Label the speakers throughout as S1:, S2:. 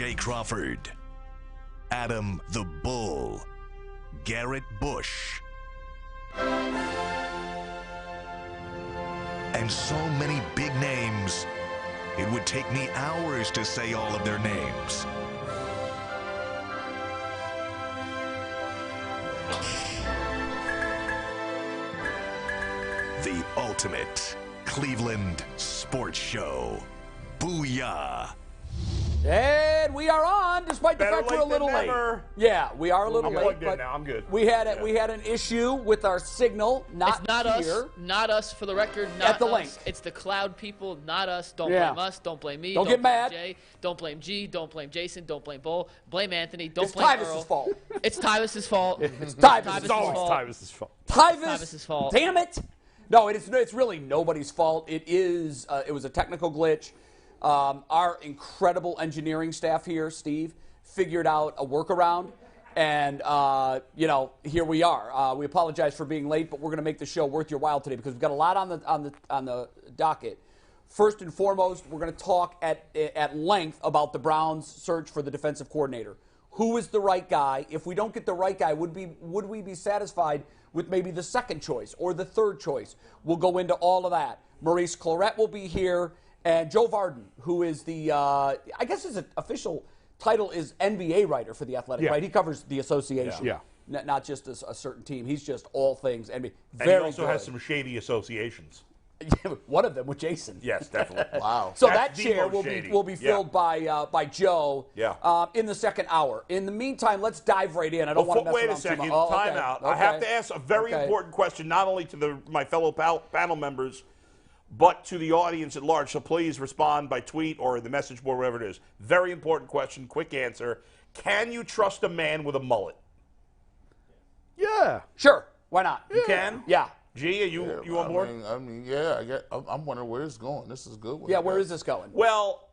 S1: Jay Crawford, Adam the Bull, Garrett Bush, and so many big names, it would take me hours to say all of their names. The ultimate Cleveland sports show. Booyah!
S2: And we are on, despite the fact we're a little late. Yeah, we are a little late.
S3: I'm plugged in now. I'm good.
S2: We had an issue with our signal.
S4: It's not
S2: here.
S4: us. Not us, for the record. Not
S2: at the
S4: us.
S2: link.
S4: It's the cloud people. Not us. Don't blame us. Don't blame me.
S2: Don't
S4: get
S2: mad.
S4: Blame Jay. Don't blame G. Don't blame Jason. Don't blame Bull. Blame Anthony. Don't blame
S2: Tyvis'
S4: Earl.
S2: fault.
S4: It's Tyvis' fault.
S2: It's Tyvis'
S3: It's always Tyvis' fault.
S4: Tyvis' fault.
S2: Damn it! No, it's really nobody's fault. It is. It was a technical glitch. Our incredible engineering staff here, Steve, figured out a workaround, and here we are. We apologize for being late, but we're going to make the show worth your while today because we've got a lot on the docket. First and foremost, we're going to talk at length about the Browns' search for the defensive coordinator. Who is the right guy? If we don't get the right guy, would we be satisfied with maybe the second choice or the third choice? We'll go into all of that. Maurice Clarett will be here. And Joe Vardon, who is the, I guess his official title is NBA writer for The Athletic, right? He covers the association, not just a certain team. He's just all things NBA.
S3: And he also has some shady associations.
S2: One of them with Jason.
S3: Yes, definitely.
S2: Wow. So that
S3: That's
S2: chair will be filled by Joe in the second hour. In the meantime, let's dive right in. I don't want to mess
S3: wait
S2: around
S3: a second.
S2: too much.
S3: Time out. I have to ask a very important question, not only to my fellow panel members, but to the audience at large. So please respond by tweet or the message board, wherever it is. Very important question, quick answer. Can you trust a man with a mullet?
S5: Yeah.
S2: Sure. Why not?
S3: You can?
S2: Yeah.
S3: G, are you on board?
S6: I'm wondering where it's going. This is a good one.
S2: Yeah, where is this going?
S3: Well,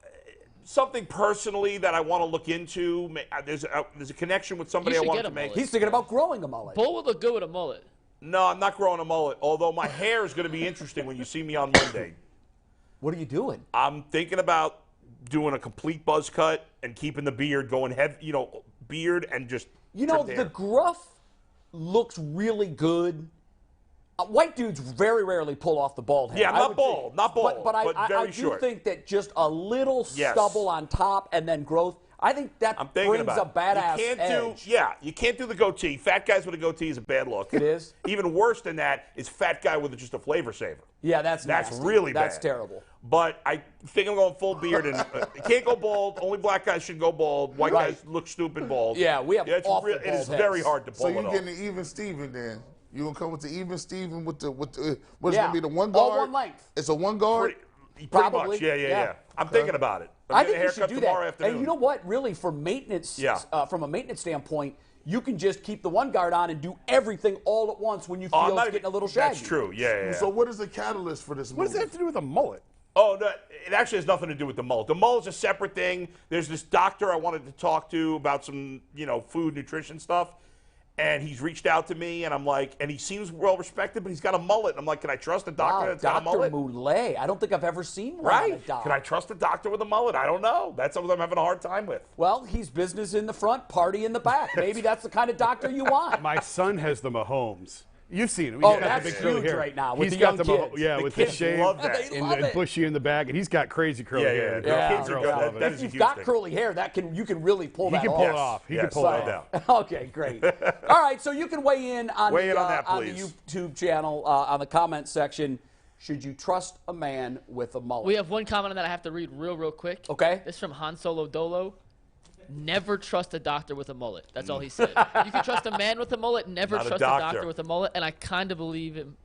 S3: something personally that I want to look into. There's a connection with somebody I want to make.
S2: He's thinking about growing a mullet.
S4: Bull would look good with a mullet.
S3: No, I'm not growing a mullet, although my hair is going to be interesting when you see me on Monday.
S2: What are you doing?
S3: I'm thinking about doing a complete buzz cut and keeping the beard going heavy, beard and just
S2: the gruff looks really good. White dudes very rarely pull off the bald head.
S3: Yeah, not bald,
S2: but
S3: very
S2: I do
S3: short.
S2: think that just a little stubble on top and then growth, I think that brings a badass edge.
S3: You can't do the goatee. Fat guys with a goatee is a bad look.
S2: It is.
S3: Even worse than that is fat guy with just a flavor saver.
S2: Yeah, that's nasty.
S3: Really bad.
S2: That's terrible.
S3: But I think I'm going full beard, and you can't go bald. Only black guys should go bald. White guys look stupid bald.
S2: Yeah, we have awful bald
S3: It is
S2: heads.
S3: very hard to pull
S6: So
S3: it
S6: you're
S3: off.
S6: getting an even Steven then. You're going to come with the even Steven with the what's going to be the one guard?
S2: All one length.
S6: It's a one guard?
S3: Pretty
S2: Probably.
S3: much, yeah. I'm thinking about it.
S2: I
S3: I'm
S2: think
S3: getting
S2: you
S3: a
S2: should
S3: haircut
S2: do
S3: tomorrow
S2: that.
S3: afternoon.
S2: And you know what? Really, for maintenance, from a maintenance standpoint, you can just keep the one guard on and do everything all at once when you feel it's getting a little shaggy.
S3: That's true, yeah.
S6: So what is the catalyst for this
S5: What does that have to do with a mullet?
S3: Oh, no, it actually has nothing to do with the mullet. The mullet's a separate thing. There's this doctor I wanted to talk to about some, food, nutrition stuff. And he's reached out to me, and I'm like, and he seems well-respected, but he's got a mullet. I'm like, can I trust a doctor that's got a mullet?
S2: Dr. Moulet. I don't think I've ever seen one on a doc.
S3: Can I trust a doctor with a mullet? I don't know. That's something I'm having a hard time with.
S2: Well, he's business in the front, party in the back. Maybe that's the kind of doctor you want.
S5: My son has the Mahomes. You've seen him.
S2: Oh, that's huge right now with the young kids.
S5: With the shave and bushy in the back, and he's got crazy curly hair.
S3: Kids are good. That is
S2: if you've got curly hair, you can really pull that off.
S5: He can pull it off. He can pull it off.
S2: Okay, great. All right, so you can weigh in on the YouTube channel on the comment section. Should you trust a man with a mullet?
S4: We have one comment on that I have to read real quick.
S2: Okay.
S4: This is from Han Solo Dolo. Never trust a doctor with a mullet. That's all he said. You can trust a man with a mullet. Never trust a doctor with a mullet. And I kind of believe him.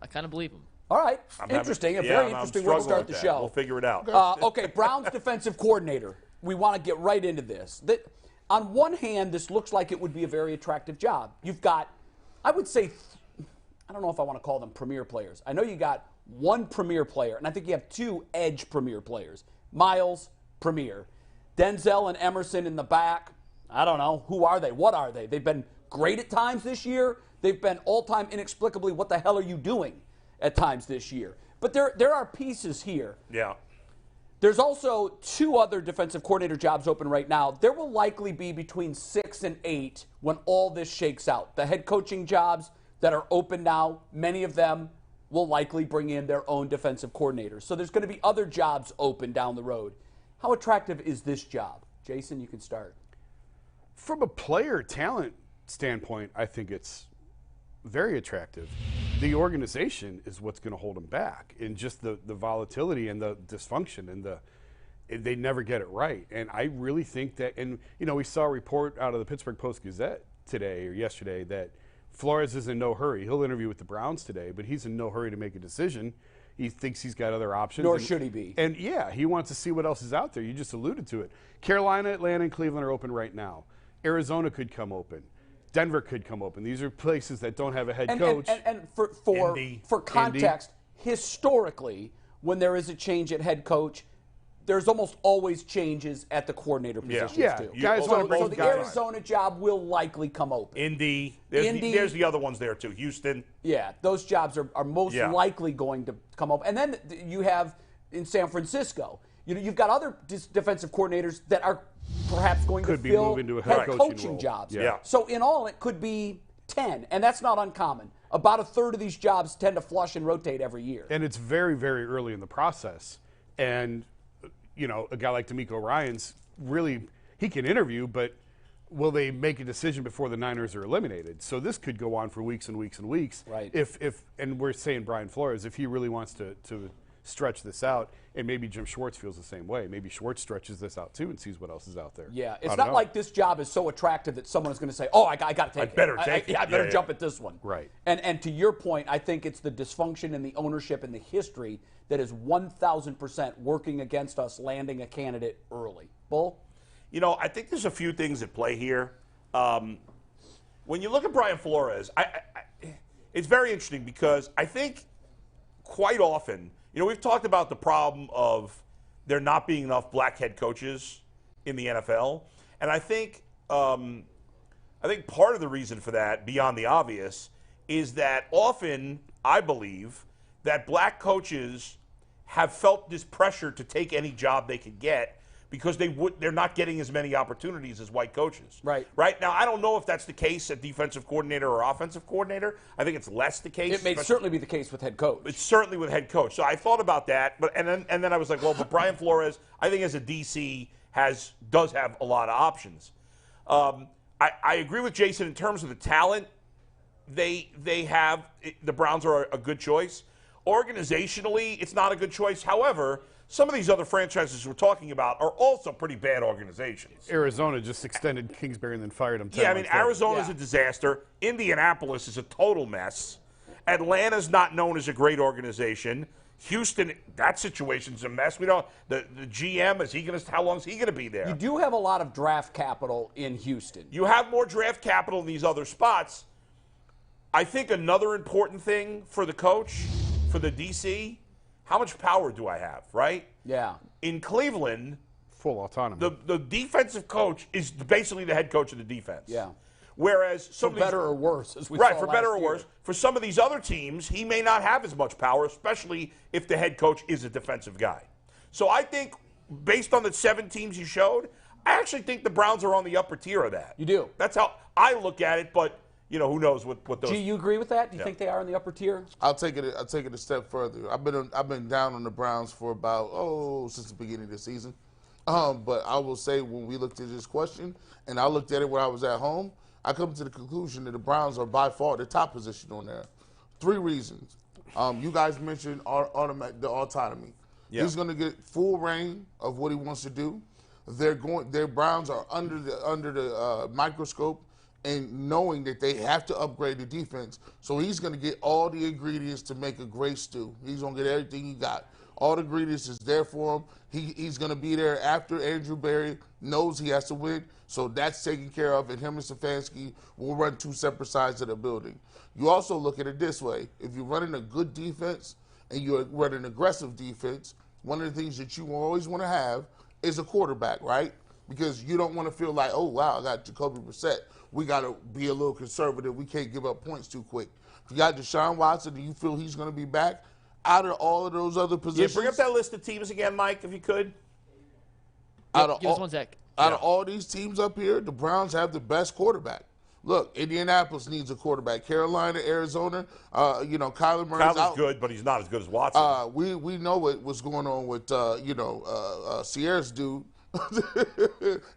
S2: All right. Interesting. A very interesting way to start the show.
S3: We'll figure it out.
S2: Okay, Browns defensive coordinator. We want to get right into this. On one hand, this looks like it would be a very attractive job. You've got, I would say, I don't know if I want to call them premier players. I know you got one premier player, and I think you have two edge premier players. Myles, premier. Denzel and Emerson in the back. I don't know. Who are they? What are they? They've been great at times this year. They've been all-time inexplicably, what the hell are you doing at times this year? But there are pieces here.
S3: Yeah.
S2: There's also 2 other defensive coordinator jobs open right now. There will likely be between 6 and 8 when all this shakes out. The head coaching jobs that are open now, many of them will likely bring in their own defensive coordinators. So there's going to be other jobs open down the road. How attractive is this job? Jason, you can start.
S5: From a player talent standpoint, I think it's very attractive. The organization is what's going to hold them back, and just the volatility and the dysfunction and they never get it right. And I really think that, and we saw a report out of the Pittsburgh Post-Gazette today or yesterday that Flores is in no hurry. He'll interview with the Browns today, but he's in no hurry to make a decision. He thinks he's got other options.
S2: Nor should he be.
S5: And yeah, he wants to see what else is out there. You just alluded to it. Carolina, Atlanta, and Cleveland are open right now. Arizona could come open. Denver could come open. These are places that don't have a head coach.
S2: And for context, historically, when there is a change at head coach, there's almost always changes at the coordinator positions too.
S5: Guys want to bring
S2: so the Arizona job will likely come open.
S3: Indy. There's the other ones there too. Houston.
S2: Yeah, those jobs are most likely going to come open. And then you have in San Francisco, you've got other defensive coordinators that are perhaps going to fill head coaching jobs.
S3: Yeah.
S2: So in all, it could be 10, and that's not uncommon. About a third of these jobs tend to flush and rotate every year.
S5: And it's very, very early in the process. And, a guy like D'Amico Ryans, really, he can interview, but will they make a decision before the Niners are eliminated? So this could go on for weeks and weeks and weeks.
S2: Right.
S5: And we're saying Brian Flores, if he really wants to stretch this out, and maybe Jim Schwartz feels the same way. Maybe Schwartz stretches this out too and sees what else is out there.
S2: Yeah, it's not like this job is so attractive that someone is going to say, "Oh, I got to take it. I better jump at this one."
S5: Right.
S2: And to your point, I think it's the dysfunction in the ownership and the history that is 1,000% working against us landing a candidate early. Bull?
S3: I think there's a few things at play here. When you look at Brian Flores, it's very interesting because I think quite often, we've talked about the problem of there not being enough black head coaches in the NFL, and I think part of the reason for that, beyond the obvious, is that often I believe that black coaches have felt this pressure to take any job they could get because they're not getting as many opportunities as white coaches.
S2: Right.
S3: Right now, I don't know if that's the case at defensive coordinator or offensive coordinator. I think it's less the case.
S2: It may certainly be the case with head coach.
S3: It's certainly with head coach. So I thought about that, but and then I was like, well, but Brian Flores, I think as a DC does have a lot of options. I agree with Jason in terms of the talent. The Browns are a good choice. Organizationally, it's not a good choice. However, some of these other franchises we're talking about are also pretty bad organizations.
S5: Arizona just extended Kingsbury and then fired him.
S3: Arizona's a disaster. Indianapolis is a total mess. Atlanta's not known as a great organization. Houston, that situation's a mess. We don't. The GM how long is he going to be there?
S2: You do have a lot of draft capital in Houston.
S3: You have more draft capital in these other spots. I think another important thing for the coach, for the DC, how much power do I have, right?
S2: Yeah.
S3: In Cleveland,
S5: full autonomy.
S3: The defensive coach is basically the head coach of the defense.
S2: Yeah.
S3: Whereas
S2: for better or worse, as we saw
S3: for better or worse, for some of these other teams, he may not have as much power, especially if the head coach is a defensive guy. So I think, based on the 7 teams you showed, I actually think the Browns are on the upper tier of that.
S2: You do.
S3: That's how I look at it, but who knows what those.
S2: Do you agree with that? Do you think they are in the upper tier?
S6: I'll take it a step further. I've been down on the Browns for about since the beginning of the season. But I will say when we looked at this question, and I looked at it when I was at home, I come to the conclusion that the Browns are by far the top position on there. 3 reasons. You guys mentioned the autonomy. Yeah. He's going to get full reign of what he wants to do. Their Browns are under the microscope and knowing that they have to upgrade the defense. So he's going to get all the ingredients to make a great stew. He's going to get everything he got. All the ingredients is there for him. He's going to be there after Andrew Berry knows he has to win. So that's taken care of, and him and Stefanski will run 2 separate sides of the building. You also look at it this way. If you're running a good defense and you're running aggressive defense, one of the things that you always want to have is a quarterback, right? Because you don't want to feel like, oh, wow, I got Jacoby Brissett. We got to be a little conservative. We can't give up points too quick. If you got Deshaun Watson and you feel he's going to be back, out of all of those other positions.
S3: Yeah, bring up that list of teams again, Mike, if you could.
S4: Give us one sec.
S6: Out of all these teams up here, the Browns have the best quarterback. Look, Indianapolis needs a quarterback. Carolina, Arizona, Kyler Murray's
S3: Kyler's
S6: out.
S3: good, but he's not as good as Watson.
S6: We know what's going on with Sierra's dude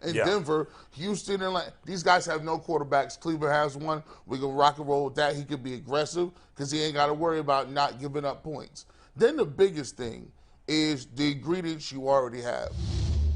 S6: in Denver, Houston, and these guys have no quarterbacks. Cleveland has one. We're gonna rock and roll with that. He could be aggressive because he ain't got to worry about not giving up points. Then the biggest thing is the ingredients you already have.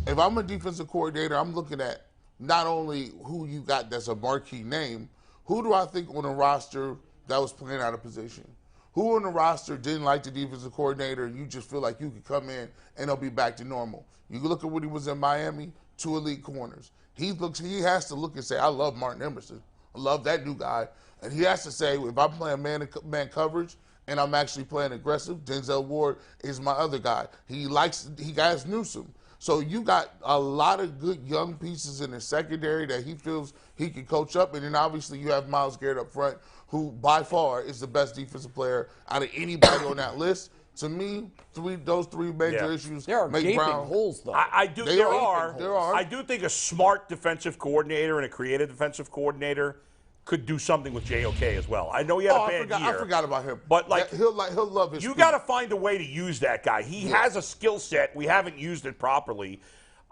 S6: If I'm a defensive coordinator, I'm looking at not only who you got that's a marquee name, who do I think on the roster that was playing out of position? Who on the roster didn't like the defensive coordinator and you just feel like you could come in and they'll be back to normal? You look at when he was in Miami, 2 elite corners. He has to look and say, I love Martin Emerson. I love that new guy. And he has to say, if I'm playing man coverage and I'm actually playing aggressive, Denzel Ward is my other guy. He guys Newsome. So you got a lot of good young pieces in the secondary that he feels he can coach up. And then obviously you have Myles Garrett up front, who by far is the best defensive player out of anybody on that list. To me, those three major issues
S2: there are
S6: make
S2: gaping
S6: Brown
S2: holes, though.
S3: There are.
S6: I
S3: do think a smart defensive coordinator and a creative defensive coordinator could do something with JOK as well. I know he had a bad year.
S6: I forgot about him.
S3: But
S6: he'll love his.
S3: You got to find a way to use that guy. He has a skill set. We haven't used it properly.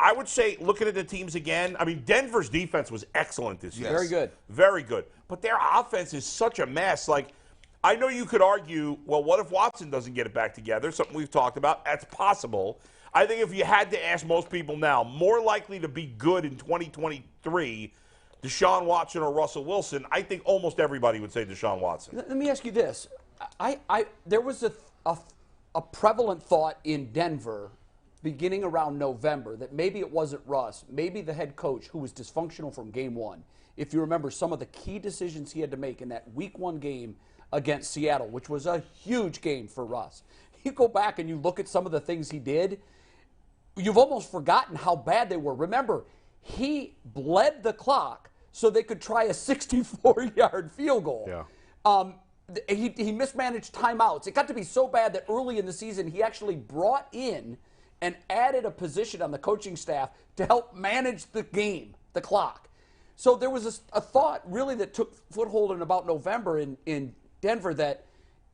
S3: I would say, looking at the teams again, I mean, Denver's defense was excellent this year.
S2: Very good.
S3: Very good. But their offense is such a mess. Like, I know you could argue, well, what if Watson doesn't get it back together? Something we've talked about. That's possible. I think if you had to ask most people now, more likely to be good in 2023, Deshaun Watson or Russell Wilson, I think almost everybody would say Deshaun Watson.
S2: Let me ask you this. There was a prevalent thought in Denver beginning around November that maybe it wasn't Russ, maybe the head coach who was dysfunctional from game one. If you remember some of the key decisions he had to make in that week 1 game against Seattle, which was a huge game for Russ. You go back and you look at some of the things he did, you've almost forgotten how bad they were. Remember, he bled the clock so they could try a 64-yard field goal.
S5: Yeah.
S2: He mismanaged timeouts. It got to be so bad that early in the season he actually brought in and added a position on the coaching staff to help manage the game, the clock. So there was a thought really that took foothold in about November in Denver that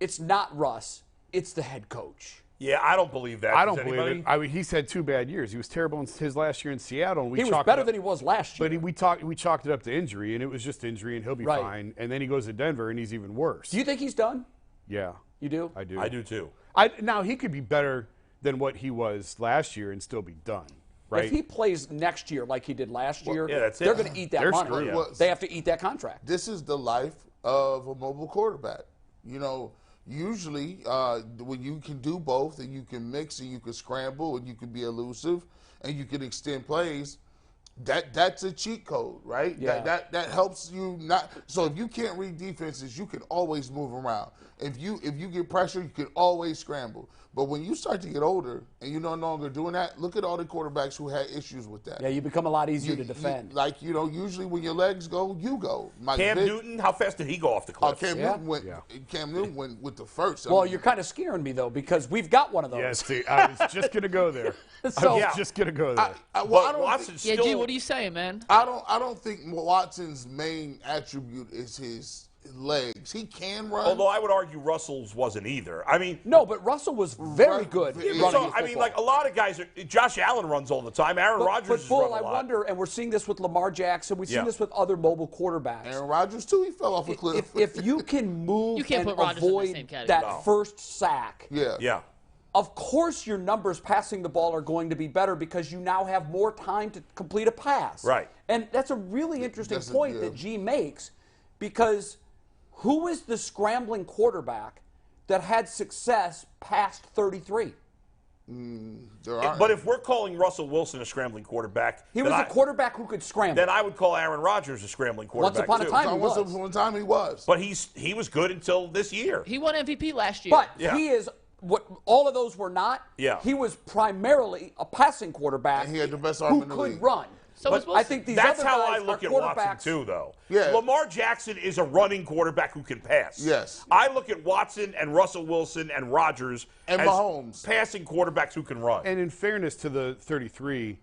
S2: it's not Russ, it's the head coach.
S3: Yeah, I don't believe that.
S5: I don't believe it. I mean, he's had 2 bad years. He was terrible in his last year in Seattle. And
S2: he was better than he was last year.
S5: But we chalked it up to injury, and it was just injury, and he'll be fine. And then he goes to Denver, and he's even worse.
S2: Do you think he's done?
S5: Yeah.
S2: You do?
S5: I do.
S3: I do too.
S5: Now, he could be better than what he was last year and still be done. Right?
S2: If he plays next year like he did last year,
S3: that's it.
S2: they're going to eat that
S5: They're
S2: money.
S5: screwed.
S6: Yeah.
S2: They have to eat that contract.
S6: This is the life of a mobile quarterback. You know, usually when you can do both and you can mix and you can scramble and you can be elusive and you can extend plays, that's a cheat code, right?
S2: Yeah.
S6: That helps you not. So if you can't read defenses, you can always move around. If you get pressure, you can always scramble. But when you start to get older and you're no longer doing that, look at all the quarterbacks who had issues with that.
S2: Yeah, you become a lot easier to defend.
S6: Usually when your legs go, you go.
S3: Cam Newton, how fast did he go off the cliff?
S6: Cam Newton went with the first.
S2: Well, you're kind of scaring me, though, because we've got one of those.
S5: Yeah, see, I was just going to go there. Just going to go there.
S4: G, what are you saying, man?
S6: I don't think Watson's main attribute is his legs. He can run.
S3: Although I would argue Russell's wasn't either. I mean,
S2: no, but Russell was very good.
S3: Like a lot of guys, Josh Allen runs all the time. Aaron Rodgers is
S2: Bull, I wonder, and we're seeing this with Lamar Jackson. We've seen this with other mobile quarterbacks.
S6: Aaron Rodgers too. He fell off a cliff.
S2: If you can move
S4: you can't
S2: and
S4: put Rodgers in the
S2: avoid
S4: same category.
S2: that first sack,
S3: yeah.
S2: Of course, your numbers passing the ball are going to be better because you now have more time to complete a pass.
S3: Right.
S2: And that's a really interesting point that G makes, because who is the scrambling quarterback that had success past 33?
S3: But if we're calling Russell Wilson a scrambling quarterback,
S2: he was a quarterback who could scramble.
S3: Then I would call Aaron Rodgers a scrambling quarterback.
S2: Once upon a time, he was.
S6: One time he was.
S3: But he was good until this year.
S4: He won MVP last year.
S2: But he is what all of those were not.
S3: Yeah.
S2: He was primarily a passing quarterback.
S6: And he had the best arm in the league.
S2: Who could run.
S4: So was Wilson.
S2: I think these
S3: That's
S2: other
S3: how
S2: guys
S3: I look
S2: are
S3: at
S2: quarterbacks.
S3: Watson, too, though.
S6: Yeah.
S3: Lamar Jackson is a running quarterback who can pass.
S6: Yes.
S3: I look at Watson and Russell Wilson and Rodgers
S6: And
S3: as
S6: Mahomes.
S3: passing quarterbacks who can run.
S5: And in fairness to the 33,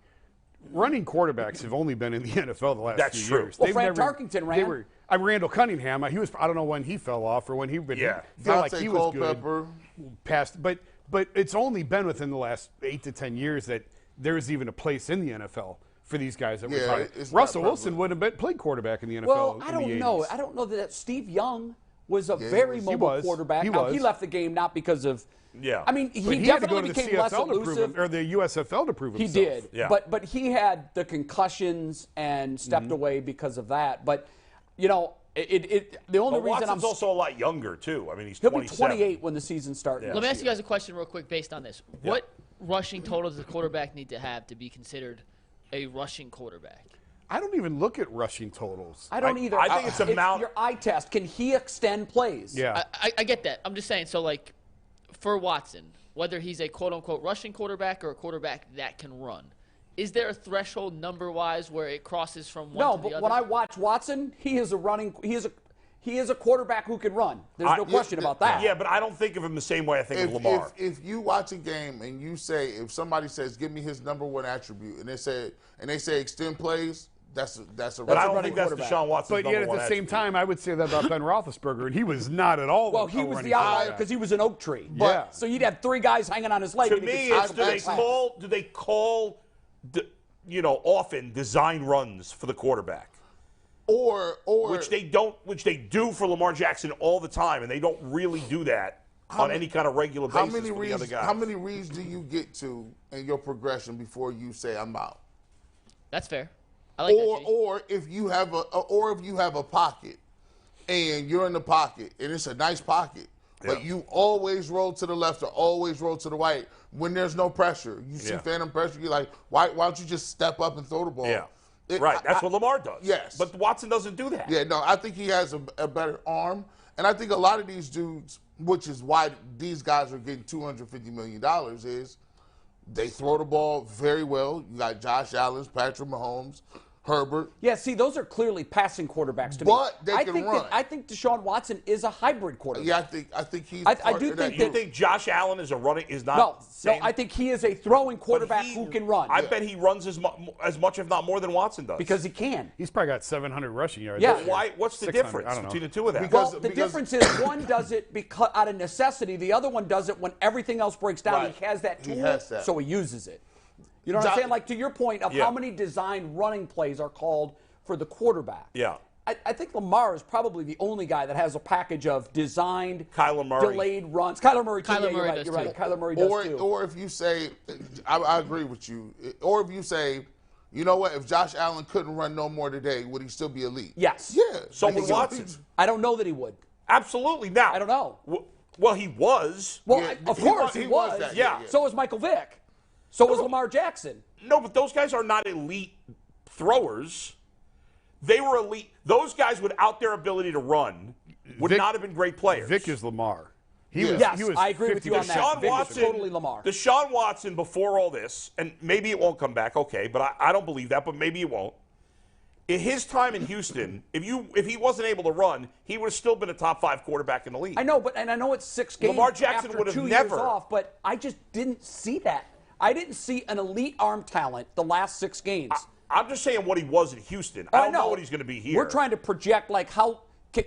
S5: running quarterbacks have only been in the NFL the last
S3: That's
S5: few
S3: true.
S5: years.
S2: Well,
S5: They've
S2: Frank
S5: never-
S2: Tarkenton ran.
S5: They were, Randall Cunningham. He was. I don't know when he fell off or when he. But
S3: Yeah.
S5: he felt like
S6: Dante
S5: he was good.
S6: Culpepper.
S5: Past, but it's only been within the last 8 to 10 years that there is even a place in the NFL for these guys that we're
S6: Yeah,
S5: talking.
S6: it's not
S5: Russell Wilson
S6: prevalent.
S5: wouldn't have played quarterback in the NFL.
S2: Well, I
S5: in
S2: don't
S5: the
S2: know.
S5: 80s.
S2: I don't know that Steve Young was a very
S6: he
S2: mobile
S5: was.
S2: quarterback.
S5: He
S2: Now,
S5: was.
S2: he left the game not because of.
S3: Yeah.
S2: I mean, he
S5: But he had to go
S2: definitely
S5: to the
S2: became less
S5: CFL to prove
S2: elusive.
S5: him, or the USFL to prove
S2: He
S5: himself.
S2: did,
S3: Yeah.
S2: but he had the concussions and stepped away because of that. But the only
S3: But
S2: reason
S3: Watson's also a lot younger, too. I mean, he's
S2: he'll be
S3: 27.
S2: 28 when the season starts.
S3: Yeah.
S4: Let me ask you guys a question real quick based on this.
S3: Yeah.
S4: What rushing total does the quarterback need to have to be considered a rushing quarterback?
S5: I don't even look at rushing totals.
S2: I don't either.
S3: I think it's amount-
S2: your eye test. Can he extend plays?
S5: Yeah.
S4: I get that. I'm just saying, so like for Watson, whether he's a quote-unquote rushing quarterback or a quarterback that can run, is there a threshold number-wise where it crosses from one
S2: No,
S4: to the
S2: but
S4: other?
S2: when I watch Watson, he is a quarterback who can run. There's no question about that.
S3: Yeah, but I don't think of him the same way I think of Lamar.
S6: If you watch a game and you say, if somebody says, "Give me his number one attribute," and they say extend plays, that's a
S3: But I
S6: running
S3: don't think that's
S2: quarterback.
S3: Deshaun Watson's
S5: But yet
S3: number
S5: at
S3: one
S5: the same
S3: attribute.
S5: time, I would say that about Ben Roethlisberger, and he was not at all.
S2: Well,
S5: a
S2: he was
S5: running
S2: the outlier
S5: quarterback.
S2: because he was an oak tree.
S5: Yeah.
S2: So you'd have 3 guys hanging on his leg.
S3: To
S2: and he
S3: me,
S2: could
S3: it's
S2: stop
S3: do they
S2: the pass.
S3: call, often design runs for the quarterback,
S6: or
S3: which they do for Lamar Jackson all the time, and they don't really do that on any kind of regular basis
S6: how many
S3: for the other
S6: reads?
S3: guys.
S6: How many reads do you get to in your progression before you say I'm out?
S4: That's fair. I like that, G.
S6: Or if you have a pocket and you're in the pocket and it's a nice pocket, but
S3: Yeah.
S6: you always roll to the left or always roll to the right when there's no pressure. You see
S3: Yeah.
S6: phantom pressure, you're like, why don't you just step up and throw the ball?
S3: Yeah. Right, that's what Lamar does.
S6: Yes.
S3: But Watson doesn't do that.
S6: Yeah, no, I think he has a better arm. And I think a lot of these dudes, which is why these guys are getting $250 million, is they throw the ball very well. You got Josh Allen, Patrick Mahomes, Herbert.
S2: Yeah, see, those are clearly passing quarterbacks to
S6: But
S2: me.
S6: they
S2: I
S6: can
S2: think
S6: run.
S2: I think Deshaun Watson is a hybrid quarterback.
S6: Yeah, I think he's.
S2: I
S6: part
S2: do
S6: of that
S2: think
S3: You
S6: group.
S3: think Josh Allen is not
S2: No,
S3: same?
S2: I think he is a throwing
S3: But
S2: quarterback who can run.
S3: I bet he runs as much, if not more, than Watson does.
S2: because he can.
S5: He's probably got 700 rushing yards.
S2: Yeah.
S5: this year.
S3: Why? What's the
S5: 600,
S3: difference
S5: I don't know.
S3: between the two of them?
S6: Because-
S2: Well, the difference is one does it because out of necessity. The other one does it when everything else breaks down.
S6: Right.
S2: He has that tool,
S6: He has that.
S2: so he uses it. You know what I'm
S6: Josh-
S2: saying? Like to your point of
S3: Yeah.
S2: how many design running plays are called for the quarterback.
S3: Yeah.
S2: I think Lamar is probably the only guy that has a package of designed,
S3: Kyler Murray.
S2: delayed runs. Kyler Murray, too.
S4: Kyler
S2: Yeah,
S4: Murray
S2: you're
S4: does
S2: right. You're
S4: too.
S2: right. Kyler Murray does too.
S6: Or if you say, I agree with you. Or if you say, you know what? If Josh Allen couldn't run no more today, would he still be elite?
S2: Yes.
S6: Yeah.
S3: So
S6: I
S3: would
S6: think
S3: Watson.
S2: I don't know that he would.
S3: Absolutely. Now
S2: I don't know.
S3: Well, he was.
S2: Well,
S6: Yeah,
S2: of
S6: he
S2: course
S6: was-
S2: he
S6: he was
S2: was.
S6: that,
S3: yeah.
S2: So was Michael Vick. So was Lamar Jackson.
S3: No, but those guys are not elite throwers. They were elite. Those guys, without their ability to run, would
S5: Vic-
S3: not have been great players.
S5: Vic is Lamar. He
S6: Yeah.
S5: was,
S2: Yes,
S5: he was
S2: I agree with you on that.
S3: Deshaun
S2: Vic is
S3: Watson,
S2: totally Lamar.
S3: Deshaun Watson, before all this, and maybe it won't come back, okay, but I don't believe that, but maybe it won't. In his time in Houston, if he wasn't able to run, he would have still been a top 5 quarterback in the league.
S2: I know, and I know it's 6 games
S3: Lamar Jackson
S2: after
S3: would have
S2: 2
S3: never-
S2: years off, but I just didn't see that. I didn't see an elite arm talent the last 6 games.
S3: I'm just saying what he was in Houston.
S2: Oh,
S3: I don't know what he's going to be here.
S2: We're trying to project like how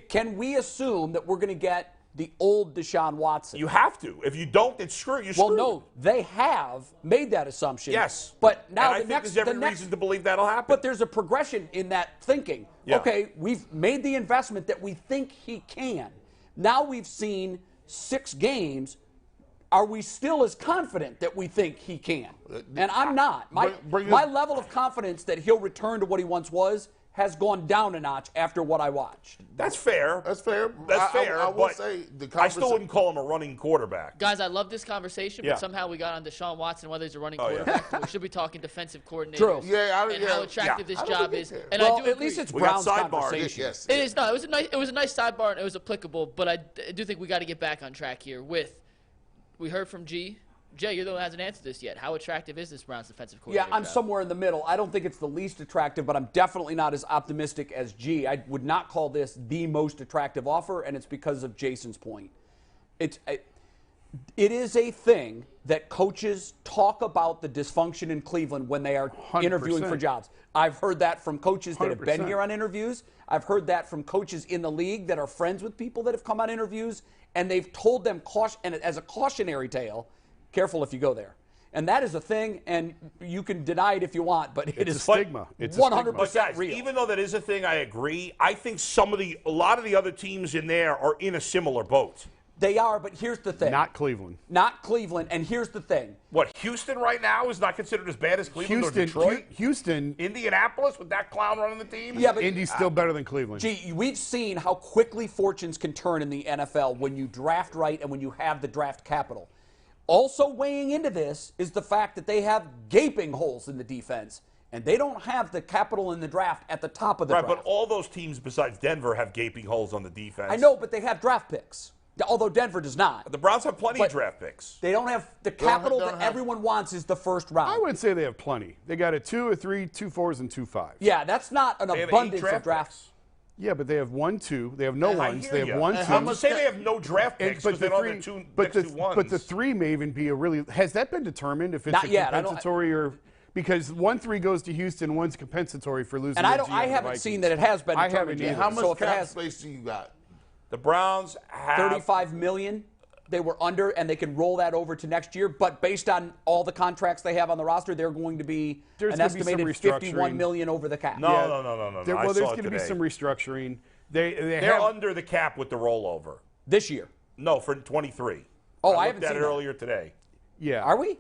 S2: can we assume that we're going to get the old Deshaun Watson?
S3: You have to. If you don't, then screw you.
S2: Well, no, they have made that assumption.
S3: Yes.
S2: but now
S3: and I
S2: the
S3: think
S2: next,
S3: there's every
S2: the next,
S3: reason to believe that'll happen.
S2: but there's a progression in that thinking.
S3: Yeah.
S2: Okay, we've made the investment that we think he can. Now we've seen 6 games. Are we still as confident that we think he can? And I'm not. My level of confidence that he'll return to what he once was has gone down a notch after what I watched.
S3: That's fair.
S6: That's fair.
S3: That's fair.
S6: I will
S3: but
S6: say the
S3: I still wouldn't call him a running quarterback.
S4: Guys, I love this conversation,
S3: Yeah.
S4: but somehow we got on Deshaun Watson, whether he's a running
S3: Oh, yeah.
S4: quarterback, but we should be talking defensive coordinators.
S2: True.
S6: Yeah,
S4: and how attractive
S3: Yeah.
S4: this
S6: I don't
S4: job
S6: think
S4: is.
S6: it's fair.
S4: And
S2: Well,
S4: I do
S2: at least
S4: agree.
S2: it's
S3: We got
S2: Brown's
S3: sidebar.
S2: conversation.
S6: Yes.
S4: It is. No, it was a nice sidebar and it was applicable, but I do think we got to get back on track here with. We heard from G. Jay, you're the one who hasn't answered this yet. How attractive is this Browns defensive
S2: Yeah,
S4: coordinator?
S2: I'm somewhere in the middle. I don't think it's the least attractive, but I'm definitely not as optimistic as G. I would not call this the most attractive offer, and it's because of Jason's point. It is a thing that coaches talk about the dysfunction in Cleveland when they are
S5: 100%.
S2: interviewing for jobs. I've heard that from coaches that have been
S5: 100%.
S2: here on interviews. I've heard that from coaches in the league that are friends with people that have come on interviews, and they've told them, and as a cautionary tale, careful if you go there. And that is a thing, and you can deny it if you want, but it is
S5: a stigma. It's a
S2: 100%
S5: stigma.
S3: Guys,
S2: real.
S3: even though that is a thing, I agree. I think a lot of the other teams in there are in a similar boat.
S2: They are, but here's the thing.
S5: Not Cleveland.
S2: Not Cleveland, and here's the thing.
S3: What, Houston right now is not considered as bad as Cleveland or Detroit?
S5: Houston.
S3: Indianapolis with that clown running the team?
S2: Yeah, but
S5: Indy's still better than Cleveland.
S2: Gee, we've seen how quickly fortunes can turn in the NFL when you draft right and when you have the draft capital. Also weighing into this is the fact that they have gaping holes in the defense, and they don't have the capital in the draft at the top of the
S3: Right,
S2: draft.
S3: but all those teams besides Denver have gaping holes on the defense.
S2: I know, but they have draft picks, although Denver does not.
S3: The Browns have plenty
S2: But
S3: of draft picks.
S2: They don't have the capital that everyone wants is the first round.
S5: I would say they have plenty. They got a 2, a 3, 2 4s, and 2 5s.
S2: Yeah, that's not an
S3: They have 8
S2: abundance of
S3: draft
S2: drafts.
S3: picks.
S5: Yeah, but they have 1, 2. They have no
S3: I
S5: ones.
S3: hear
S5: They have
S3: ya.
S5: 1, 2.
S3: I'm going to say they have no draft picks because they don't have their two next two ones.
S5: But the 3 may even be a really. Has that been determined if it's
S2: Not
S5: a
S2: yet.
S5: compensatory or because 1-3 goes to Houston, 1's compensatory for losing.
S2: And
S5: the GM
S2: I
S5: to the
S2: haven't
S5: Vikings.
S2: seen that it has been
S5: I
S2: determined
S5: haven't
S2: yet.
S5: either.
S6: How much
S2: So if it
S6: cap
S2: has
S6: space do you got?
S3: The Browns have
S2: $35 million, they were under, and they can roll that over to next year. But based on all the contracts they have on the roster, they're going to be
S5: There's
S2: an
S5: gonna be some
S2: estimated
S5: restructuring.
S2: $51 million over the cap.
S3: No.
S5: Yeah.
S3: No.
S5: Well,
S3: I
S5: there's
S3: saw
S5: going
S3: it
S5: to be
S3: today.
S5: some restructuring. They're
S3: They're under the cap with the rollover.
S2: This year.
S3: No, for 23.
S2: Oh, I
S3: I
S2: haven't
S3: looked at
S2: seen
S3: it
S2: that.
S3: earlier today.
S5: Yeah.
S2: Are we?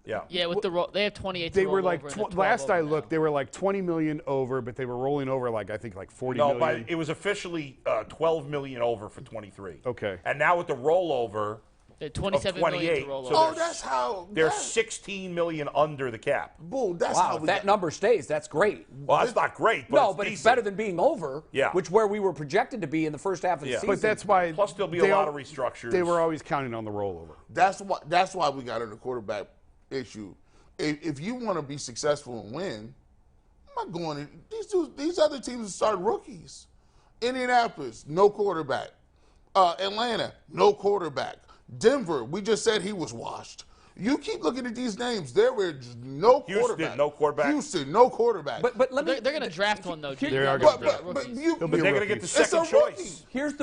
S3: Yeah.
S4: Yeah, with they have 28.
S5: They
S4: to
S5: were
S4: roll
S5: like
S4: over and 12
S5: last I
S4: over
S5: looked,
S4: now.
S5: they were like 20 million over, but they were rolling over like I think like 40
S3: No,
S5: million.
S3: but it was officially 12 million over for 23.
S5: Okay.
S3: And now with the rollover,
S4: They had 27 million
S3: 28,
S4: to roll
S3: so
S4: over.
S6: Oh, that's how.
S3: they're
S6: that-
S3: 16 million under the cap.
S6: Bull, that's
S2: Wow,
S6: how
S2: if
S6: we
S2: that
S6: got.
S2: number stays, that's great.
S3: Well, that's not great, but
S2: No,
S3: it's
S2: but it's
S3: decent.
S2: better than being over,
S3: Yeah.
S2: which where we were projected to be in the first half of the
S3: Yeah.
S2: season.
S5: But that's why.
S3: Plus, there'll be
S5: they
S3: a lot
S5: al-
S3: of restructures.
S5: They were always counting on the rollover.
S6: That's why we got in the quarterback issue. If you want to be successful and win, I'm not going to these other teams start rookies. Indianapolis, no quarterback. Atlanta, no quarterback. Denver, we just said he was washed. You keep looking at these names. There were just no
S3: Houston,
S6: quarterback.
S3: no quarterback.
S6: Houston, no quarterback.
S2: But let me.
S4: They're going to draft one though. Jay.
S5: They are
S6: but,
S5: gonna
S6: but, but
S5: He'll
S6: you,
S5: be
S3: But they're going to get the
S5: rookies.
S3: second
S6: It's a rookie.
S3: choice.
S2: Here's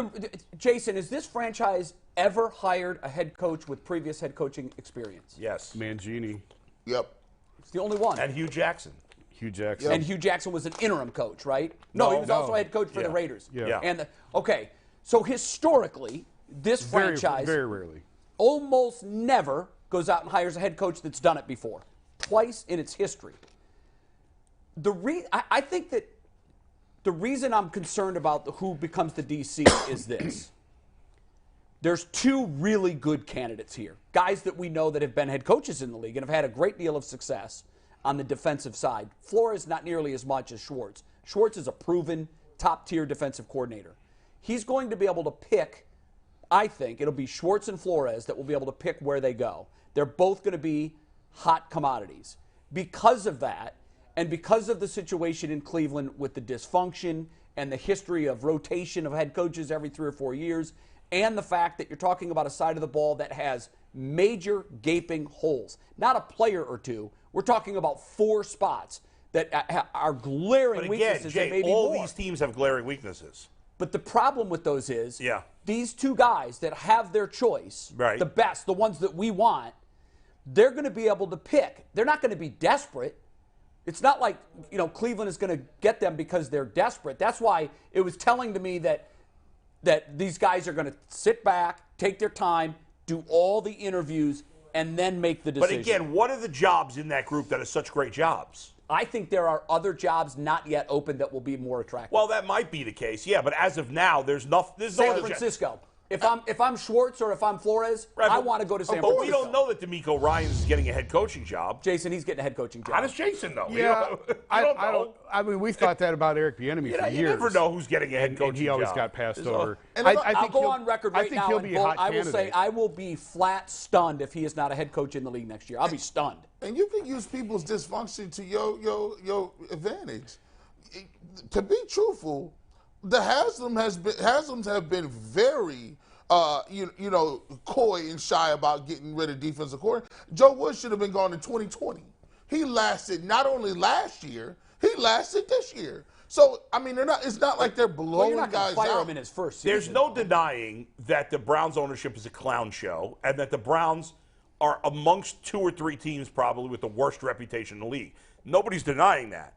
S2: Jason. Has this franchise ever hired a head coach with previous head coaching experience?
S3: Yes.
S5: Mangini,
S6: Yep.
S2: It's the only one.
S3: And Hugh Jackson.
S5: Hugh Jackson.
S2: And Hugh Jackson was an interim coach, right? No, he was also head coach for the Raiders.
S5: Yeah.
S2: And okay, so historically, this franchise
S5: very rarely.
S2: almost never goes out and hires a head coach that's done it before. Twice in its history. I think that the reason I'm concerned about who becomes the DC is this. There's 2 really good candidates here. Guys that we know that have been head coaches in the league and have had a great deal of success on the defensive side. Flores not nearly as much as Schwartz. Schwartz is a proven top-tier defensive coordinator. He's going to be able to pick, I think, it'll be Schwartz and Flores that will be able to pick where they go. They're both going to be hot commodities. Because of that, and because of the situation in Cleveland with the dysfunction and the history of rotation of head coaches every 3 or 4 years, and the fact that you're talking about a side of the ball that has major gaping holes. Not a player or two. We're talking about 4 spots that are glaring
S3: But again,
S2: weaknesses
S3: Jay,
S2: and maybe
S3: all
S2: more.
S3: these teams have glaring weaknesses.
S2: But the problem with those is
S3: Yeah.
S2: these 2 guys that have their choice,
S3: Right.
S2: the best, the ones that we want, they're going to be able to pick. They're not going to be desperate. It's not like, Cleveland is going to get them because they're desperate. That's why it was telling to me that these guys are going to sit back, take their time, do all the interviews, and then make the decision.
S3: But again, what are the jobs in that group that are such great jobs?
S2: I think there are other jobs not yet open that will be more attractive.
S3: Well, that might be the case, yeah. But as of now, there's no
S2: San
S3: other
S2: Francisco. if I'm Schwartz or if I'm Flores,
S3: Right,
S2: I want to go to San
S3: But
S2: Francisco.
S3: we don't know that D'Amico Ryans is getting a head coaching job.
S2: Jason, he's getting a head coaching job.
S3: How does Jason know?
S5: Yeah,
S3: You don't know.
S5: I mean, we thought that about Eric Bieniemy for
S3: You
S5: years.
S3: never know who's getting a head
S5: and
S3: coaching
S5: he always
S3: job.
S5: got passed
S3: There's
S5: over.
S2: And I'll go on record right
S5: I think
S2: now.
S5: he'll
S2: and
S5: be a hot
S2: I will say
S5: candidate.
S2: I will be flat stunned if he is not a head coach in the league next year. I'll be stunned.
S6: And you can use people's dysfunction to your advantage. To be truthful, the Haslams have been very coy and shy about getting rid of defensive coordinator. Joe Wood should have been gone in 2020. He lasted not only last year, he lasted this year. So I mean, it's not like they're blowing
S2: Well, you're not
S6: guys
S2: going to fire
S6: out.
S2: him in his first season.
S3: There's no denying that the Browns ownership is a clown show and that the Browns are amongst 2 or 3 teams probably with the worst reputation in the league. Nobody's denying that.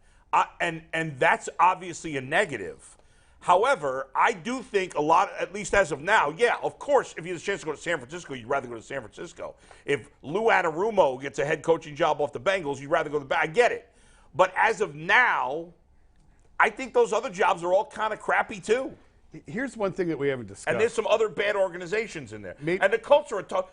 S3: And that's obviously a negative. However, I do think a lot, at least as of now, yeah, of course, if you had a chance to go to San Francisco, you'd rather go to San Francisco. If Lou Anarumo gets a head coaching job off the Bengals, you'd rather go to the Bengals. I get it. But as of now, I think those other jobs are all kind of crappy too.
S5: Here's one thing that we haven't discussed.
S3: And there's some other bad organizations in there.
S5: Maybe-
S3: And the Colts are a tough.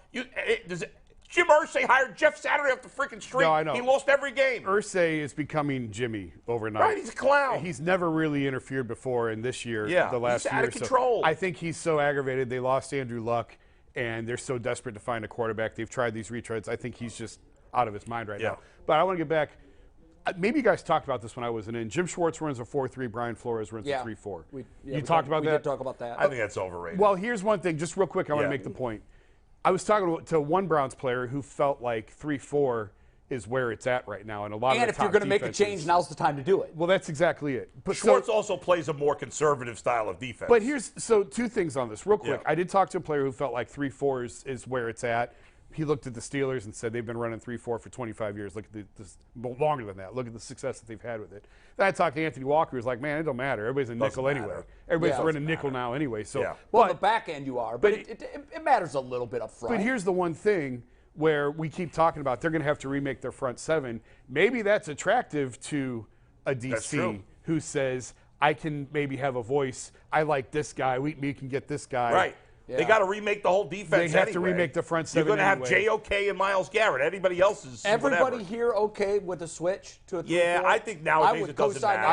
S3: Jim Irsay hired Jeff Saturday off the freaking street.
S5: No, I know.
S3: He lost every game.
S5: Irsay is becoming Jimmy overnight.
S3: Right, he's a clown.
S5: He's never really interfered before, and this year, the last
S3: he's
S5: year,
S3: out of control.
S5: I think he's so aggravated. They lost Andrew Luck, and they're so desperate to find a quarterback. They've tried these retreads. I think he's just out of his mind right now. But I want to get back. Maybe you guys talked about this when I wasn't in. Jim Schwartz runs a 4-3. Brian Flores runs a 3-4. You talked about that?
S2: We did talk about that.
S3: I think that's overrated.
S5: Well, here's one thing, just real quick. I want to make the point. I was talking to one Browns player who felt like 3-4 is where it's at right now, and a lot of the
S2: if you're going to make a change, now's the time to do it.
S5: Well, that's exactly it. But
S3: Schwartz also plays a more conservative style of defense.
S5: But here's 2 things on this, real quick.
S3: Yeah.
S5: I did talk to a player who felt like 3-4 is where it's at. He looked at the Steelers and said they've been running 3-4 for 25 years. Look at longer than that. Look at the success that they've had with it. Then I talked to Anthony Walker, who's like, man, it don't matter. Everybody's a nickel anyway. Everybody's running nickel now anyway. So,
S2: Well, the back end you are, but it matters a little bit up front.
S5: But here's the one thing where we keep talking about they're going to have to remake their front 7. Maybe that's attractive to a DC who says, I can maybe have a voice. I like this guy. We can get this guy.
S3: Right. Yeah. They got to remake the whole defense.
S5: They have to remake the front 7.
S3: You're going to have JOK and Myles Garrett. Anybody else is
S2: everybody
S3: whatever.
S2: here okay with a switch to a 3-4?
S3: Yeah, I think nowadays it doesn't matter.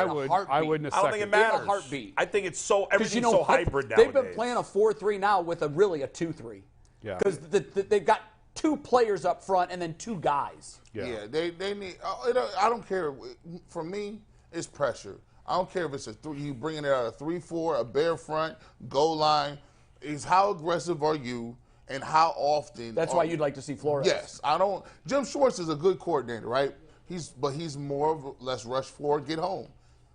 S5: I wouldn't have
S3: I don't think it matters.
S2: In a heartbeat.
S3: I think it's everything's so hybrid nowadays.
S2: They've been playing a 4-3 now with really a 2-3.
S5: Yeah.
S2: Because they've got 2 players up front and then 2 guys.
S6: Yeah, they need. I don't care. For me, it's pressure. I don't care if it's you bringing it out a 3-4, a bare front, goal line. Is how aggressive are you, and how often?
S2: That's why you'd like to see Flores.
S6: Yes, I don't. Jim Schwartz is a good coordinator, right? He's more of less rush forward, get home.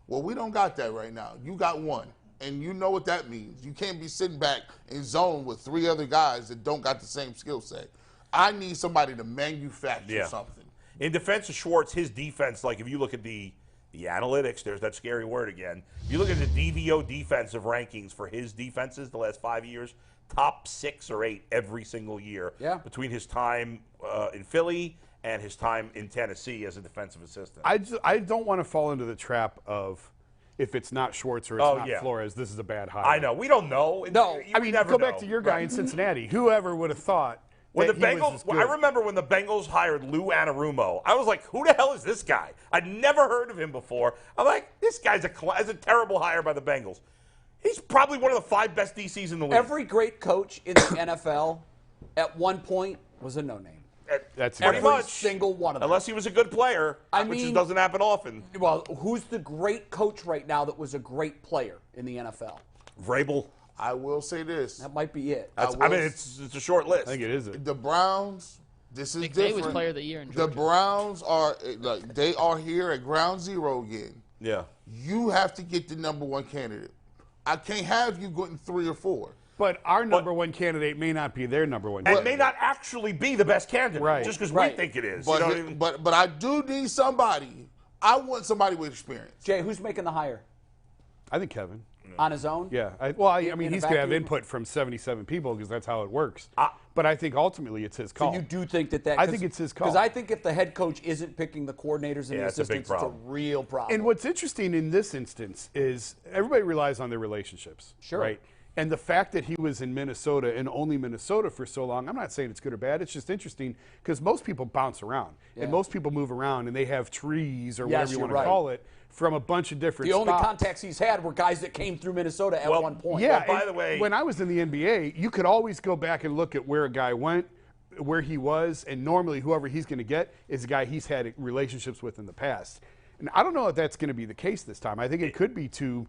S6: Well, we don't got that right now. You got one, and you know what that means. You can't be sitting back in zone with 3 other guys that don't got the same skill set. I need somebody to manufacture something.
S3: In defense of Schwartz, his defense, like if you look at the analytics, there's that scary word again. If you look at the DVO defensive rankings for his defenses the last 5 years, top 6 or 8 every single year between his time in Philly and his time in Tennessee as a defensive assistant.
S5: I don't want to fall into the trap of if it's not Schwartz or it's not Flores, this is a bad hire.
S3: I know. We don't know.
S2: No.
S5: I mean, go back to your guy in Cincinnati. Whoever would have thought
S3: when the
S5: that he
S3: Bengals,
S5: was as good.
S3: I remember when the Bengals hired Lou Anarumo. I was like, "Who the hell is this guy?" I'd never heard of him before. I'm like, "This guy's a terrible hire by the Bengals." He's probably one of the 5 best DCs in the league.
S2: Every great coach in the NFL at one point was a no-name.
S5: That's
S3: pretty
S2: Every
S3: much
S2: single one of them.
S3: unless he was a good player, which just doesn't happen often.
S2: Well, who's the great coach right now that was a great player in the NFL?
S3: Vrabel.
S6: I will say this.
S2: That might be it.
S3: It's a short list.
S5: I think it is.
S6: The Browns. This is
S4: McVay
S6: different.
S4: was player of the year in
S6: The
S4: Georgia.
S6: Browns are they are here at ground zero again.
S3: Yeah.
S6: You have to get the number 1 candidate. I can't have you getting 3 or 4.
S5: But our number 1 candidate may not be their number 1
S3: And
S5: candidate.
S3: may not actually be the best candidate,
S5: Right.
S3: just because
S2: Right.
S3: we think it is.
S6: But,
S3: You know what I mean?
S6: but I do need somebody. I want somebody with experience.
S2: Jay, who's making the hire?
S5: I think Kevin.
S2: On his own?
S5: Yeah. I mean,
S2: in a
S5: he's going to have
S2: vacuum?
S5: input from 77 people because that's how it works. But I think ultimately it's his call.
S2: So you do think that
S5: I think it's his call.
S2: Because I think if the head coach isn't picking the coordinators and the
S3: it's a big
S2: assistants, it's a
S3: problem.
S2: real problem.
S5: And what's interesting in this instance is everybody relies on their relationships.
S2: Sure.
S5: Right? And the fact that he was in Minnesota and only Minnesota for so long, I'm not saying it's good or bad. It's just interesting because most people bounce around and most people move around and they have trees or whatever you want to call it from a bunch of different spots.
S2: The only contacts he's had were guys that came through Minnesota at one point.
S5: Yeah,
S3: by the way,
S5: when I was in the NBA, you could always go back and look at where a guy went, where he was, and normally whoever he's going to get is a guy he's had relationships with in the past. And I don't know if that's going to be the case this time. I think it could be two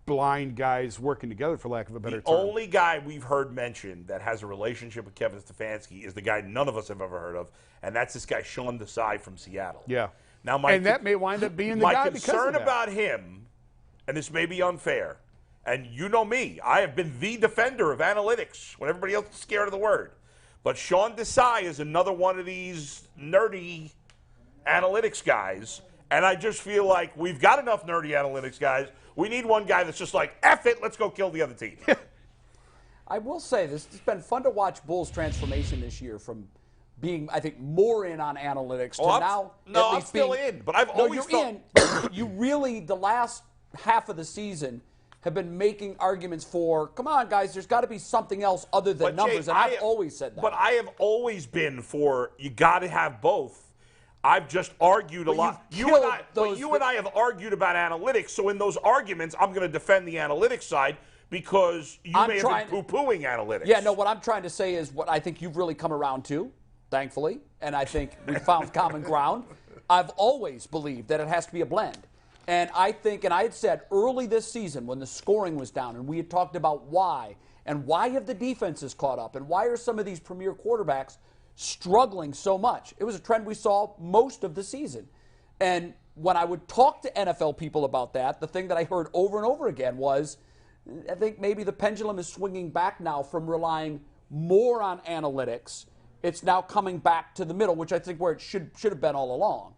S5: blind guys working together, for lack of a better term.
S3: The only guy we've heard mentioned that has a relationship with Kevin Stefanski is the guy none of us have ever heard of, and that's this guy Sean Desai from Seattle.
S5: Yeah.
S3: Now,
S5: that may wind up being the guy because of that.
S3: My concern about him, and this may be unfair, and you know me, I have been the defender of analytics when everybody else is scared of the word. But Sean Desai is another one of these nerdy analytics guys, and I just feel like we've got enough nerdy analytics guys. We need one guy that's just like, F it, let's go kill the other team.
S2: I will say this, it's been fun to watch Bulls' transformation this year from being, I think, more in on analytics to now.
S3: No, I'm still in, but I've always felt.
S2: You really, the last half of the season, have been making arguments for, come on, guys, there's got to be something else other than numbers, and I've always said that.
S3: But I have always been for, you got to have both. I've just argued a lot. You and I have argued about analytics, so in those arguments, I'm going to defend the analytics side because you may have been poo-pooing analytics.
S2: Yeah, no, what I'm trying to say is what I think you've really come around to, thankfully, and I think we found common ground. I've always believed that it has to be a blend. And I think, and I had said early this season when the scoring was down and we had talked about why, and why have the defenses caught up, and why are some of these premier quarterbacks struggling so much? It was a trend we saw most of the season. And when I would talk to NFL people about that, the thing that I heard over and over again was, I think maybe the pendulum is swinging back now from relying more on analytics. It's now coming back to the middle, which I think where it should have been all along.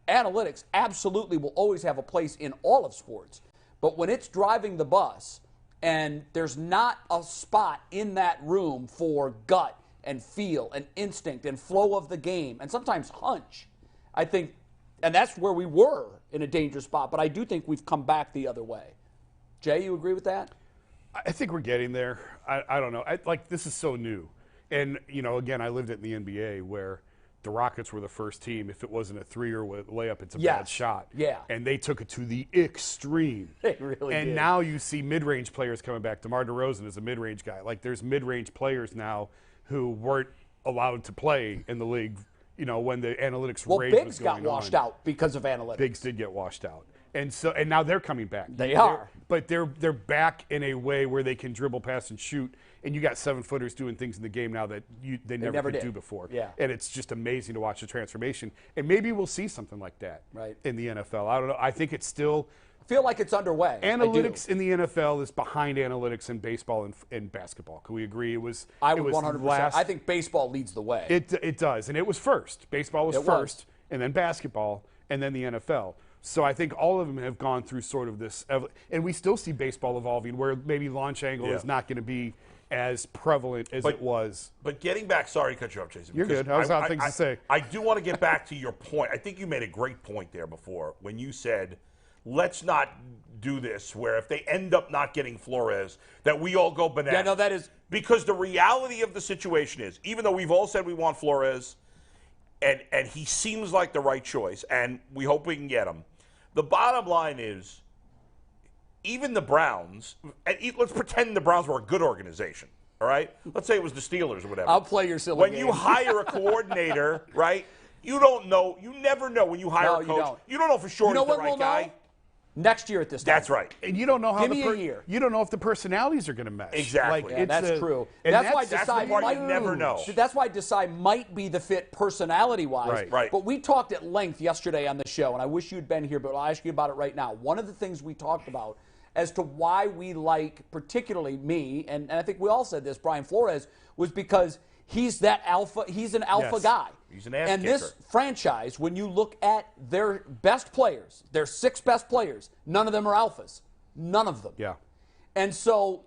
S2: Analytics absolutely will always have a place in all of sports. But when it's driving the bus and there's not a spot in that room for gut and feel and instinct and flow of the game and sometimes hunch, I think, and that's where we were in a dangerous spot, but I do think we've come back the other way. Jay, you agree with that?
S5: I think we're getting there. I don't know. This is so new. And, again, I lived it in the NBA where the Rockets were the first team. If it wasn't a three or layup, it's a bad shot.
S2: Yeah.
S5: And they took it to the extreme.
S2: They really did.
S5: And now you see mid-range players coming back. DeMar DeRozan is a mid-range guy. There's mid-range players now who weren't allowed to play in the league, when the analytics rage was going on.
S2: Biggs got washed out because of analytics.
S5: Biggs did get washed out. And now they're coming back.
S2: They are.
S5: But they're back in a way where they can dribble, pass, and shoot. And you got 7-footers doing things in the game now that they never could do before.
S2: Yeah.
S5: And it's just amazing to watch the transformation. And maybe we'll see something like that in the NFL. I don't know. I think it's still –
S2: I feel like it's underway.
S5: Analytics in the NFL is behind analytics in baseball and basketball. Can we agree?
S2: I would 100%. I think baseball leads the way.
S5: It does. And it was first. Baseball was first, and then basketball, and then the NFL. So I think all of them have gone through sort of this, and we still see baseball evolving where maybe launch angle is not going to be as prevalent as it was.
S3: But getting back, sorry to cut you off, Jason.
S5: You're good. I was out things to say.
S3: I do want to get back to your point. I think you made a great point there before when you said, let's not do this where if they end up not getting Flores, that we all go bananas.
S2: Yeah, no, that is.
S3: Because the reality of the situation is, even though we've all said we want Flores, and he seems like the right choice, and we hope we can get him, the bottom line is, even the Browns, and let's pretend the Browns were a good organization, all right? Let's say it was the Steelers or whatever.
S2: I'll play your silly
S3: When
S2: game.
S3: you hire a coordinator, right, you don't know, you never know when you hire a coach. You don't know for sure he's the right guy.
S2: Know? Next year at this time.
S3: That's right.
S5: And you don't know how
S2: Give me a year.
S5: You don't know if the personalities are going to mesh.
S3: Exactly.
S2: Yeah, that's true.
S5: And
S2: that's why
S3: the part you never know.
S2: That's why Desai might be the fit personality-wise.
S3: Right.
S2: But we talked at length yesterday on the show, and I wish you'd been here, but I'll ask you about it right now. One of the things we talked about as to why we like, particularly me, and I think we all said this, Brian Flores, was because he's that alpha. He's an alpha guy.
S3: He's an ass
S2: And
S3: kicker.
S2: this franchise, when you look at their best players, their 6 best players, none of them are alphas. None of them.
S5: Yeah.
S2: And so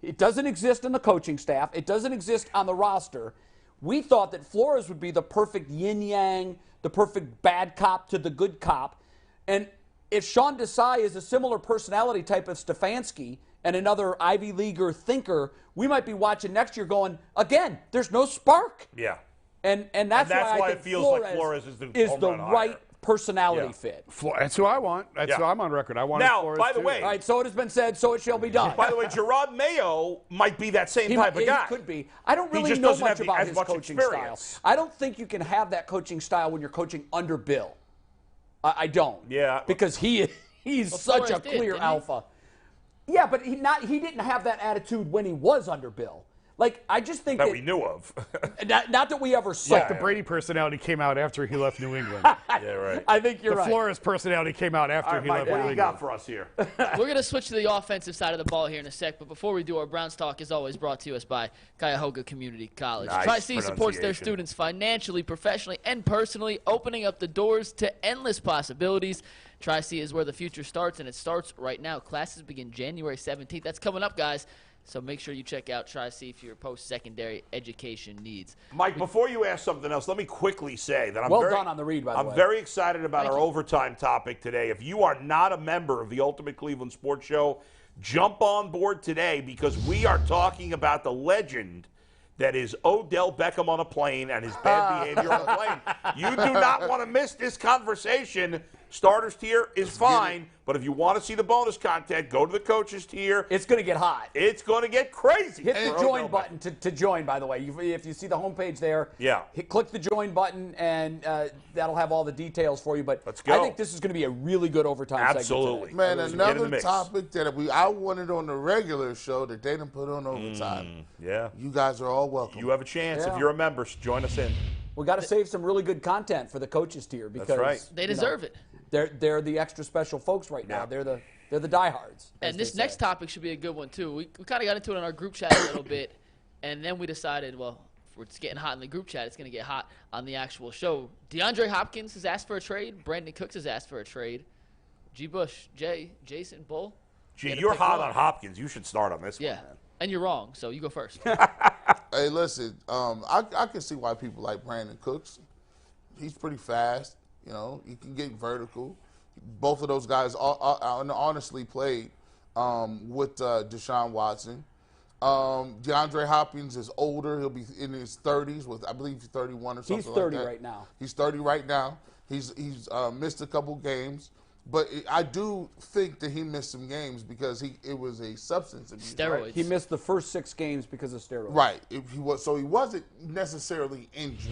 S2: it doesn't exist in the coaching staff. It doesn't exist on the roster. We thought that Flores would be the perfect yin-yang, the perfect bad cop to the good cop. And if Sean Desai is a similar personality type of Stefanski and another Ivy Leaguer thinker, we might be watching next year going, again, there's no spark.
S3: Yeah.
S2: And that's why I
S3: it
S2: think
S3: feels like Flores is the home run
S2: right
S3: hire.
S2: personality fit.
S5: That's who I want. That's who I'm on record. I want
S3: Now,
S5: Flores
S3: by the
S5: too.
S3: way,
S2: All right, so it has been said, so it shall be done.
S3: By the way, Gerard Mayo might be that same type of guy.
S2: He could be. I don't
S3: He
S2: really
S3: just
S2: know
S3: doesn't
S2: much
S3: have
S2: about
S3: as
S2: his
S3: much
S2: coaching
S3: experience.
S2: style. I don't think you can have that coaching style when you're coaching under Bill. I don't.
S3: Yeah.
S2: Because he's such
S4: Flores
S2: a
S4: did,
S2: clear
S4: didn't he?
S2: alpha. Yeah, but he didn't have that attitude when he was under Bill. Like, I just think
S3: that we knew of.
S2: not that we ever saw.
S5: The Brady personality came out after he left New England.
S3: Yeah, right.
S2: I think you're
S5: The
S2: right.
S5: Flores personality came out after he left New
S3: What do you
S5: England.
S3: got for us here?
S4: We're going to switch to the offensive side of the ball here in a sec, but before we do, our Browns Talk is always brought to us by Cuyahoga Community College.
S3: Nice
S4: Tri-C supports their
S3: pronunciation.
S4: students financially, professionally, and personally, opening up the doors to endless possibilities. Tri-C is where the future starts, and it starts right now. Classes begin January 17th. That's coming up, guys. So make sure you check out Tri-C for your post-secondary education needs.
S3: Mike, before you ask something else, let me quickly say that I'm
S2: Well
S3: very,
S2: done on the read, by the way.
S3: I'm very excited about our overtime topic today. If you are not a member of the Ultimate Cleveland Sports Show, jump on board today because we are talking about the legend that is Odell Beckham on a plane and his bad behavior on a plane. You do not want to miss this conversation. Starters tier is fine, but if you want to see the bonus content, go to the coaches tier.
S2: It's going to get hot.
S3: It's going to get crazy.
S2: Hit the
S3: for
S2: join
S3: Odell
S2: button to join, by the way. If you see the homepage there, click the join button, and that'll have all the details for you. But
S3: Let's go.
S2: I think this is going to be a really good overtime
S3: Absolutely.
S2: segment
S6: Man,
S3: Get in the
S6: another
S3: mix.
S6: topic that I wanted on the regular show that they didn't put on overtime.
S3: Yeah.
S6: You guys are all welcome.
S3: You have a chance.
S2: Yeah.
S3: If you're a member, join us in.
S2: We got to save some really good content for the coaches tier because
S3: right.
S4: They deserve it.
S2: They're the extra special folks right now.
S3: Yeah.
S2: They're the diehards.
S4: And this next topic should be a good one, too. We kind of got into it in our group chat a little bit, and then we decided, well, if it's getting hot in the group chat, it's going to get hot on the actual show. DeAndre Hopkins has asked for a trade. Brandon Cooks has asked for a trade. G. Bush, Jay, Jason, Bull.
S3: Gee,
S4: gotta
S3: you're
S4: pick
S3: hot
S4: one.
S3: on Hopkins. You should start on this
S4: Yeah.
S3: one. Man.
S4: And you're wrong, so you go first.
S6: Hey, listen, I can see why people like Brandon Cooks. He's pretty fast. You know, he can get vertical. Both of those guys honestly played with Deshaun Watson. DeAndre Hopkins is older. He'll be in his 30s with, I believe, 31 or something like that.
S2: He's 30 right now.
S6: He's 30 right now. He's missed a couple games. But I do think that he missed some games because it was a substance abuse.
S4: Steroids.
S6: Right?
S2: He missed the first 6 games because of steroids.
S6: Right. He wasn't necessarily injured.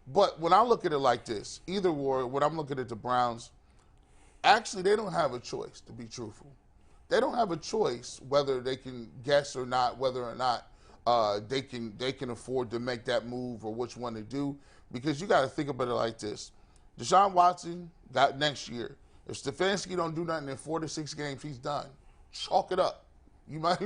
S6: But when I look at it like this, either way, when I'm looking at the Browns, actually they don't have a choice, to be truthful. They don't have a choice whether they can guess or not, whether or not they can afford to make that move or which one to do. Because you got to think about it like this. Deshaun Watson got next year. If Stefanski don't do nothing in 4 to 6 games, he's done. Chalk it up. You might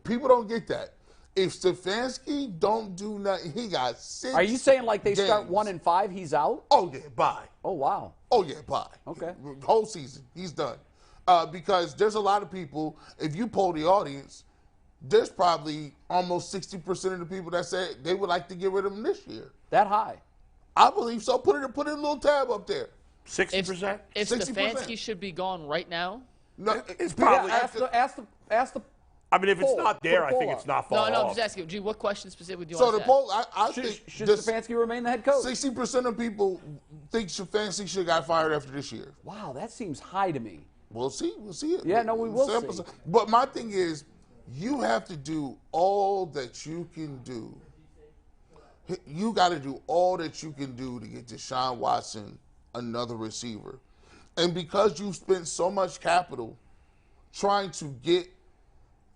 S6: people don't get that. If Stefanski don't do nothing, he got 6.
S2: Are you saying like they start
S6: games.
S2: 1 and 5, he's out?
S6: Oh yeah, bye.
S2: Oh wow.
S6: Oh yeah, bye.
S2: Okay.
S6: Whole season, he's done. Because there's a lot of people. If you poll the audience, there's probably almost 60% of the people that say they would like to get rid of him this year.
S2: That high?
S6: I believe so. Put a little tab up there.
S3: 60%?
S4: If
S6: 60%.
S4: Stefanski should be gone right now.
S6: No,
S3: It's probably.
S2: Ask the.
S3: I mean, if it's
S2: poll.
S3: not there,
S2: Put a
S3: I
S2: poll
S3: think
S2: up.
S3: it's not
S4: No,
S3: falling
S4: I'm
S3: off.
S4: just asking. Gee, what question specifically do you
S6: so
S4: want
S6: the
S4: to
S6: poll, I think
S2: Should
S6: this-
S2: Stefanski remain the head coach?
S6: 60% of people think Stefanski should have got fired after this year.
S2: Wow, that seems high to me.
S6: We'll see. We'll see it.
S2: Yeah, no, we will
S6: Sample
S2: see.
S6: size. But my thing is, you have to do all that you can do. You got to do all that you can do to get Deshaun Watson another receiver. And because you spent so much capital trying to get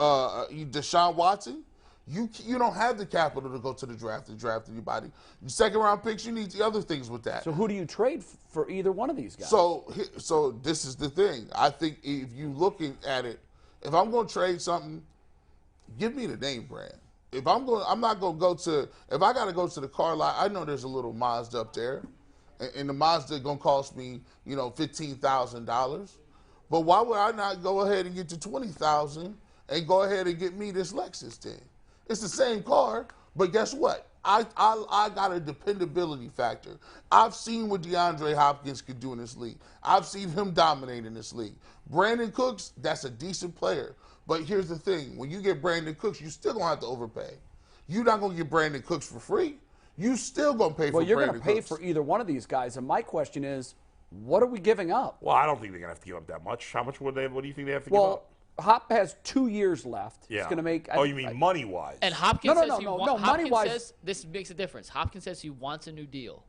S6: Deshaun Watson, you don't have the capital to go to the draft and draft anybody. Second round picks, you need the other things with that.
S2: So who do you trade for either one of these guys?
S6: So this is the thing. I think if you looking at it, if I'm going to trade something, give me the name brand. If I'm not going to go to. If I got to go to the car lot, I know there's a little Mazda up there, and the Mazda going to cost me, $15,000. But why would I not go ahead and get to $20,000 and go ahead and get me this Lexus then? It's the same car, But guess what? I got a dependability factor. I've seen what DeAndre Hopkins could do in this league. I've seen him dominate in this league. Brandon Cooks, that's a decent player. But here's the thing. When you get Brandon Cooks, you still going to have to overpay. You're not going to get Brandon Cooks for free. You still going to pay for Brandon Cooks.
S2: Well, you're going to pay for either one of these guys. And my question is, what are we giving up?
S3: Well, I don't think they're going to have to give up that much. How much would they? What do you think they have to give up?
S2: Hop has 2 years left.
S3: Yeah.
S2: He's going to make.
S3: You mean money-wise?
S4: And Hopkins
S2: No, money-wise.
S4: says this makes a difference. Hopkins says he wants a new deal.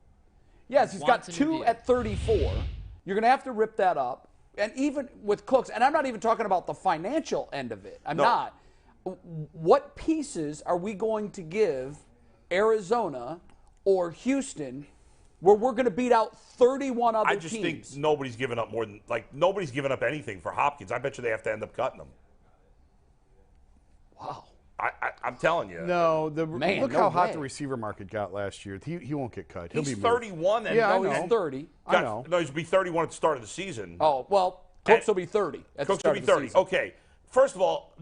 S2: Yes, he's got 2 at 34. You're going to have to rip that up. And even with Cooks, and I'm not even talking about the financial end of it. I'm not. What pieces are we going to give Arizona or Houston where we're going to beat out 31 other teams?
S3: I just think nobody's given up nobody's given up anything for Hopkins. I bet you they have to end up cutting him.
S2: Wow.
S3: I'm telling you.
S5: No, look how hot
S2: way.
S5: the receiver market got last year. He won't get cut. He'll
S3: He's
S5: be
S3: 31. And
S5: Yeah, I
S2: No,
S5: know.
S2: he's 30.
S5: I know.
S3: No, he's be 31 at the start of the season.
S2: Oh, well, Cooks will be 30 at the
S3: Cooks
S2: start
S3: will be
S2: of the
S3: 30.
S2: season.
S3: Okay. First of all,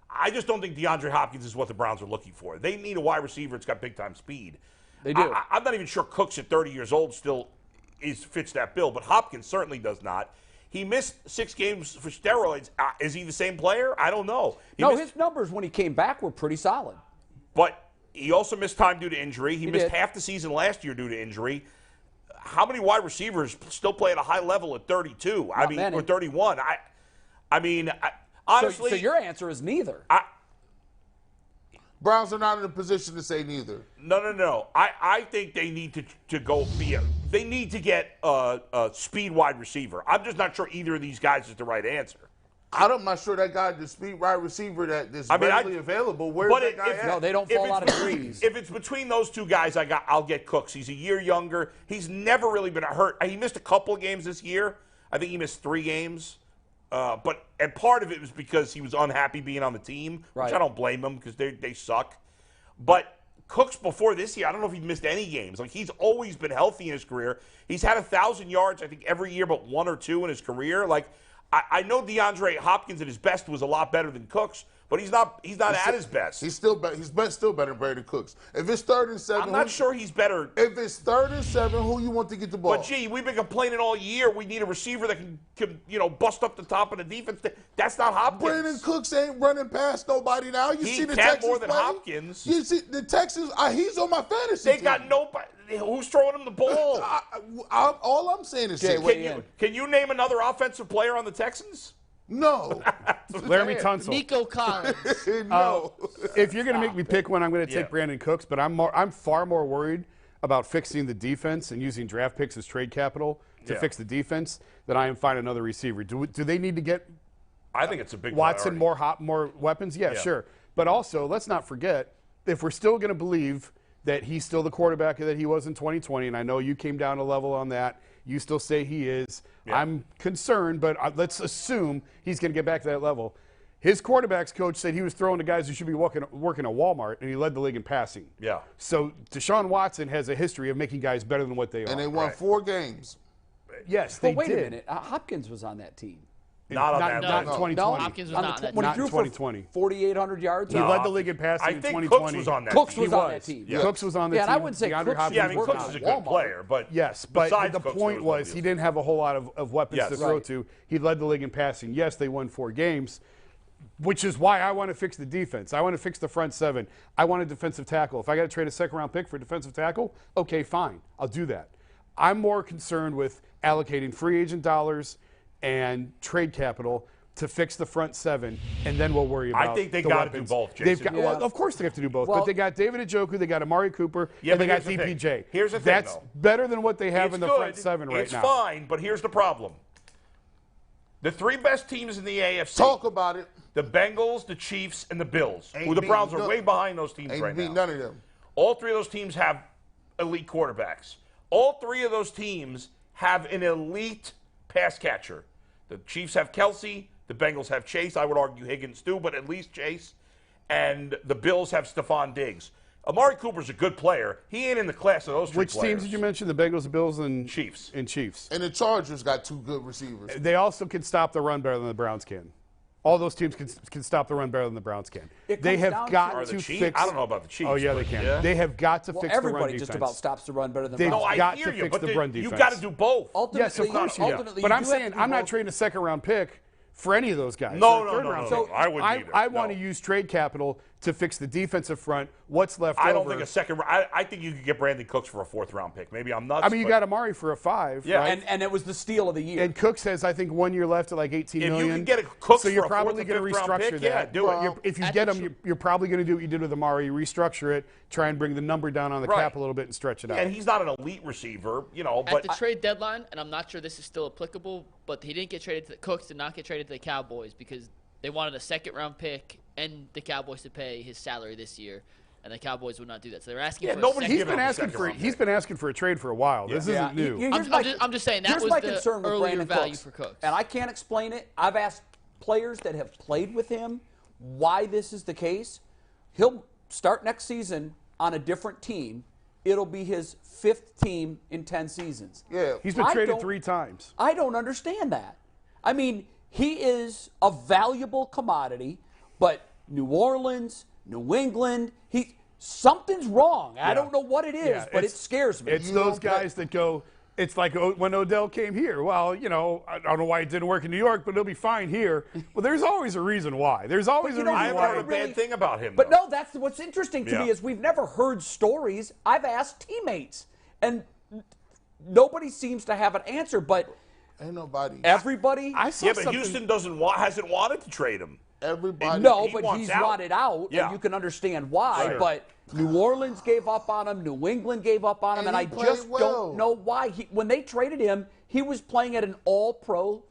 S3: I just don't think DeAndre Hopkins is what the Browns are looking for. They need a wide receiver that's got big-time speed.
S2: They do.
S3: I'm not even sure Cooks at 30 years old still fits that bill, but Hopkins certainly does not. He missed 6 games for steroids. Is he the same player? I don't know.
S2: His numbers when he came back were pretty solid.
S3: But he also missed time due to injury. He missed
S2: did.
S3: half the season last year due to injury. How many wide receivers still play at a high level at 32?
S2: Many.
S3: Or 31. Honestly,
S2: So your answer is neither.
S6: Browns are not in a position to say neither.
S3: No. I think they need to go they need to get a speed wide receiver. I'm just not sure either of these guys is the right answer.
S6: I'm not sure that guy, the speed wide receiver that's readily available. Where's that guy at?
S2: No, they don't fall out of trees.
S3: If it's between those two guys, I'll get Cooks. He's a year younger. He's never really been hurt. He missed a couple of games this year. I think he missed 3 games. And part of it was because he was unhappy being on the team,
S2: Right.
S3: which I don't blame him because they suck. But Cooks before this year, I don't know if he missed any games. He's always been healthy in his career. He's had 1,000 yards, I think, every year but 1 or 2 in his career. I know DeAndre Hopkins at his best was a lot better than Cooks, but he's not at his best.
S6: He's still better than Brandon Cooks. If it's 3rd and 7,
S3: I'm not sure he's better.
S6: If it's 3rd and 7, who you want to get the ball?
S3: But gee, we've been complaining all year. We need a receiver that can bust up the top of the defense. That's not Hopkins.
S6: Brandon Cooks ain't running past nobody now. You
S3: He
S6: see the
S3: can
S6: Texans
S3: more than
S6: play?
S3: Hopkins.
S6: You see the Texans? He's on my fantasy
S3: They
S6: team.
S3: got nobody. Who's throwing him the ball?
S6: All I'm saying is,
S3: Can you name another offensive player on the Texans?
S6: no,
S5: Laramie Tunsil.
S4: Nico Collins.
S6: no.
S5: If you're going to make me pick one, I'm going to take
S3: Yeah.
S5: Brandon Cooks, but I'm far more worried about fixing the defense and using draft picks as trade capital to fix the defense than I am find another receiver. Do they need to get
S3: I think it's a big
S5: Watson
S3: priority.
S5: more weapons? Yeah,
S3: Yeah.
S5: sure. But also, let's not forget, if we're still going to believe that he's still the quarterback that he was in 2020, and I know you came down a level on that, you still say he is.
S3: Yeah.
S5: I'm concerned, but let's assume he's going to get back to that level. His quarterback's coach said he was throwing to guys who should be working at Walmart, and he led the league in passing.
S3: Yeah.
S5: So Deshaun Watson has a history of making guys better than what they are.
S6: And they won 4 games.
S5: Yes, they
S2: But wait
S5: did.
S2: a minute. Hopkins was on that team.
S3: Not on that
S5: not in
S3: level.
S5: 2020.
S2: No,
S4: Hopkins was
S2: on
S4: not
S2: the,
S4: that
S2: when he
S5: Not in
S2: threw
S5: 2020.
S2: for 4,800 yards.
S5: He
S3: No,
S5: led the league in passing
S3: I
S5: in
S3: think
S5: 2020.
S3: Cooks was on that
S2: Cooks
S3: team.
S2: was on that team.
S5: Yeah. Cooks was on the
S2: Yeah,
S5: team.
S2: and I wouldn't say
S5: DeAndre
S2: Cooks-
S5: Hopkins
S3: Yeah, I mean,
S5: was
S3: Cooks
S5: not.
S3: is a good
S2: Walmart.
S3: player, but
S5: Yes, but
S3: besides
S5: the
S3: Cooks,
S5: point
S3: there
S5: was
S3: nobody
S5: he didn't have a whole lot of weapons
S3: Yes.
S5: to throw
S2: Right.
S5: to. He led the league in passing. Yes, they won 4 games, which is why I want to fix the defense. I want to fix the front 7. I want a defensive tackle. If I got to trade a second-round pick for a defensive tackle, okay, fine. I'll do that. I'm more concerned with allocating free agent dollars and trade capital to fix the front 7, and then we'll worry about
S3: I think they
S5: the
S3: got to do
S5: weapons.
S3: both,
S5: They've
S3: Jason.
S5: got, well, of course they have to do both,
S2: Well-
S5: but they got David Njoku, they got Amari Cooper,
S3: Yeah,
S5: and they
S3: but
S5: got
S3: here's the thing.
S5: DPJ.
S3: Here's the thing,
S5: That's
S3: though.
S5: better than what they have
S3: It's
S5: in the
S3: good.
S5: front 7 right
S3: it's
S5: now.
S3: fine, but here's the problem. The 3 best teams in the AFC.
S6: Talk about it.
S3: The Bengals, the Chiefs, and the Bills.
S6: Ain't
S3: Who the
S6: beat
S3: Browns are
S6: none.
S3: way behind those teams
S6: Ain't
S3: right
S6: beat
S3: now.
S6: none of them.
S3: All 3 of those teams have elite quarterbacks. All 3 of those teams have an elite pass catcher. The Chiefs have Kelsey. The Bengals have Chase. I would argue Higgins too, but at least Chase. And the Bills have Stephon Diggs. Amari Cooper's a good player. He ain't in the class of those 3
S5: Which
S3: players.
S5: teams did you mention? The Bengals, the Bills, and
S3: Chiefs.
S5: And Chiefs.
S6: And the Chargers got 2 good receivers.
S5: They also can stop the run better than the Browns can. All those teams can stop the run better than the Browns can. They have got to fix.
S3: I don't know about the Chiefs.
S5: Oh, yeah, they can.
S3: Yeah.
S5: They have got to fix the run defense.
S2: Everybody just about stops the run better than
S5: They've
S2: Browns.
S3: No,
S5: got
S3: I hear
S5: to
S3: you,
S5: fix
S3: but
S5: the run defense.
S3: you've got to do both.
S2: Ultimately,
S5: Yes, of course you do.
S2: ultimately,
S5: But
S2: you
S5: I'm
S2: do have
S5: saying
S2: to do
S5: I'm not
S2: both.
S5: trading a second-round pick for any of those guys.
S3: No,
S5: Or a
S3: no,
S5: third-round
S3: no,
S5: pick.
S3: I wouldn't either.
S5: I want to
S3: No.
S5: use trade capital to fix the defensive front. What's left over?
S3: I don't think a second. I think you could get Brandon Cooks for a 4th-round pick. Maybe I'm nuts.
S5: I mean, you
S3: but
S5: got Amari for a 5.
S3: Yeah.
S5: right?
S2: And it was the steal of the year.
S5: And Cooks has, I think, 1 year left at like $18
S3: if
S5: million.
S3: you can get a Cooks
S5: so you're
S3: for a
S5: probably
S3: 4th
S5: going
S3: or
S5: to
S3: 5th round
S5: restructure
S3: pick,
S5: that.
S3: yeah, do it.
S5: If you get him, you're probably going to do what you did with Amari, restructure it, try and bring the number down on the
S3: Right.
S5: cap a little bit and stretch it out.
S3: And he's not an elite receiver,
S4: At
S3: but
S4: the trade deadline, and I'm not sure this is still applicable, but he didn't get traded to the Cooks, did not get traded to the Cowboys because they wanted a 2nd-round pick and the Cowboys to pay his salary this year, and the Cowboys would not do that. So they're asking for
S3: nobody's
S4: a
S5: He's
S3: giving
S5: been
S3: him a
S5: asking for
S3: second-round
S5: he's
S3: pick.
S5: been asking for a trade for a while. This
S2: Yeah.
S5: isn't new.
S4: I'm just saying that
S2: here's
S4: was
S2: my
S4: the
S2: concern with
S4: earlier
S2: Brandon
S4: value
S2: Cooks,
S4: for Cooks.
S2: and I can't explain it. I've asked players that have played with him why this is the case. He'll start next season on a different team. It'll be his 5th team in 10 seasons.
S6: Yeah.
S5: He's been
S2: I
S5: traded
S2: don't-
S5: 3 times.
S2: I don't understand that. I mean, he is a valuable commodity, but New Orleans, New England, something's wrong. I don't know what it is,
S5: Yeah,
S2: but it
S5: it's-
S2: scares me.
S5: It's those guys that go. It's like when Odell came here. Well, I don't know why it didn't work in New York, but it'll be fine here. Well, there's always a reason why. There's always a
S2: you know,
S5: reason
S3: I haven't
S5: why.
S3: heard a bad thing about him.
S2: But
S3: though.
S2: no, that's what's interesting to
S3: Yeah.
S2: me is we've never heard stories. I've asked teammates, and nobody seems to have an answer. But
S6: Ain't nobody.
S2: everybody,
S5: I saw
S3: Yeah, but
S5: something.
S3: Houston hasn't wanted to trade him.
S6: Everybody.
S2: no,
S3: he
S2: but
S3: wants
S2: he's
S3: out.
S2: wanted out,
S3: Yeah.
S2: and you can understand why.
S3: Sure.
S2: But New Orleans gave up on him. New England gave up on him,
S6: And
S2: and
S6: he
S2: I
S6: played
S2: just
S6: well.
S2: don't know why. When they traded him, he was playing at an All-Pro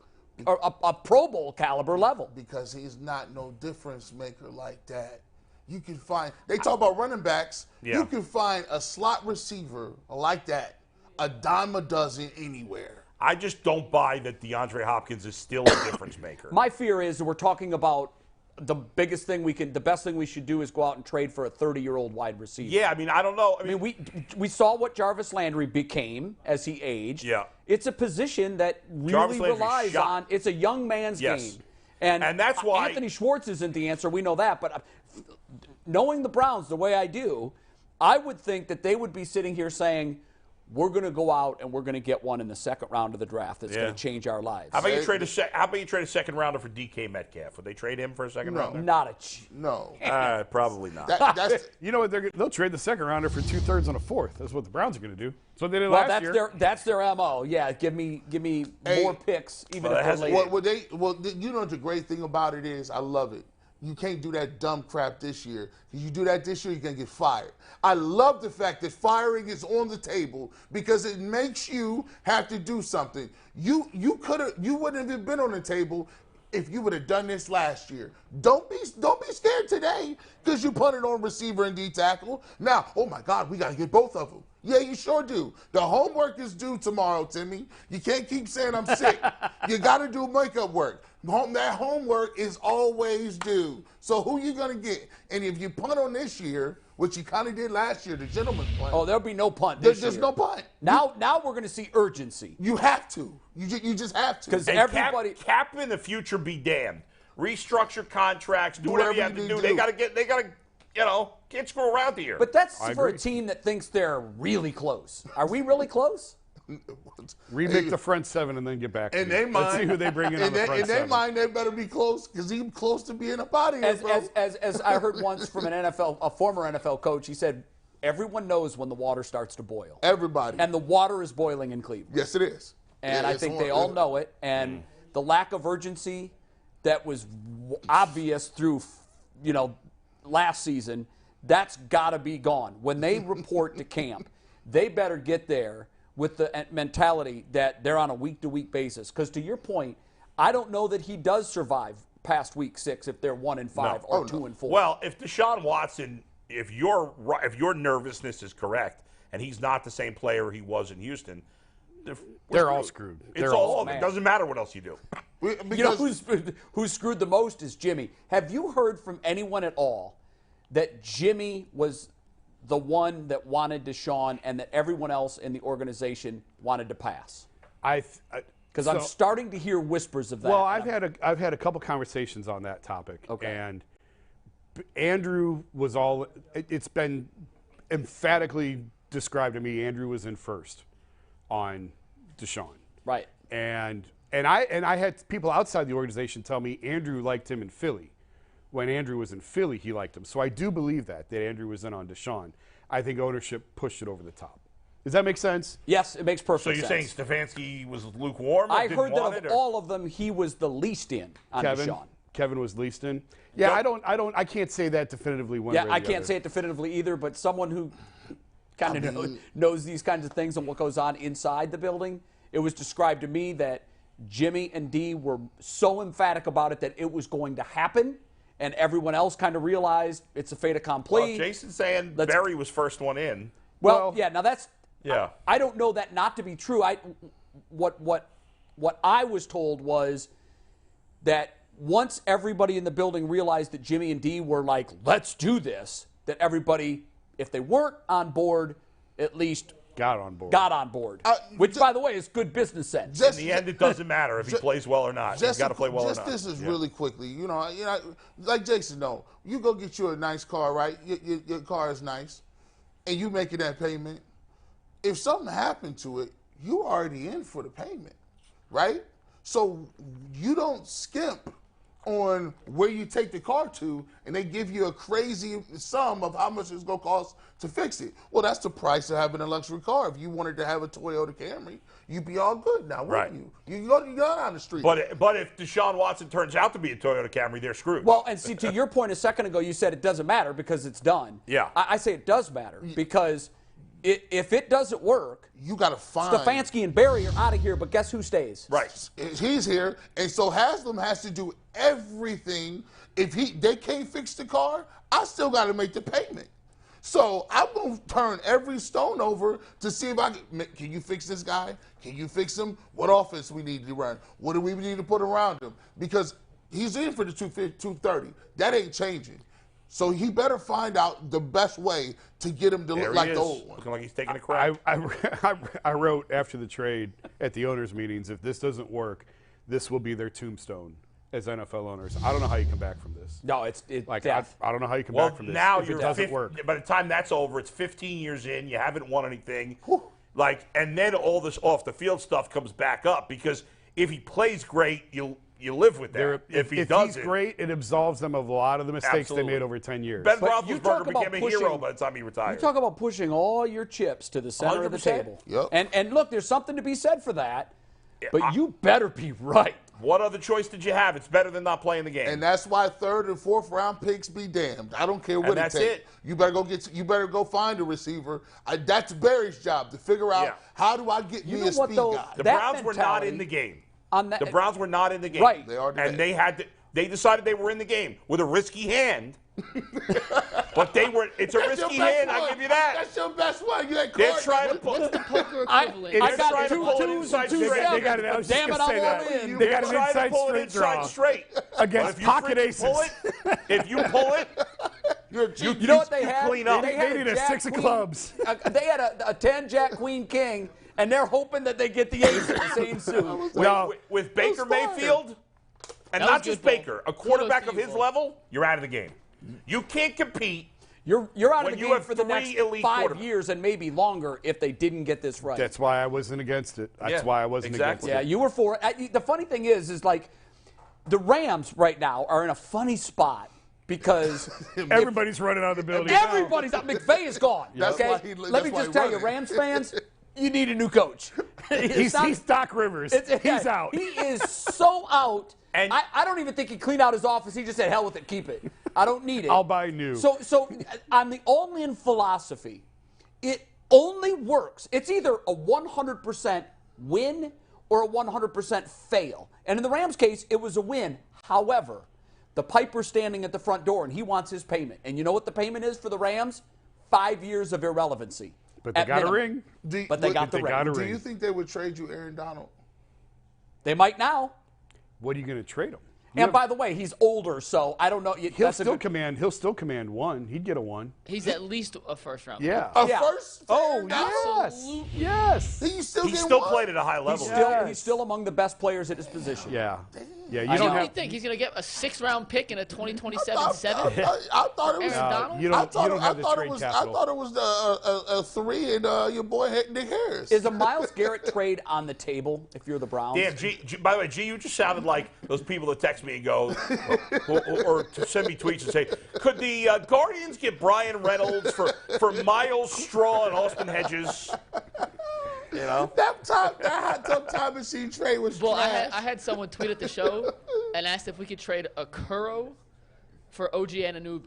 S2: or a Pro Bowl caliber level.
S6: Because he's not no difference maker like that. You can find, they talk about running backs.
S3: Yeah.
S6: You can find a slot receiver like that, a dime a dozen anywhere.
S3: I just don't buy that DeAndre Hopkins is still a difference maker.
S2: My fear is we're talking about the best thing we should do is go out and trade for a 30-year-old wide receiver.
S3: Yeah, I mean, I don't know.
S2: I mean, we saw what Jarvis Landry became as he aged.
S3: Yeah.
S2: It's a position that
S3: Jarvis
S2: really
S3: Landry's
S2: relies
S3: shot.
S2: on. It's a young man's
S3: Yes.
S2: game,
S3: And that's why-
S2: Anthony Schwartz isn't the answer. We know that, but knowing the Browns the way I do, I would think that they would be sitting here saying, we're going to go out and we're going to get one in the 2nd round of the draft that's going to change our lives.
S3: How about you trade a 2nd rounder for DK Metcalf? Would they trade him for a 2nd rounder?
S2: Not a
S6: No.
S3: Probably not.
S6: That's
S5: You know what? They'll trade the 2nd rounder for 2/3 and a 4th. That's what the Browns are going to do. That's what they did
S2: well,
S5: last year.
S2: that's their MO. Yeah, give me more picks, even
S3: Well,
S2: if
S3: that
S2: they're
S3: has-
S2: late.
S6: you know the great thing about it is, I love it. You can't do that dumb crap this year. If you do that this year, you're going to get fired. I love the fact that firing is on the table because it makes you have to do something. You wouldn't have been on the table if you would have done this last year. Don't be scared today because you punted on receiver and D tackle. Now, oh my God, we got to get both of them. Yeah, you sure do. The homework is due tomorrow, Timmy. You can't keep saying I'm sick. You got to do makeup work. That homework is always due. So who you going to get? And if you punt on this year, which you kind of did last year, the gentleman's punt.
S2: Oh, there'll be no punt this
S6: There's
S2: year.
S6: no punt.
S2: Now we're going to see urgency.
S6: You have to. You just have to.
S2: Because
S3: And
S2: everybody.
S3: cap in the future be damned. Restructure contracts. Do whatever you have to do. They got to can't screw around here.
S2: But that's
S5: I
S2: for a
S5: agree.
S2: team that thinks they're really close. Are we really close?
S5: Remake the front 7 and then get back.
S6: In
S5: to
S6: their
S5: me.
S6: mind,
S5: Let's see who they bring in on the front
S6: in their
S5: 7.
S6: mind, they better be close because he's close to being up out of here, bro.
S2: As I heard once from a former NFL coach, he said, everyone knows when the water starts to boil.
S6: Everybody.
S2: And the water is boiling in Cleveland.
S6: Yes, it is.
S2: And I
S6: It's
S2: think
S6: on.
S2: they all know it. And the lack of urgency that was obvious through, last season, that's got to be gone. When they report to camp, they better get there with the mentality that they're on a week-to-week basis. Because to your point, I don't know that he does survive past week 6 if they're 1-5 or 2-4.
S3: Well, if Deshaun Watson, if your nervousness is correct, and he's not the same player he was in Houston,
S5: They're all screwed.
S3: It's
S5: They're
S3: all
S2: all
S3: It doesn't matter what else you do.
S2: Who's screwed the most is Jimmy. Have you heard from anyone at all that Jimmy was the one that wanted Deshaun and that everyone else in the organization wanted to pass? Because I'm starting to hear whispers of that.
S5: Well, I've had a couple conversations on that topic.
S2: Okay.
S5: And Andrew was all. It's been emphatically described to me. Andrew was in first on Deshaun.
S2: Right.
S5: And I had people outside the organization tell me Andrew liked him in Philly. When Andrew was in Philly, he liked him. So I do believe that Andrew was in on Deshaun. I think ownership pushed it over the top. Does that make sense?
S2: Yes, it makes perfect sense.
S3: So you're saying Stefanski was lukewarm? Or
S2: I
S3: didn't
S2: heard that
S3: want
S2: of
S3: it, or?
S2: all of them, he was the least in on Deshaun.
S5: Kevin was least in. Yeah, I can't say that definitively one way or the
S2: I
S5: other.
S2: can't say it definitively either, but someone who kind of knows these kinds of things and what goes on inside the building, it was described to me that Jimmy and Dee were so emphatic about it that it was going to happen, and everyone else kind of realized it's a fait accompli.
S3: Well, Jason's saying Berry was first one in.
S2: Well, yeah, now that's
S3: Yeah.
S2: I don't know that not to be true. What I was told was that once everybody in the building realized that Jimmy and Dee were like, let's do this, that everybody, if they weren't on board, at least
S5: got on board.
S2: Which, by the way, is good business sense.
S3: In the end, it doesn't matter if he plays well or not. He's got to play well or not.
S6: This is really quickly. You know, like Jason, no. You go get you a nice car, right? Your car is nice, and you making that payment. If something happened to it, you already in for the payment, right? So you don't skimp on where you take the car to, and they give you a crazy sum of how much it's going to cost to fix it. Well, that's the price of having a luxury car. If you wanted to have a Toyota Camry, you'd be all good now, wouldn't you? You go down the street.
S3: But if Deshaun Watson turns out to be a Toyota Camry, they're screwed.
S2: Well, and see, to your point a second ago, you said it doesn't matter because it's done.
S3: Yeah.
S2: I say it does matter because if it doesn't work,
S6: you got to find
S2: Stefanski and Berry are out of here, but guess who stays?
S3: Right.
S6: He's here, and so Haslam has to do everything. If they can't fix the car, I still got to make the payment. So I'm going to turn every stone over to see if can you fix this guy? Can you fix him? What offense we need to run? What do we need to put around him? Because he's in for the 230. That ain't changing. So he better find out the best way to get him to look like the old one.
S3: Looking like he's taking a crap.
S5: I wrote after the trade at the owners' meetings, if this doesn't work, this will be their tombstone as NFL owners. I don't know how you come back from this.
S2: No, it's
S5: like I don't know how you come back from this.
S3: Now
S5: if it doesn't work.
S3: By the time that's over, it's 15 years in. You haven't won anything. And then all this off the field stuff comes back up because if he plays great, you live with that. If
S5: he's great, it absolves them of a lot of the mistakes they made over 10 years.
S3: Ben Roethlisberger became a hero by the time he retired.
S2: You talk about pushing all your chips to the center of the
S3: 100%.
S2: table.
S6: Yep.
S2: And look, there's something to be said for that, but you better be right.
S3: What other choice did you have? It's better than not playing the game.
S6: And that's why 3rd and 4th round picks be damned. I don't care what it takes.
S3: It.
S6: You better go find a receiver. That's Barry's job to figure out how do I get me a speed guy.
S3: The Browns were not in the game. The Browns were not in the game.
S2: Right.
S6: They are today.
S3: And they decided they were in the game with a risky hand. But it's a risky hand, I give you that.
S6: That's your best one. They're
S3: trying to pull
S4: What's the poker equivalent?
S2: I got
S3: two twos and 2 sevens.
S5: They got an,
S2: Damn it, I'm all in.
S5: They got an
S3: Trying to
S5: inside
S3: pull it
S5: straight
S3: inside
S5: draw
S3: straight.
S5: against pocket aces.
S3: If you pull it,
S2: you know what they had?
S3: clean up.
S5: They need a 6 of clubs.
S2: They had a 10 Jack Queen King, and they're hoping that they get the ace in the same suit.
S3: With Baker Mayfield, and not just Baker, a quarterback of his level, you're out of the game. You can't compete.
S2: You're out of the
S3: you
S2: game
S3: have
S2: for the
S3: 3
S2: next
S3: elite
S2: 5 years and maybe longer if they didn't get this right.
S5: That's why I wasn't against it. That's why I wasn't against it.
S2: Yeah, you were for it. The funny thing is like the Rams right now are in a funny spot because
S5: everybody's running out of the building.
S2: McVay is gone.
S6: That's
S2: okay?
S6: why he-
S2: Let me
S6: that's
S2: just
S6: why
S2: tell
S6: he
S2: you,
S6: running.
S2: Rams fans, you need a new coach.
S5: He's Doc Rivers. He's out.
S2: He is so out.
S3: And
S2: I don't even think he cleaned out his office. He just said, hell with it, keep it. I don't need it.
S5: I'll buy new.
S2: So on the all-in philosophy, it only works. It's either a 100% win or a 100% fail. And in the Rams' case, it was a win. However, the Piper's standing at the front door, and he wants his payment. And you know what the payment is for the Rams? 5 years of irrelevancy.
S5: But they got a ring.
S2: But they got the ring.
S6: Do you think they would trade you Aaron Donald?
S2: They might now.
S5: What are you going to trade him?
S2: And by the way, he's older, so I don't know.
S5: He'll still command one. He'd get a 1.
S4: He's at least a first-round.
S5: Yeah.
S6: A
S2: Yeah.
S6: first?
S5: Oh,
S4: Absolutely.
S5: yes.
S6: He still
S3: He
S6: get
S3: still
S6: one?
S3: played at a high level.
S2: He's still among the best players at his position.
S5: Yeah. Yeah,
S4: What do you think? He's going to get a 6th-round pick in a 2027 7?
S6: I thought it was.
S4: Aaron Donald?
S5: you don't have the trade
S6: I
S5: capital.
S6: thought it was a 3 and your boy Nick Harris.
S2: Is a Myles Garrett trade on the table if you're the Browns?
S3: Damn, by the way, G, you just sounded like those people that text me and go, or to send me tweets and say, could the Guardians get Brian Reynolds for Miles Straw and Austin Hedges? You know?
S6: that hot tub time machine trade was
S4: Well,
S6: trash.
S4: I had someone tweet at the show and asked if we could trade a Kuro for OG Anunoby.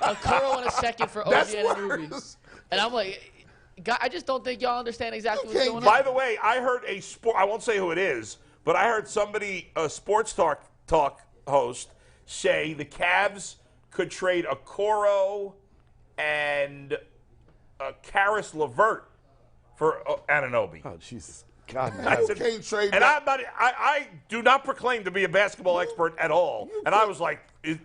S4: A Kuro and a second for OG
S6: That's
S4: Anunoby.
S6: worse.
S4: And I'm like, God, I just don't think y'all understand exactly what's
S6: Okay,
S4: going
S3: By
S4: on.
S3: the way, I heard I won't say who it is, but I heard somebody, a sports talk host, say the Cavs could trade a Coro and a Karis LeVert for Anunoby.
S5: Oh, Jesus. God,
S3: I
S5: no.
S3: said-
S6: Can't trade
S3: and
S6: that.
S3: I do not proclaim to be a basketball expert at all. And I was like,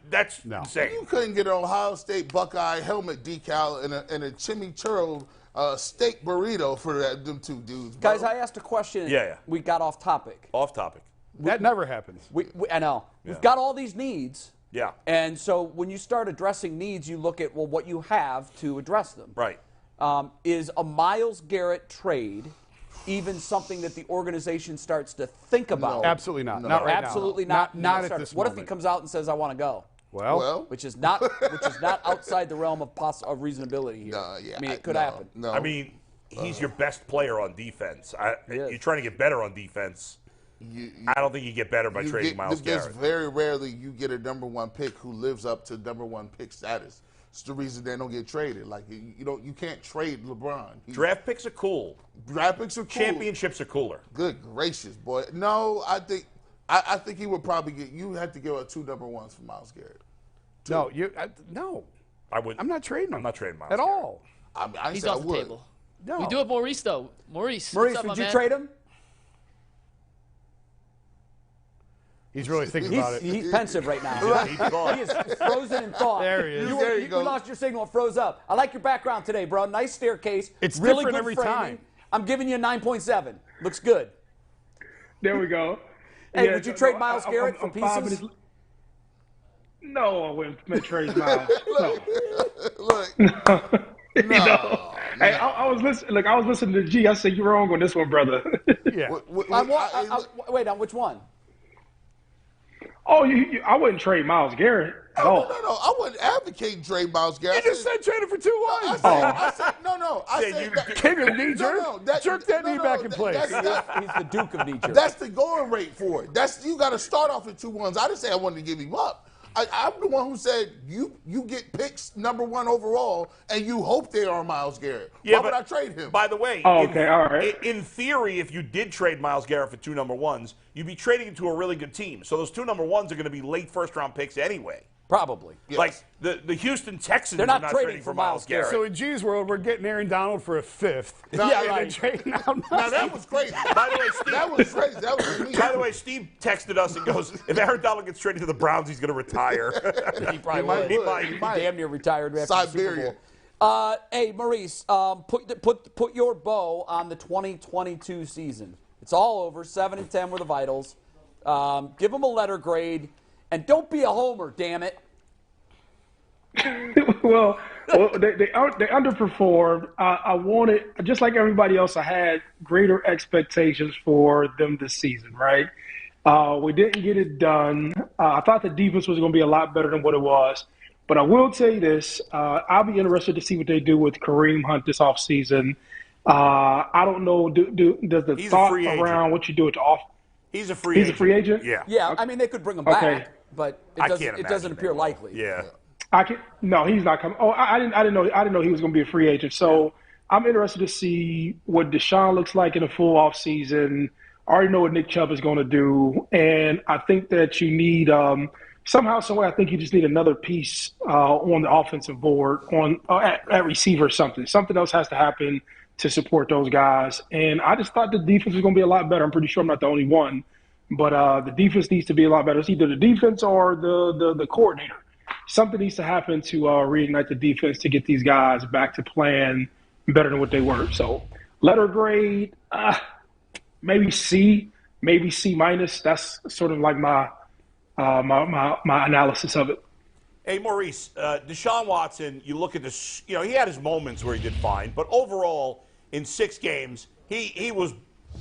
S3: that's insane.
S6: You couldn't get an Ohio State Buckeye helmet decal and a chimichurro steak burrito for them two dudes. Bro.
S2: Guys, I asked a question.
S3: Yeah.
S2: We got off topic.
S3: Off topic.
S5: That never happens.
S2: I know. We've got all these needs.
S3: Yeah.
S2: And so when you start addressing needs, you look at, well, what you have to address them.
S3: Right.
S2: Is a Myles Garrett trade even something that the organization starts to think about?
S5: Absolutely not. Not right
S2: Absolutely
S5: now.
S2: not.
S5: Not at
S2: starts.
S5: this
S2: What if
S5: moment.
S2: he comes out and says, I want to go?
S5: Well,
S2: Which is not outside the realm of reasonability here.
S6: Yeah,
S2: I mean, it could happen.
S6: No.
S3: I mean, he's your best player on defense. You're trying to get better on defense. I don't think you get better by trading Myles Garrett.
S6: Very rarely you get a number 1 pick who lives up to number 1 pick status. It's the reason they don't get traded. Like you can't trade LeBron.
S3: Draft picks are cool.
S6: Draft picks are cool.
S3: Championships are cooler.
S6: Good gracious, boy. No, I think he would probably get. You had to give up 2 number 1s for Myles Garrett.
S5: no.
S3: I wouldn't.
S5: I'm not trading him.
S3: I'm not trading Myles
S5: at
S3: Garrett.
S5: all.
S6: I
S4: He's
S6: said I
S4: off the
S6: would.
S4: table.
S5: No.
S4: We do have Maurice, though. Maurice,
S2: Maurice,
S4: what's up,
S2: would
S4: my
S2: you
S4: man?
S2: trade him?
S5: He's really thinking about it.
S2: He's pensive right now.
S3: Deep thought.
S2: He is frozen in thought.
S5: There he is.
S6: There you go.
S2: You lost your signal. It froze up. I like your background today, bro. Nice staircase.
S5: It's
S2: really
S5: different
S2: good
S5: every
S2: framing.
S5: time.
S2: I'm giving you a 9.7. Looks good.
S7: There we go.
S2: Hey,
S7: Yeah,
S2: would you trade Myles
S7: I'm-
S2: Garrett
S7: I'm
S2: for
S7: 5
S2: pieces?
S7: minutes- No, I wouldn't trade Myles. No.
S6: Look,
S7: No. Hey, I was listening. Like I was listening to G. I said you're wrong on this one, brother.
S5: Yeah.
S2: Wait, on which one?
S7: Oh, I wouldn't trade Myles Garrett at all.
S6: no. I wouldn't advocate trade Myles Garrett.
S5: You just said trade him for 2 ones.
S6: I said no. I
S3: Yeah,
S6: said
S3: you-
S6: that-
S5: King of knee jerk. Jerk that knee back in place.
S2: He's the Duke of Nietzsche.
S6: That's the going rate for it. You got to start off with 2 ones. I didn't say I wanted to give him up. I'm the one who said you get picks number 1 overall, and you hope they are Myles Garrett. Why would I trade him?
S3: By the way,
S7: Oh, okay, all right.
S3: In theory, if you did trade Myles Garrett for 2 number 1s, you'd be trading him to a really good team. So those 2 number 1s are going to be late first-round picks anyway.
S2: Probably.
S6: Yes.
S3: Like the Houston Texans
S2: They're
S3: are
S2: not trading for Myles Garrett.
S5: So in G's world, we're getting Aaron Donald for a 5th.
S6: Yeah,
S5: and
S6: right.
S5: then trading out
S6: Now that was crazy.
S3: By the way, Steve,
S6: That was crazy. That was me.
S3: by the way, Steve texted us and goes, if Aaron Donald gets traded to the Browns, he's going to retire.
S2: He probably
S6: might
S2: would.
S6: would.
S2: He
S6: He might.
S2: damn near retired after the
S6: Siberia.
S2: Super Bowl. Hey, Maurice, put your bow on the 2022 season. It's all over. 7-10 were the vitals. Give them a letter grade, and don't be a homer, damn it.
S7: well, they underperformed. I wanted, just like everybody else, I had greater expectations for them this season, right? We didn't get it done. I thought the defense was going to be a lot better than what it was. But I will tell you this, I'll be interested to see what they do with Kareem Hunt this offseason. I don't know, does the
S3: He's a
S7: thought
S3: free agent.
S7: around what you do with the off?
S3: He's a free
S7: He's
S3: agent.
S7: a free agent?
S3: Yeah.
S2: Yeah, I mean, they could bring him
S7: Okay.
S2: back, but
S3: I
S2: it
S3: can't
S2: doesn't
S3: imagine
S2: appear
S3: they will.
S2: likely.
S3: Yeah.
S7: No, he's not coming. Oh, I didn't know he was going to be a free agent. So I'm interested to see what Deshaun looks like in a full off season. I already know what Nick Chubb is going to do, and I think that you need somehow, some way. I think you just need another piece on the offensive board at receiver or something. Something else has to happen to support those guys. And I just thought the defense was going to be a lot better. I'm pretty sure I'm not the only one. but the defense needs to be a lot better. It's either the defense or the coordinator. Something needs to happen to reignite the defense to get these guys back to playing better than what they were. So letter grade, maybe C, maybe C minus. That's sort of like my analysis of it.
S3: Hey, Maurice, Deshaun Watson, you look at this, he had his moments where he did fine, but overall, in 6 games, he was,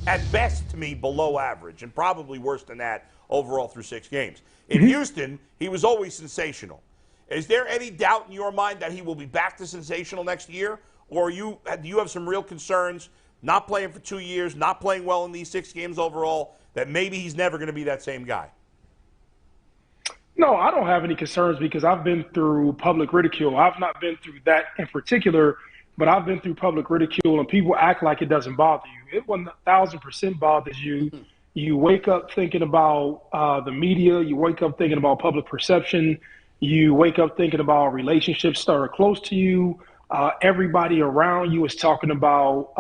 S3: at best to me, below average, and probably worse than that overall through 6 games. In Houston, he was always sensational. Is there any doubt in your mind that he will be back to sensational next year, or do you have some real concerns, not playing for 2 years, not playing well in these 6 games overall, that maybe he's never going to be that same guy?
S7: No, I don't have any concerns because I've been through public ridicule. I've not been through that in particular, but I've been through public ridicule, and people act like it doesn't bother you. It 1,000% bothers you. You wake up thinking about the media. You wake up thinking about public perception. You wake up thinking about relationships that are close to you. Everybody around you is talking about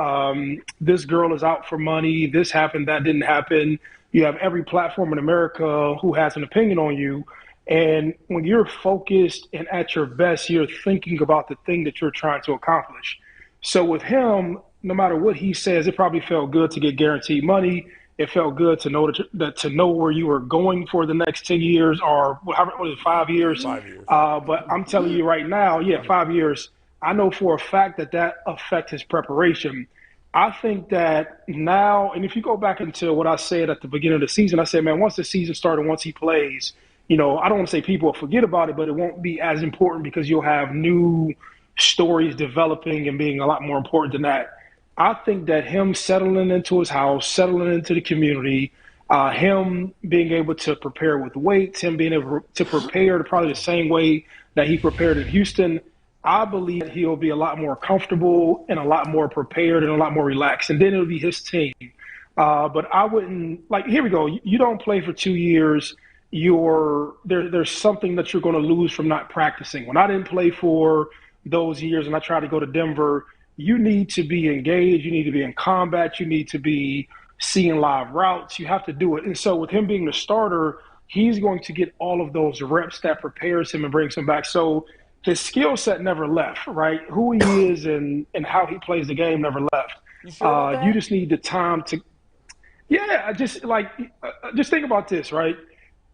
S7: this girl is out for money, this happened, that didn't happen. You have every platform in America who has an opinion on you. And when you're focused and at your best, you're thinking about the thing that you're trying to accomplish. So with him, no matter what he says, it probably felt good to get guaranteed money. It felt good to know to know where you were going for the next 10 years or what is it, 5 years?
S3: 5 years.
S7: But I'm telling you right now, 5 years. I know for a fact that affects his preparation. I think that now, and if you go back into what I said at the beginning of the season, I said, man, once the season started, once he plays, I don't want to say people will forget about it, but it won't be as important because you'll have new stories developing and being a lot more important than that. I think that him settling into his house, settling into the community, him being able to prepare with weights, him being able to prepare probably the same way that he prepared in Houston, I believe he'll be a lot more comfortable and a lot more prepared and a lot more relaxed. And then it'll be his team. But I wouldn't here we go. You don't play for 2 years. There's something that you're going to lose from not practicing. When I didn't play for those years and I tried to go to Denver, you need to be engaged. You need to be in combat. You need to be seeing live routes. You have to do it. And so with him being the starter, he's going to get all of those reps that prepares him and brings him back. So his skill set never left, right? Who he is and how he plays the game never left.
S2: You sure about that?
S7: You just need the time to – just think about this, right?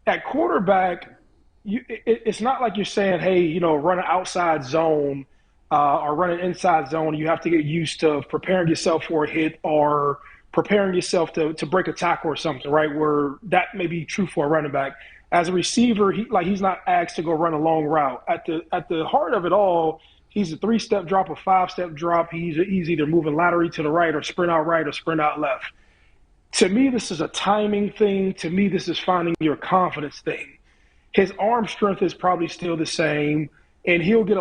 S7: At quarterback, it's not like you're saying, hey, run an outside zone or run an inside zone. You have to get used to preparing yourself for a hit or preparing yourself to break a tackle or something, right, where that may be true for a running back. As a receiver, he's not asked to go run a long route. At the heart of it all, he's a 3-step drop, a 5-step drop. He's either moving laterally to the right or sprint out right or sprint out left. To me, this is a timing thing. To me, this is finding your confidence thing. His arm strength is probably still the same, and he'll get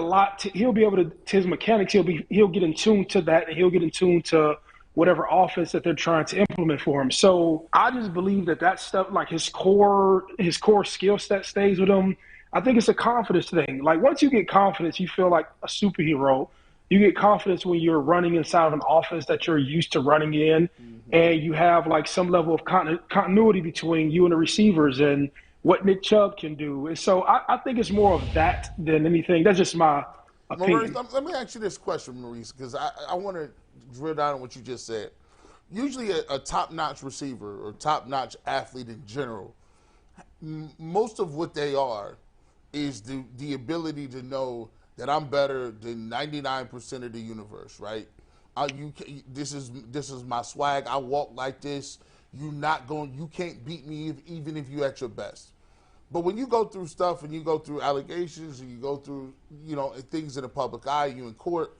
S7: he'll be able to his mechanics. He'll get in tune to that, and he'll get in tune to whatever offense that they're trying to implement for him. So I just believe that stuff, like his core skill set stays with him. I think it's a confidence thing. Like once you get confidence, you feel like a superhero. You get confidence when you're running inside of an offense that you're used to running in, and you have like some level of continuity between you and the receivers and what Nick Chubb can do. And so I think it's more of that than anything. That's just my opinion.
S6: Maurice, let me ask you this question, Maurice, because I want to drill down on what you just said. Usually a top-notch receiver or top-notch athlete in general, most of what they are is the ability to know that I'm better than 99% of the universe, right? This is my swag. I walk like this. You can't beat me even if you're at your best. But when you go through stuff and you go through allegations and you go through, things in the public eye, you in court,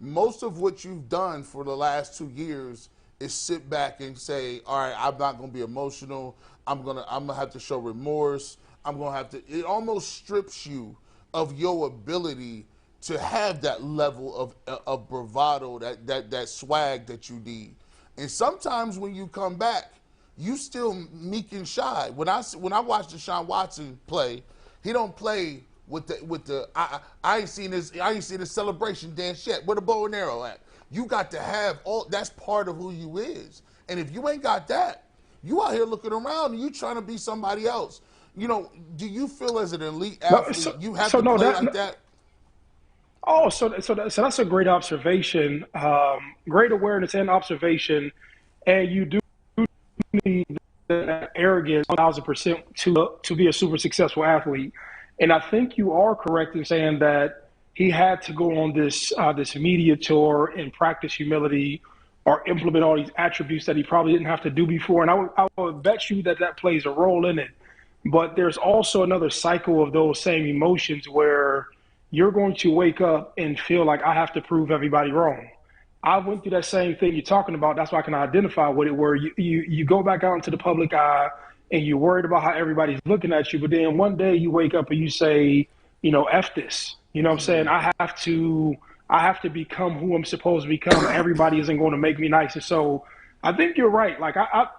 S6: most of what you've done for the last 2 years is sit back and say, all right, I'm not going to be emotional. I'm gonna have to show remorse. It almost strips you of your ability to have that level of bravado, that swag that you need. And sometimes when you come back, you still meek and shy. When I watch Deshaun Watson play, he don't play with the I ain't seen this celebration dance yet. Where the bow and arrow at? You got to have all. That's part of who you is. And if you ain't got that, You out here looking around and you trying to be somebody else. You know, do you feel as an elite athlete you have to play like that?
S7: Oh, so that's a great observation, great awareness and observation, and you do need that arrogance 1,000% to be a super successful athlete. And I think you are correct in saying that he had to go on this media tour and practice humility or implement all these attributes that he probably didn't have to do before. And I would bet you that plays a role in it. But there's also another cycle of those same emotions where you're going to wake up and feel like I have to prove everybody wrong. I went through that same thing you're talking about. That's why I can identify with it, where you go back out into the public eye and you're worried about how everybody's looking at you. But then one day you wake up and you say, you know, F this. You know what I'm saying? I have to become who I'm supposed to become. Everybody isn't going to make me nice. And so I think you're right. Like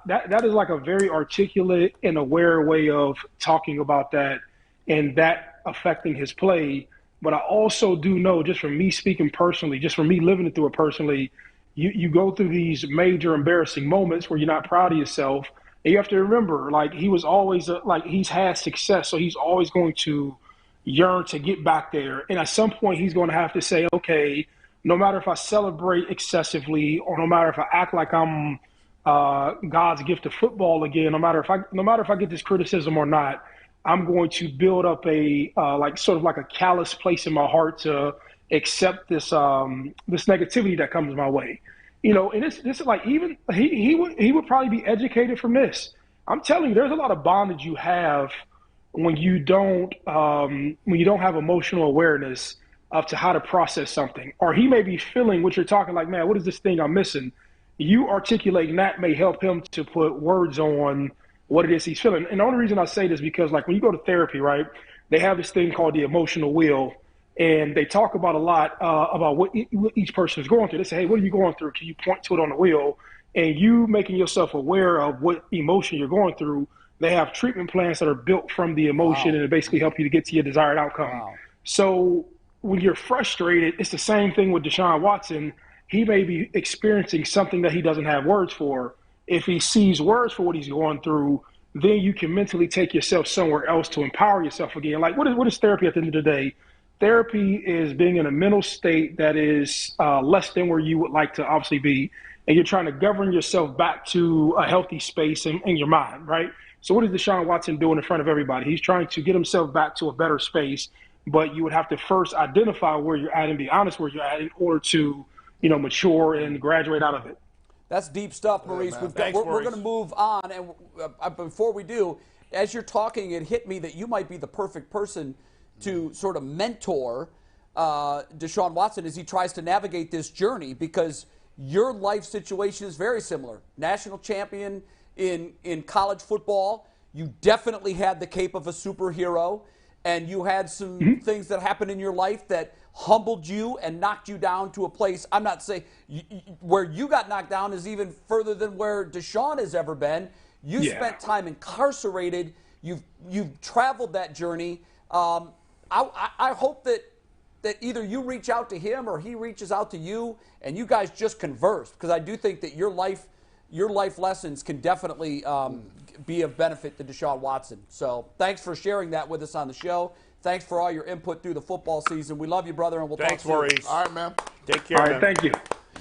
S7: that is like a very articulate and aware way of talking about that and that affecting his play. But I also do know, just from me speaking personally, just from me living through it personally, you go through these major embarrassing moments where you're not proud of yourself. And you have to remember, like, he was always he's had success, so he's always going to yearn to get back there. And at some point, he's going to have to say, okay, no matter if I celebrate excessively or no matter if I act like I'm God's gift to football again, no matter if I get this criticism or not, I'm going to build up a sort of like a callous place in my heart to accept this negativity that comes my way. You know, and this is like, even he would probably be educated from this. I'm telling you, there's a lot of bondage you have when you don't have emotional awareness of to how to process something. Or he may be feeling what you're talking, like, man, what is this thing I'm missing? You articulating that may help him to put words on what it is he's feeling. And the only reason I say this is because, like, when you go to therapy, right, they have this thing called the emotional wheel, and they talk about a lot about what each person is going through. They say, hey, what are you going through? Can you point to it on the wheel? And you making yourself aware of what emotion you're going through, they have treatment plans that are built from the emotion, and it basically help you to get to your desired outcome. Wow. So when you're frustrated, it's the same thing with Deshaun Watson. He may be experiencing something that he doesn't have words for. If he sees words for what he's going through, then you can mentally take yourself somewhere else to empower yourself again. Like, what is therapy at the end of the day? Therapy is being in a mental state that is less than where you would like to obviously be, and you're trying to govern yourself back to a healthy space in your mind, right? So what is Deshaun Watson doing in front of everybody? He's trying to get himself back to a better space, but you would have to first identify where you're at and be honest where you're at in order to, mature and graduate out of it.
S2: That's deep stuff, Maurice.
S3: We're
S2: going to move on. And before we do, as you're talking, it hit me that you might be the perfect person to sort of mentor Deshaun Watson as he tries to navigate this journey, because your life situation is very similar. National champion in college football. You definitely had the cape of a superhero, and you had some things that happened in your life that humbled you and knocked you down to a place. I'm not saying where you got knocked down is even further than where Deshaun has ever been. You spent time incarcerated. You've traveled that journey. I hope that either you reach out to him or he reaches out to you and you guys just converse, because I do think that your life lessons can definitely be of benefit to Deshaun Watson. So thanks for sharing that with us on the show. Thanks for all your input through the football season. We love you, brother, and we'll talk soon.
S3: Maurice.
S6: All right, man.
S3: Take care,
S7: All right,
S3: man.
S7: thank you.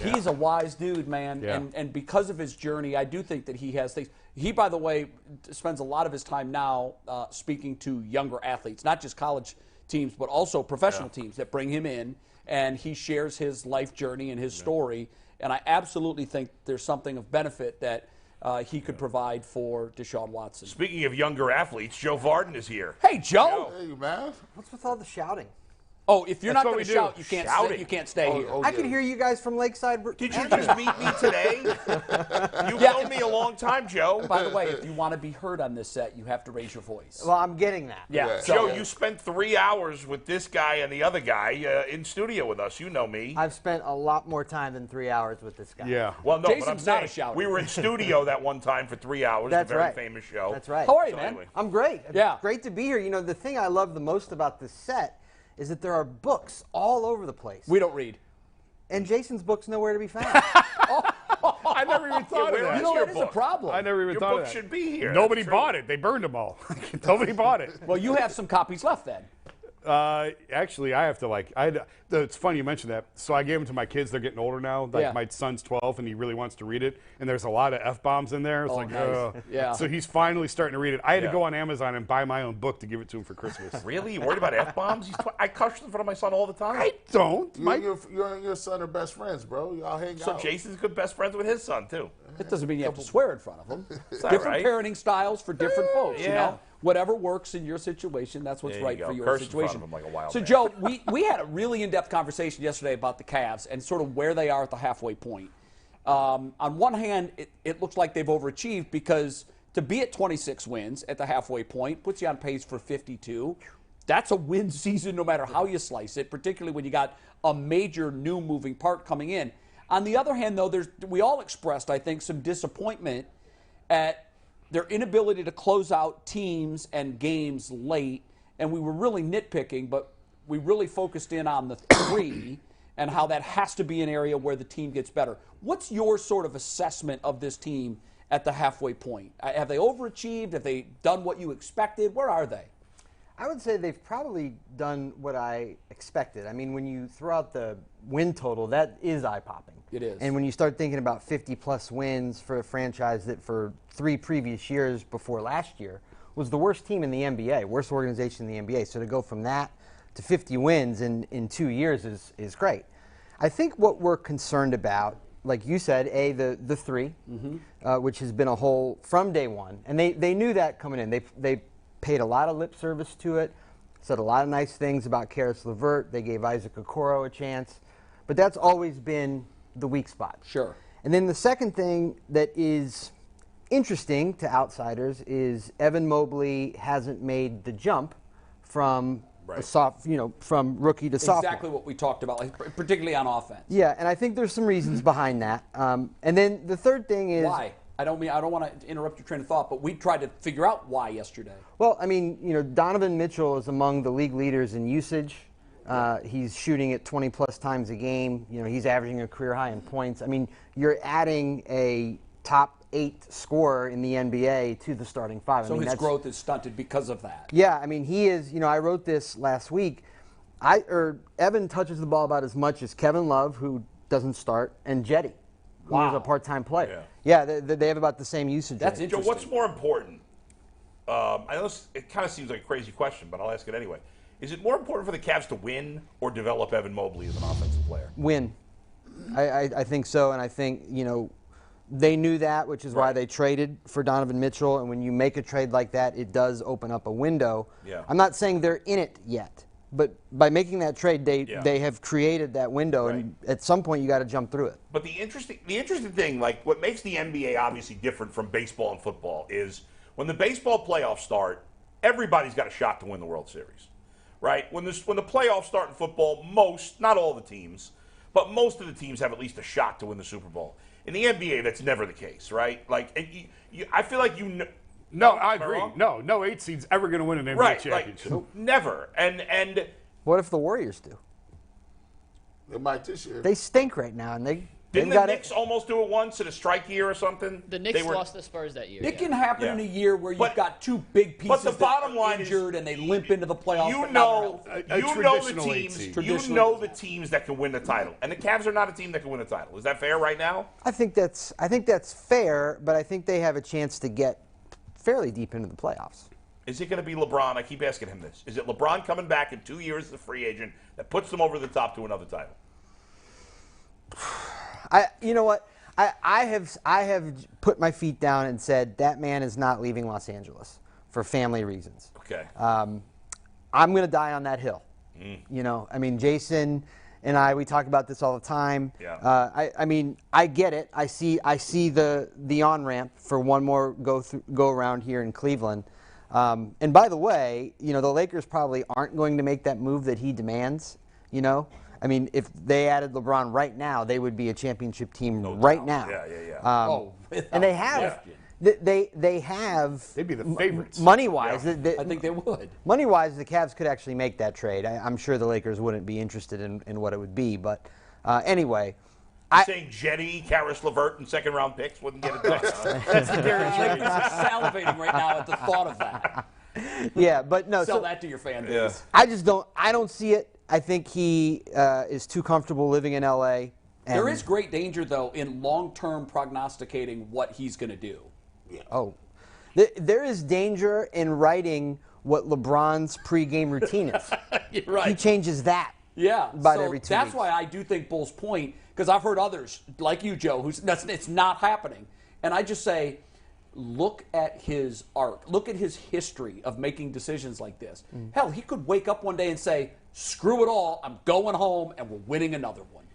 S2: He's a wise dude, man, and because of his journey, I do think that he has things. He, by the way, spends a lot of his time now speaking to younger athletes, not just college teams, but also professional teams that bring him in, and he shares his life journey and his story, and I absolutely think there's something of benefit that he could provide for Deshaun Watson.
S3: Speaking of younger athletes, Joe Vardon is here.
S2: Hey, Joe.
S6: Hey, man.
S8: What's with all the shouting?
S2: Oh, if you're
S3: That's
S2: not
S3: what
S2: going to
S3: we do.
S2: shout, you can't stay here.
S6: Oh,
S8: I can hear you guys from Lakeside.
S3: Did you just meet me today? You've known me a long time, Joe.
S2: By the way, if you want to be heard on this set, you have to raise your voice.
S8: Well, I'm getting that.
S2: Yeah.
S3: Joe, you spent 3 hours with this guy and the other guy in studio with us. You know me.
S8: I've spent a lot more time than 3 hours with this guy.
S5: Yeah.
S3: Well, no,
S2: Jason's
S3: but I'm
S2: not a
S3: saying
S2: shouter.
S3: we were in studio that one time for 3 hours.
S8: That's
S3: a very
S8: right.
S3: famous show.
S8: That's right.
S2: How are you, man?
S3: Anyway.
S8: I'm great.
S2: Yeah.
S8: Great to be here. You know, the thing I love the most about this set is that there are books all over the place.
S2: We don't read.
S8: And Jason's book's nowhere to be found.
S2: I
S5: never even thought of
S3: where
S5: that.
S3: is
S2: You know,
S3: your
S2: that is a
S3: book?
S2: problem.
S5: I never even
S3: Your
S5: thought
S3: book
S5: of that.
S3: should be here.
S5: Nobody
S3: That's true.
S5: bought it. They burned them all. Nobody bought it.
S2: Well, you have some copies left then.
S5: Actually, I have to it's funny you mentioned that. So I gave them to my kids. They're getting older now. Like
S2: Yeah.
S5: my son's 12 and he really wants to read it. And there's a lot of F-bombs in there. It's like,
S2: nice.
S5: ugh.
S2: Yeah.
S5: So he's finally starting to read it. I had
S3: Yeah.
S5: to go on Amazon and buy my own book to give it to him for Christmas.
S3: Really? You worried about F-bombs? I cuss in front of my son all the time.
S5: I don't.
S6: You and your son are best friends, bro. Y'all hang
S3: So
S6: out.
S3: Jason's good best friends with his son, too.
S2: It doesn't mean you have to swear in front of them.
S3: that
S2: Different
S3: right?
S2: parenting styles for different folks. You
S3: Yeah.
S2: know, whatever works in your situation, that's what's
S3: There you
S2: right
S3: go.
S2: for your
S3: Curse in front
S2: situation.
S3: of him like a wild
S2: So,
S3: man.
S2: Joe, we had a really in-depth conversation yesterday about the Cavs and sort of where they are at the halfway point. On one hand, it looks like they've overachieved because to be at 26 wins at the halfway point puts you on pace for 52. That's a win season no matter how you slice it, particularly when you got a major new moving part coming in. On the other hand, though, we all expressed, I think, some disappointment at their inability to close out teams and games late. And we were really nitpicking, but we really focused in on the 3 and how that has to be an area where the team gets better. What's your sort of assessment of this team at the halfway point? Have they overachieved? Have they done what you expected? Where are they?
S8: I would say they've probably done what I expected. I mean, when you throw out the win total, that is eye-popping.
S2: It is.
S8: And when you start thinking about 50-plus wins for a franchise that for 3 previous years before last year was the worst team in the NBA, worst organization in the NBA. So to go from that to 50 wins in 2 years is great. I think what we're concerned about, like you said, the 3, which has been a hole from day one. And they knew that coming in. They paid a lot of lip service to it, said a lot of nice things about Karis LeVert. They gave Isaac Okoro a chance. But that's always been the weak spot.
S2: Sure.
S8: And then the second thing that is interesting to outsiders is Evan Mobley hasn't made the jump from from rookie to sophomore.
S2: Exactly what we talked about, like, particularly on offense.
S8: Yeah, and I think there's some reasons behind that. And then the third thing is
S2: Why? I don't want to interrupt your train of thought, but we tried to figure out why yesterday.
S8: Well, I mean, Donovan Mitchell is among the league leaders in usage. He's shooting it 20-plus times a game. He's averaging a career high in points. I mean, you're adding a top 8 scorer in the NBA to the starting 5.
S2: So his growth is stunted because of that.
S8: Yeah, I mean, he is. I wrote this last week. Evan touches the ball about as much as Kevin Love, who doesn't start, and Jetty, who is a part-time player. Yeah, they have about the same usage.
S2: That's
S8: rate.
S2: interesting.
S3: Joe, what's more important? I know it kind of seems like a crazy question, but I'll ask it anyway. Is it more important for the Cavs to win or develop Evan Mobley as an offensive player?
S8: Win. I think so, and I think, they knew that, which is why they traded for Donovan Mitchell, and when you make a trade like that, it does open up a window.
S3: Yeah.
S8: I'm not saying they're in it yet, but by making that trade, they have created that window, and at some point you got to jump through it.
S3: But the interesting thing, like what makes the NBA obviously different from baseball and football is when the baseball playoffs start, everybody's got a shot to win the World Series, right? When the playoffs start in football, not all the teams, but most of the teams have at least a shot to win the Super Bowl. In the NBA, that's never the case, right? Like, I feel like
S5: No, I agree. No 8 seed's ever going to win an NBA championship.
S3: Like, never. And
S8: What if the Warriors do?
S6: They might this year.
S8: They stink right now, and
S3: didn't
S8: they've
S3: the
S8: got
S3: Knicks almost do it once in a strike year or something?
S4: The Knicks lost the Spurs that year.
S2: It can happen in a year where you've
S3: But-
S2: got 2 big pieces
S3: the bottom
S2: that are
S3: line is,
S2: injured and they limp into the playoffs.
S3: You
S2: but now
S3: know,
S2: they're healthy.
S3: you know the
S5: traditional 8
S3: teams.
S5: seed.
S3: You know the teams that can win the title, and the Cavs are not a team that can win the title. Is that fair right now?
S8: I think that's fair, but I think they have a chance to get fairly deep into the playoffs.
S3: Is it going to be LeBron? I keep asking him this. Is it LeBron coming back in 2 years as a free agent that puts them over the top to another title?
S8: You know what? I have put my feet down and said that man is not leaving Los Angeles for family reasons.
S3: Okay.
S8: I'm going to die on that hill. I mean, Jason and we talk about this all the time.
S3: Yeah.
S8: I mean, I get it. I see the on ramp for one more go around here in Cleveland. And by the way, the Lakers probably aren't going to make that move that he demands. I mean, if they added LeBron right now, they would be a championship team right now.
S3: Yeah.
S8: And they have. They have.
S5: They'd be the favorites.
S8: Money-wise,
S2: I think they would.
S8: Money-wise, the Cavs could actually make that trade. I'm sure the Lakers wouldn't be interested in what it would be. But anyway,
S3: saying Jetty, Karis LeVert, and second-round picks wouldn't get it done.
S2: That's the guarantee. Salivating right now at the thought of that.
S8: Yeah, but no.
S2: Sell that to your fan base.
S8: I just don't. I don't see it. I think he is too comfortable living in L.A.
S2: There is great danger, though, in long-term prognosticating what he's going to do.
S3: Yeah.
S8: Oh, there is danger in writing what LeBron's pregame routine is.
S2: You're right.
S8: He changes that.
S2: Yeah,
S8: about
S2: so
S8: every 2
S2: that's
S8: weeks.
S2: why I do think Bull's point, because I've heard others like you, Joe, it's not happening, and I just say, look at his arc, look at his history of making decisions like this. Hell, he could wake up one day and say, "Screw it all, I'm going home, and we're winning another one."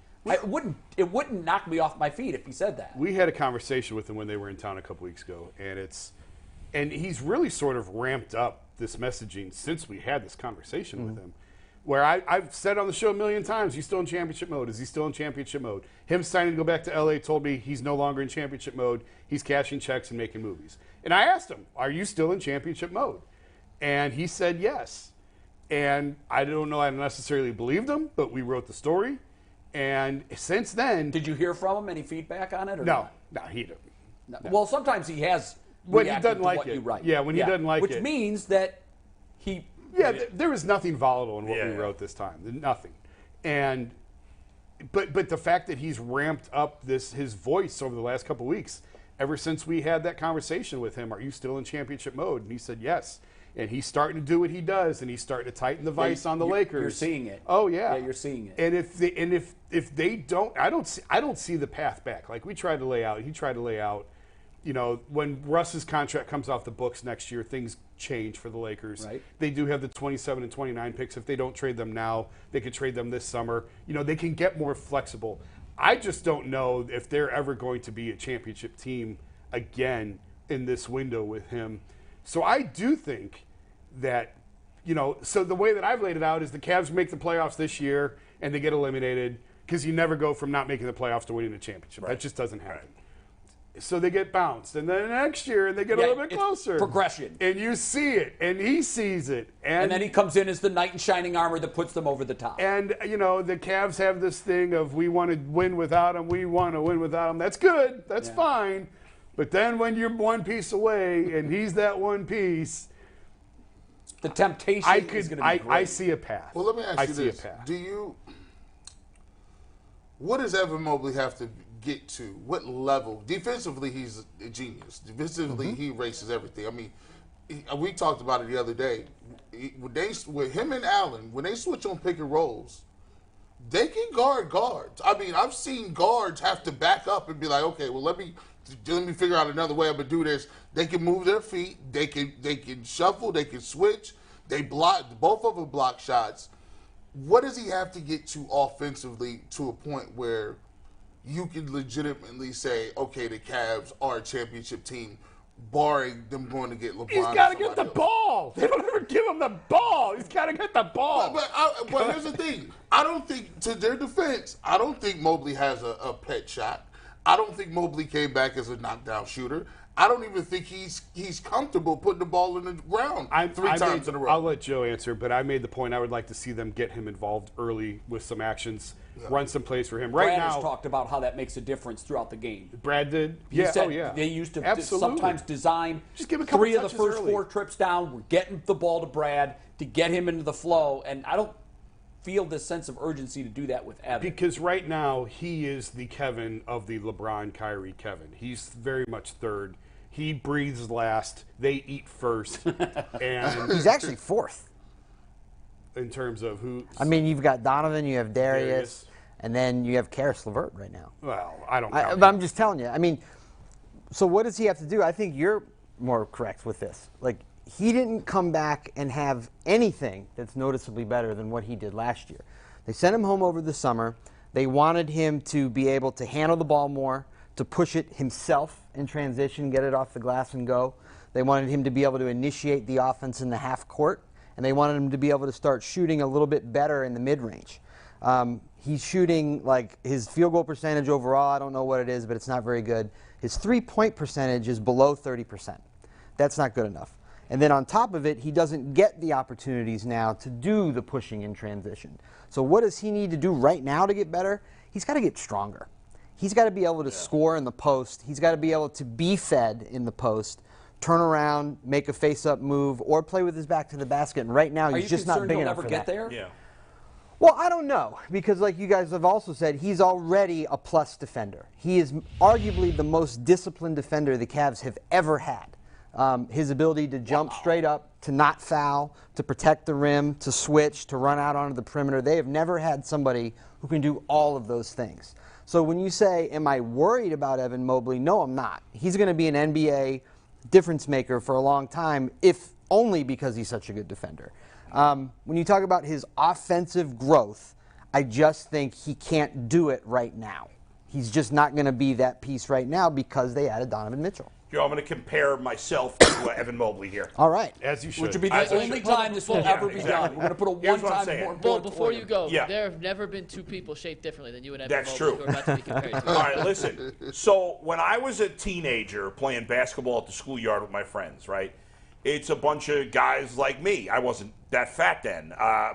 S2: It wouldn't knock me off my feet if he said that.
S5: We had a conversation with him when they were in town a couple weeks ago, and he's really sort of ramped up this messaging since we had this conversation with him. Where I've said on the show a million times, he's still in championship mode. Is he still in championship mode? Him signing to go back to L.A. told me he's no longer in championship mode. He's cashing checks and making movies. And I asked him, are you still in championship mode? And he said yes. And I don't know I necessarily believed him, but we wrote the story. And since then...
S2: Did you hear from him? Any feedback on it? Or
S5: No, he didn't.
S2: No. Well, sometimes he has
S5: when he
S2: reacted
S5: doesn't
S2: to
S5: like
S2: what
S5: it.
S2: you write.
S5: Yeah, when he doesn't like
S2: Which
S5: it.
S2: means that he...
S5: Yeah, there was nothing volatile in what we wrote this time. Nothing. And but the fact that he's ramped up his voice over the last couple of weeks, ever since we had that conversation with him, are you still in championship mode? And he said yes. And he's starting to do what he does, and he's starting to tighten the vice on the Lakers.
S2: You're seeing it.
S5: Oh yeah.
S2: Yeah, you're seeing it.
S5: And if they don't, I don't see the path back. Like he tried to lay out. You know, when Russ's contract comes off the books next year, things change for the Lakers.
S2: Right.
S5: They do have the 27 and 29 picks. If they don't trade them now, they could trade them this summer. You know, they can get more flexible. I just don't know if they're ever going to be a championship team again in this window with him. So I do think that, you know, so the way that I've laid it out is the Cavs make the playoffs this year and they get eliminated because you never go from not making the playoffs to winning the championship. That just doesn't happen. So they get bounced. And then next year, they get a little bit closer.
S2: Progression.
S5: And you see it. And he sees it.
S2: And then he comes in as the knight in shining armor that puts them over the top.
S5: And, you know, the Cavs have this thing of we want to win without him. We want to win without him. That's good. That's fine. But then when you're one piece away and he's that one piece,
S2: the temptation is going to be great.
S5: I see a path.
S6: Well, let me ask you this.
S5: I see a path.
S6: What does Evan Mobley have to get to? What level? Defensively, he's a genius. Defensively, he erases everything. I mean, we talked about it the other day. With him and Allen, when they switch on pick and rolls, they can guard guards. I mean, I've seen guards have to back up and be like, okay, well, let me figure out another way I'm gonna do this. They can move their feet. They can shuffle. They can switch. They block. Both of them block shots. What does he have to get to offensively to a point where you can legitimately say, okay, the Cavs are a championship team, barring them going to get LeBron?
S5: He's got to get the ball. They don't ever give him the ball. He's got to get the ball.
S6: But here's the thing. I don't think, to their defense, I don't think Mobley has a pet shot. I don't think Mobley came back as a knockdown shooter. I don't even think he's comfortable putting the ball in the ground three times in a row.
S5: I'll let Joe answer, but I made the point I would like to see them get him involved early with some actions, run some plays for him.
S2: Brad has talked about how that makes a difference throughout the game.
S5: Brad did?
S2: He said they used to sometimes design
S5: just give a couple
S2: 3 of the first
S5: early.
S2: 4 trips down. We're getting the ball to Brad to get him into the flow, and I don't feel this sense of urgency to do that with Evan.
S5: Because right now he is the Kevin of the LeBron, Kyrie Kevin. He's very much third. He breathes last. They eat first. And
S8: he's actually fourth.
S5: In terms of who?
S8: I mean, you've got Donovan, you have Darius. And then you have Karis LeVert right now.
S5: Well, I don't know.
S8: But I'm just telling you. I mean, so what does he have to do? I think you're more correct with this. Like, he didn't come back and have anything that's noticeably better than what he did last year. They sent him home over the summer. They wanted him to be able to handle the ball more, to push it himself in transition, get it off the glass and go. They wanted him to be able to initiate the offense in the half court, and they wanted him to be able to start shooting a little bit better in the mid-range. He's shooting, like, his field goal percentage overall, I don't know what it is, but it's not very good. His three-point percentage is below 30%. That's not good enough. And then on top of it, he doesn't get the opportunities now to do the pushing in transition. So what does he need to do right now to get better? He's got to get stronger. He's got to be able to score in the post. He's got to be able to be fed in the post, turn around, make a face-up move, or play with his back to the basket. And right now, he's just not big enough for that. Are you concerned he'll ever
S2: get there?
S3: Yeah.
S8: Well, I don't know, because like you guys have also said, he's already a plus defender. He is arguably the most disciplined defender the Cavs have ever had. His ability to jump straight up, to not foul, to protect the rim, to switch, to run out onto the perimeter. They have never had somebody who can do all of those things. So when you say, am I worried about Evan Mobley? No, I'm not. He's going to be an NBA difference maker for a long time, if only because he's such a good defender. When you talk about his offensive growth, I just think he can't do it right now. He's just not going to be that piece right now because they added Donovan Mitchell.
S3: Joe, I'm going to compare myself to Evan Mobley here.
S8: All right.
S5: As you should.
S2: Which would be the only time this will ever be done. We're going to put a one-time.
S4: Well, before you go, there have never been two people shaped differently than you and Evan
S3: That's
S4: Mobley
S3: true.
S4: who are about to be compared to.
S3: All right, listen. So when I was a teenager playing basketball at the schoolyard with my friends, right, it's a bunch of guys like me. I wasn't that fat then,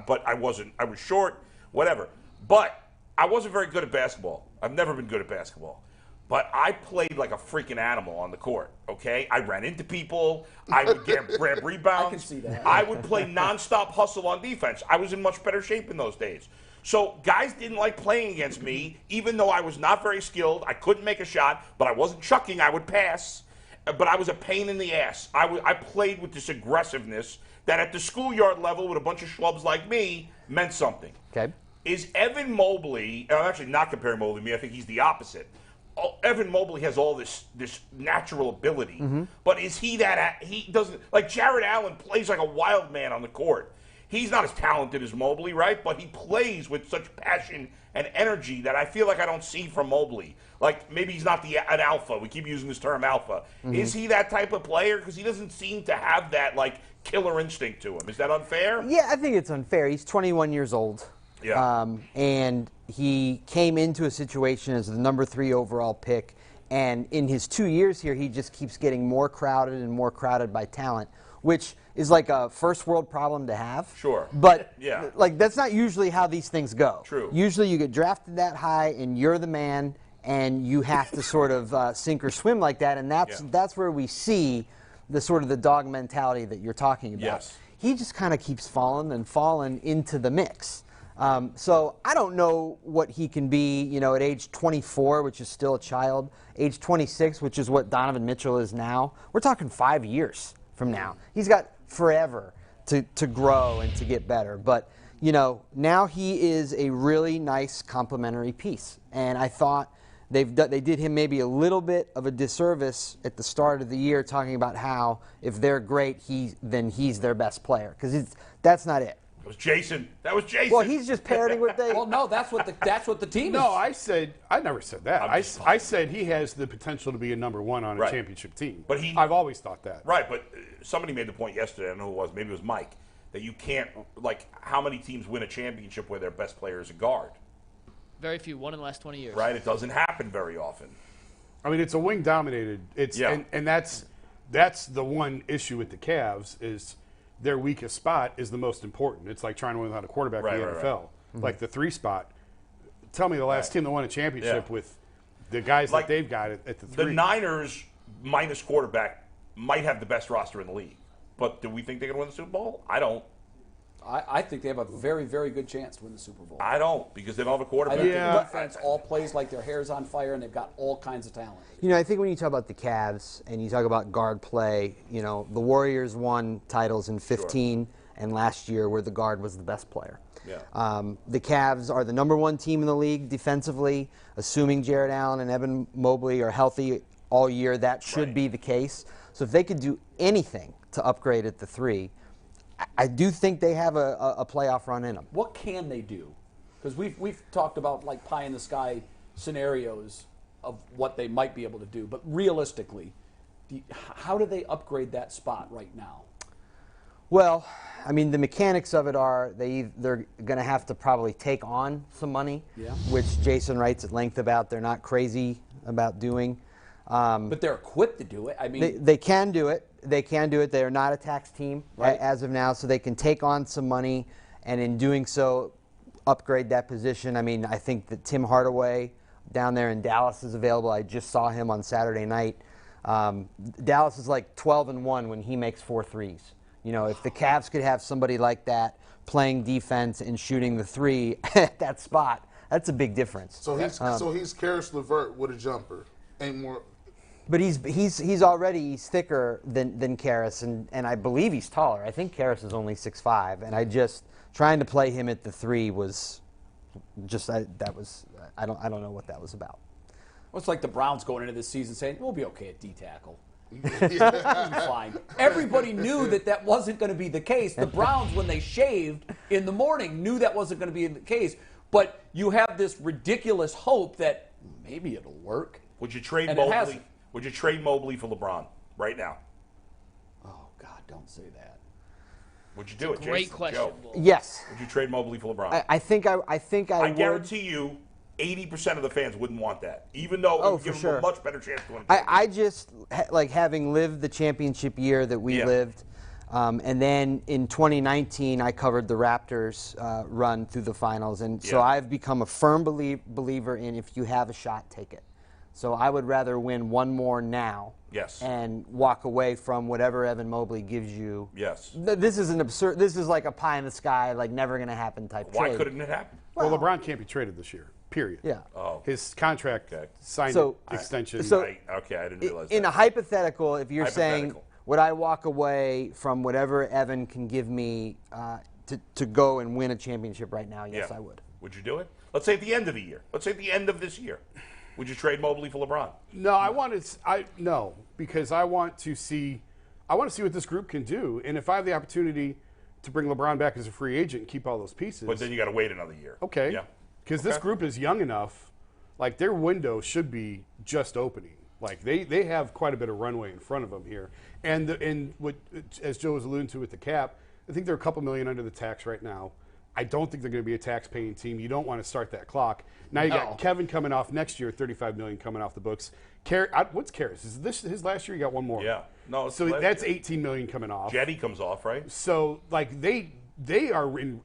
S3: but I was short, whatever. But I wasn't very good at basketball. I've never been good at basketball. But I played like a freaking animal on the court, okay? I ran into people. I would grab rebounds.
S2: I can see that.
S3: I would play nonstop hustle on defense. I was in much better shape in those days. So guys didn't like playing against me, even though I was not very skilled. I couldn't make a shot, but I wasn't chucking. I would pass. But I was a pain in the ass. I played with this aggressiveness that at the schoolyard level with a bunch of schlubs like me meant something.
S8: Okay.
S3: Is Evan Mobley, I'm actually not comparing Mobley to me, I think he's the opposite. Evan Mobley has all this natural ability, but is he that? He doesn't, like Jared Allen plays like a wild man on the court. He's not as talented as Mobley, right? But he plays with such passion and energy that I feel like I don't see from Mobley. Like maybe he's not an alpha. We keep using this term alpha. Is he that type of player? Because he doesn't seem to have that like killer instinct to him. Is that unfair?
S8: Yeah, I think it's unfair. He's 21 years old.
S3: Yeah.
S8: And he came into a situation as the number 3 overall pick. And in his 2 years here, he just keeps getting more crowded and more crowded by talent, which is like a first world problem to have.
S3: Sure.
S8: But
S3: Yeah.
S8: like that's not usually how these things go.
S3: True.
S8: Usually you get drafted that high and you're the man and you have to sort of sink or swim like that. And that's where we see the sort of the dog mentality that you're talking about.
S3: Yes.
S8: He just kind of keeps falling into the mix. So I don't know what he can be, at age 24, which is still a child, age 26, which is what Donovan Mitchell is now. We're talking 5 years from now. He's got forever to grow and to get better. But, now he is a really nice complementary piece. And I thought they did him maybe a little bit of a disservice at the start of the year talking about how if they're great, then he's their best player. Because that's not it.
S3: That was Jason.
S8: Well, he's just parroting what they.
S2: Well, no, that's what the team.
S5: No,
S2: is.
S5: I never said that. I said he has the potential to be a number 1 on a
S3: Right.
S5: championship team.
S3: But
S5: I've always thought that.
S3: Right, but somebody made the point yesterday, I don't know who it was, maybe it was Mike, that you can't, how many teams win a championship where their best player is a guard?
S4: Very few, one in the last 20 years.
S3: Right, it doesn't happen very often.
S5: I mean, it's a wing dominated. And that's the one issue with the Cavs is their weakest spot is the most important. It's like trying to win without a quarterback in the NFL.
S8: Mm-hmm.
S5: Like the 3 spot. Tell me the last team that won a championship with the guys that they've got at the 3.
S3: The Niners, minus quarterback, might have the best roster in the league. But do we think they're going to win the Super Bowl? I don't.
S2: I think they have a very, very good chance to win the Super Bowl.
S3: I don't, because they don't have a quarterback.
S2: I think the defense all plays like their hair's on fire, and they've got all kinds of talent.
S8: I think when you talk about the Cavs and you talk about guard play, the Warriors won titles in 15, and last year where the guard was the best player.
S3: Yeah.
S8: The Cavs are the number 1 team in the league defensively, assuming Jared Allen and Evan Mobley are healthy all year. That should be the case. So if they could do anything to upgrade at the 3, I do think they have a playoff run in them.
S2: What can they do? Because we've talked about like pie in the sky scenarios of what they might be able to do, but realistically, how do they upgrade that spot right now?
S8: Well, I mean, the mechanics of it are they're going to have to probably take on some money, which Jason writes at length about. They're not crazy about doing.
S2: But they're equipped to do it. I mean,
S8: they can do it. They can do it. They are not a tax team as of now, so they can take on some money, and in doing so, upgrade that position. I mean, I think that Tim Hardaway down there in Dallas is available. I just saw him on Saturday night. Dallas is like 12-1 when he makes 4 threes. You know, if the Cavs could have somebody like that playing defense and shooting the 3 at that spot, that's a big difference.
S6: So he's Karis LeVert with a jumper. Ain't more.
S8: But he's thicker than Karis, and I believe he's taller. I think Karis is only 6'5", and I just trying to play him at the 3 was just I don't know what that was about.
S2: Well, it's like the Browns going into this season saying we'll be okay at D tackle. We'll be fine. Everybody knew that wasn't going to be the case. The Browns, when they shaved in the morning, knew that wasn't going to be the case. But you have this ridiculous hope that maybe it'll work.
S3: Would you trade Mobley? Would you trade Mobley for LeBron right now?
S2: Oh God, don't say that.
S3: Would you do it?
S4: Great
S3: Jason,
S4: question.
S3: Joe?
S8: Yes.
S3: Would you trade Mobley for LeBron?
S8: I think I
S3: I
S8: would.
S3: guarantee you, 80% of the fans wouldn't want that, even though it would give them a much better chance to win.
S8: I just like having lived the championship year that we lived, and then in 2019 I covered the Raptors run through the finals, and so I've become a firm believer in if you have a shot, take it. So I would rather win one more now.
S3: Yes.
S8: And walk away from whatever Evan Mobley gives you.
S3: Yes.
S8: This is an absurd. This is like a pie in the sky, like never going to happen type trade.
S3: Why couldn't it happen?
S5: Well, LeBron can't be traded this year. Period.
S8: Yeah.
S3: Oh.
S5: His contract signed extension.
S3: I didn't realize
S8: in
S3: that.
S8: a hypothetical, if you're saying, would I walk away from whatever Evan can give me to go and win a championship right now? Yes, I would.
S3: Would you do it? Let's say at the end of the year. Let's say at the end of this year. Would you trade Mobley for LeBron?
S5: No, because I want to see what this group can do, and if I have the opportunity to bring LeBron back as a free agent and keep all those pieces.
S3: But then you got to wait another year.
S5: Okay.
S3: Yeah.
S5: Because this group is young enough, like their window should be just opening. Like they have quite a bit of runway in front of them here, and what as Joe was alluding to with the cap, I think they're a couple million under the tax right now. I don't think they're going to be a tax-paying team. You don't want to start that clock. Now you got Kevin coming off next year, $35 million coming off the books. What's Karis? Is this his last year? You got one more.
S3: Yeah. No.
S5: So that's $18 million coming off.
S3: Jetty comes off, right?
S5: So like they are in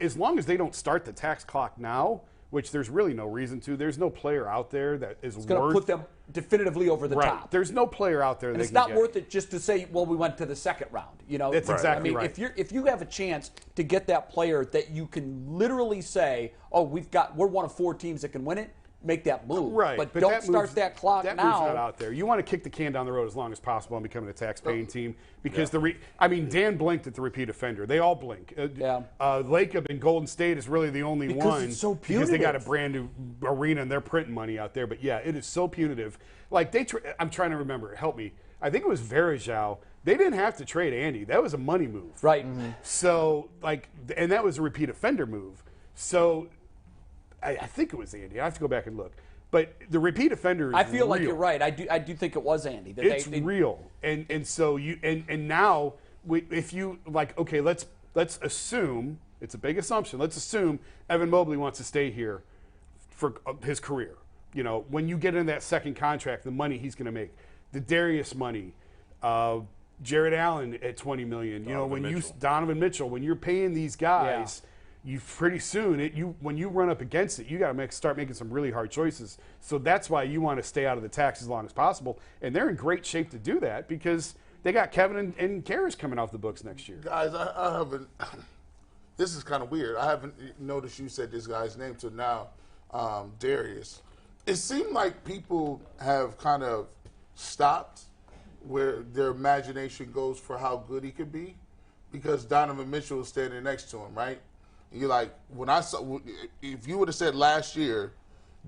S5: as long as they don't start the tax clock now, which there's really no reason to. There's no player out there that is
S2: it's going to put them definitively over the top.
S5: There's no player out there
S2: and
S5: that
S2: it's not worth it just to say, well, we went to the second round. You know,
S5: that's exactly right.
S2: If you have a chance to get that player that you can literally say, oh, we're one of 4 teams that can win it, make that move.
S5: Right.
S2: But don't start that clock
S5: that
S2: now.
S5: Move's not out there. You want to kick the can down the road as long as possible and becoming a tax-paying team because Dan blinked at the repeat offender. They all blink. Lacob in Golden State is really the only one
S2: it's so punitive.
S5: because they got a brand new arena and they're printing money out there. But yeah, it is so punitive. Like I'm trying to remember. Help me. I think it was Varejao. They didn't have to trade Andy. That was a money move.
S2: Right.
S8: Mm-hmm.
S5: So and that was a repeat offender move. So. I think it was Andy. I have to go back and look. But the repeat offender is
S2: I feel
S5: real.
S2: like you're right. I do think it was Andy.
S5: It's real. And so now if you okay, let's assume, it's a big assumption. Let's assume Evan Mobley wants to stay here for his career. You know, when you get in that second contract, the money he's going to make, the Darius money, Jared Allen at $20 million. Donovan Mitchell, when you're paying these guys, you pretty soon when you run up against it, you got to start making some really hard choices. So that's why you want to stay out of the tax as long as possible, and they're in great shape to do that because they got Kevin and Karis coming off the books next year.
S6: Guys, I haven't. This is kind of weird. I haven't noticed you said this guy's name till now, Darius. It seemed like people have kind of stopped where their imagination goes for how good he could be because Donovan Mitchell is standing next to him, right? You're like, if you would have said last year,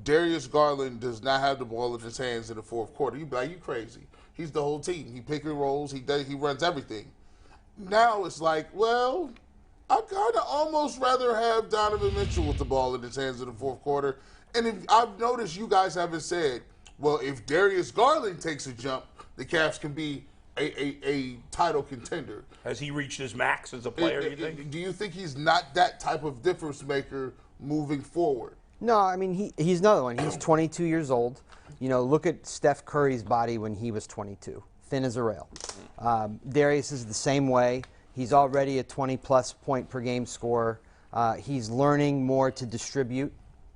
S6: Darius Garland does not have the ball in his hands in the fourth quarter, you'd be like, you crazy. He's the whole team. He pick and rolls. He runs everything. Now it's like, well, I'd kind of almost rather have Donovan Mitchell with the ball in his hands in the fourth quarter. And if I've noticed you guys haven't said, well, if Darius Garland takes a jump, the Cavs can be a title contender.
S3: Has he reached his max as a player, do you think?
S6: Do you think he's not that type of difference maker moving forward?
S8: No, I mean, he's another one. He's 22 years old. You know, look at Steph Curry's body when he was 22, thin as a rail. Darius is the same way. He's already a 20-plus point per game scorer. He's learning more to distribute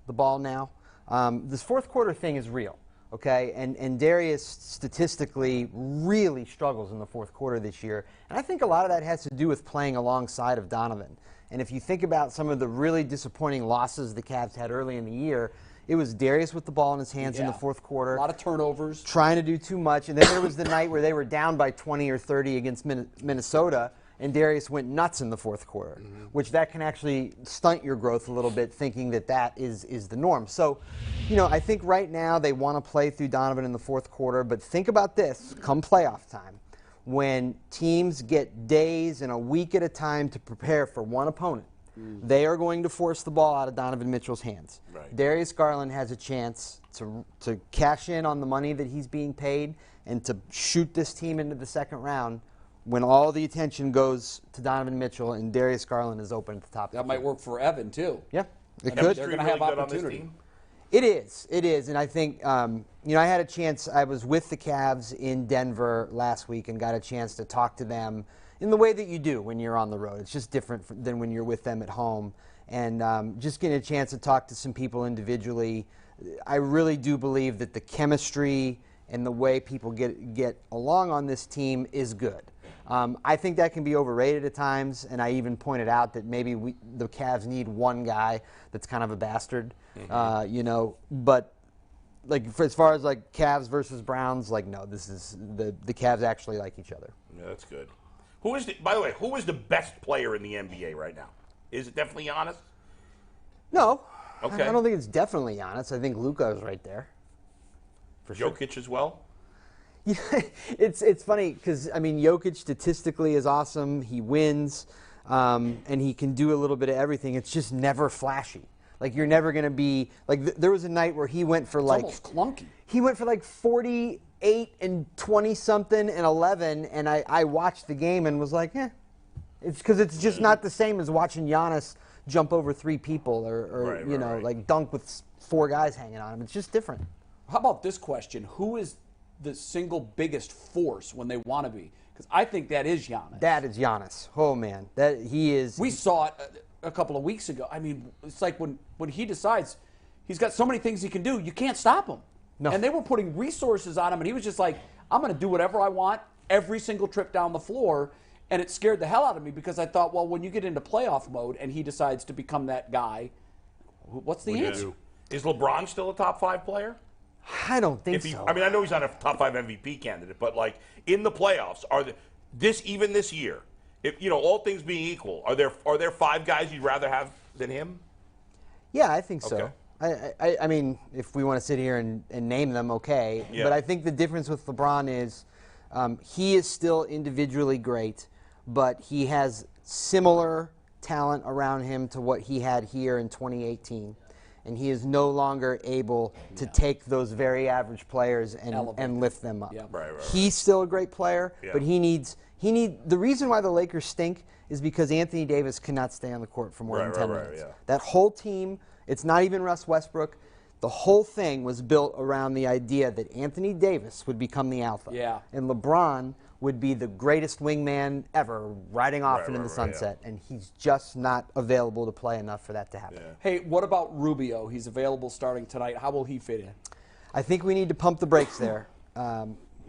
S8: the ball now. This fourth quarter thing is real, okay? And Darius statistically really struggles in the fourth quarter this year. And I think a lot of that has to do with playing alongside of Donovan. And if you think about some of the really disappointing losses the Cavs had early in the year, it was Darius with the ball in his hands in the fourth quarter.
S2: A lot of turnovers.
S8: Trying to do too much. And then there was the night where they were down by 20 or 30 against Minnesota, and Darius went nuts in the fourth quarter, which that can actually stunt your growth a little bit, thinking that that is the norm. So, I think right now they want to play through Donovan in the fourth quarter, but think about this, come playoff time, when teams get days and a week at a time to prepare for one opponent, they are going to force the ball out of Donovan Mitchell's hands.
S3: Right.
S8: Darius Garland has a chance to cash in on the money that he's being paid and to shoot this team into the second round when all the attention goes to Donovan Mitchell and Darius Garland is open at the top.
S2: That might work for Evan, too.
S8: Yeah, it
S2: And
S8: could.
S2: They're going to have opportunity.
S8: It is. And I think, I had a chance, I was with the Cavs in Denver last week and got a chance to talk to them in the way that you do when you're on the road. It's just different than when you're with them at home. And just getting a chance to talk to some people individually, I really do believe that the chemistry and the way people get along on this team is good. I think that can be overrated at times, and I even pointed out that maybe the Cavs need one guy that's kind of a bastard, but as far as Cavs versus Browns, no, this is the Cavs actually like each other.
S3: Yeah, that's good. By the way, who is the best player in the NBA right now? Is it definitely Giannis?
S8: No.
S3: Okay.
S8: I don't think it's definitely Giannis. I think Luka is right there. For sure.
S3: Jokic as well?
S8: Yeah, it's funny because, Jokic statistically is awesome. He wins, and he can do a little bit of everything. It's just never flashy. You're never going to be – there was a night where he went for
S2: it's almost clunky.
S8: He went for 48 and 20-something and 11, and I watched the game and was like, It's because it's just not the same as watching Giannis jump over three people or dunk with four guys hanging on him. It's just different.
S2: How about this question? Who is the single biggest force when they want to be? Because I think that is Giannis.
S8: That is Giannis. Oh, man. That he is.
S2: We saw it a couple of weeks ago. It's like when he decides he's got so many things he can do, you can't stop him.
S8: No.
S2: And they were putting resources on him, and he was just like, I'm going to do whatever I want every single trip down the floor. And it scared the hell out of me because I thought, well, when you get into playoff mode and he decides to become that guy, what's the answer?
S3: Is LeBron still a top 5 player?
S8: I don't think so.
S3: I know he's not a top 5 MVP candidate, but in the playoffs, even this year, if
S9: all things being equal, are there 5 guys you'd rather have than him?
S8: Yeah, I think so.
S9: Okay.
S8: I mean, if we want to sit here and name them, okay.
S9: Yeah.
S8: But I think the difference with LeBron is he is still individually great, but he has similar talent around him to what he had here in 2018. And he is no longer able to take those very average players and lift them up.
S2: Yeah.
S9: Right.
S8: He's still a great player, but he needs the reason why the Lakers stink is because Anthony Davis cannot stay on the court for more than 10 minutes.
S9: Yeah.
S8: That whole team, it's not even Russ Westbrook. The whole thing was built around the idea that Anthony Davis would become the alpha.
S2: Yeah.
S8: And LeBron would be the greatest wingman ever, riding off into the sunset. And he's just not available to play enough for that to happen.
S9: Yeah.
S2: Hey, what about Rubio? He's available starting tonight. How will he fit in?
S8: I think we need to pump the brakes there.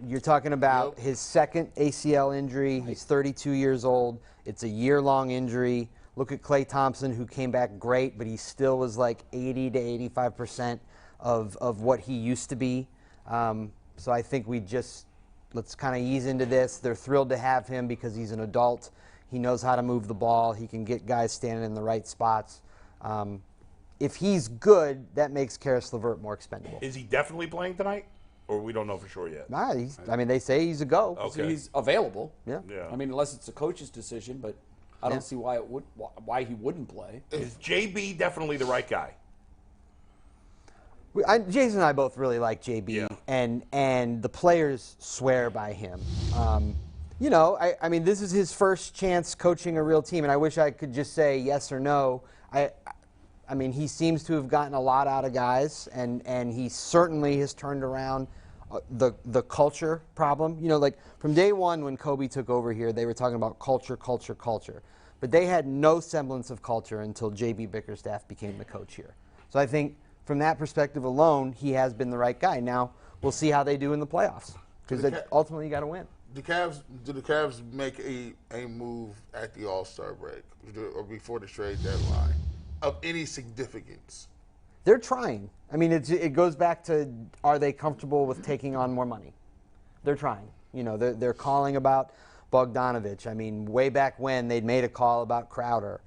S8: You're talking about his second ACL injury. He's 32 years old. It's a year-long injury. Look at Klay Thompson, who came back great, but he still was like 80 to 85% of what he used to be. So I think let's kind of ease into this. They're thrilled to have him because he's an adult. He knows how to move the ball. He can get guys standing in the right spots. If he's good, that makes Karis LeVert more expendable.
S9: Is he definitely playing tonight? Or we don't know for sure yet?
S8: Nah, they say he's a go.
S9: Okay.
S2: So he's available.
S8: Yeah.
S2: I mean, unless it's a coach's decision, but I don't see why he wouldn't play.
S9: Is JB definitely the right guy?
S8: Jason and I both really like JB, and the players swear by him. I mean, this is his first chance coaching a real team, and I wish I could just say yes or no. I mean, he seems to have gotten a lot out of guys, and he certainly has turned around the culture problem. From day one when Kobe took over here, they were talking about culture. But they had no semblance of culture until J.B. Bickerstaff became the coach here. So I think from that perspective alone, he has been the right guy. Now, we'll see how they do in the playoffs because ultimately you got to win.
S6: Do the Cavs make a move at the All-Star break or before the trade deadline of any significance?
S8: They're trying. I mean, it goes back to, are they comfortable with taking on more money? They're trying. You know, they're calling about Bogdanovich. I mean, way back when they'd made a call about Crowder.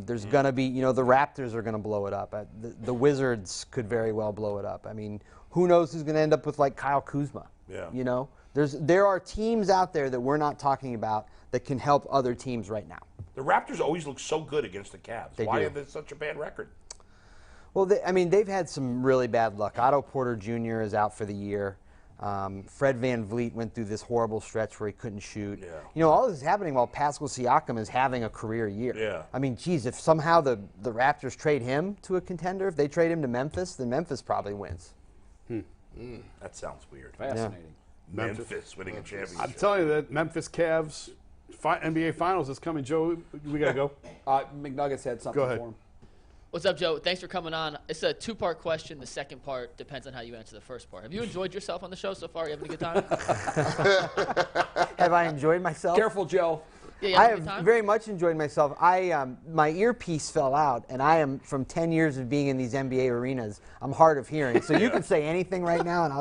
S8: There's going to be, you know, the Raptors are going to blow it up. The Wizards could very well blow it up. I mean, who knows who's going to end up with, like, Kyle Kuzma?
S3: Yeah.
S8: You know? There are teams out there that we're not talking about that can help other teams right now.
S3: The Raptors always look so good against the Cavs. Why
S8: do.
S3: have they such a bad record?
S8: Well, they've had some really bad luck. Otto Porter Jr. is out for the year. Fred VanVleet went through this horrible stretch where he couldn't shoot.
S3: Yeah.
S8: You know, all this is happening while Pascal Siakam is having a career year.
S3: Yeah.
S8: I mean, geez, if somehow the Raptors trade him to a contender, if they trade him to Memphis, then Memphis probably wins.
S3: That sounds weird.
S2: Fascinating.
S3: Memphis winning a championship.
S5: I'm telling you that Memphis Cavs NBA Finals is coming. Joe, we got to go.
S2: McNuggets had something
S5: Go ahead.
S2: for him.
S4: What's up, Joe? Thanks for coming on. It's a two-part question. The second part depends on how you answer the first part. Have you enjoyed yourself on the show so far? You having a good time?
S8: Have I enjoyed myself?
S2: Careful, Joe.
S4: Yeah, you
S8: I
S4: having a
S8: have
S4: good time?
S8: very much enjoyed myself. My earpiece fell out, and I am, from 10 years of being in these NBA arenas, I'm hard of hearing. So you can say anything right now, and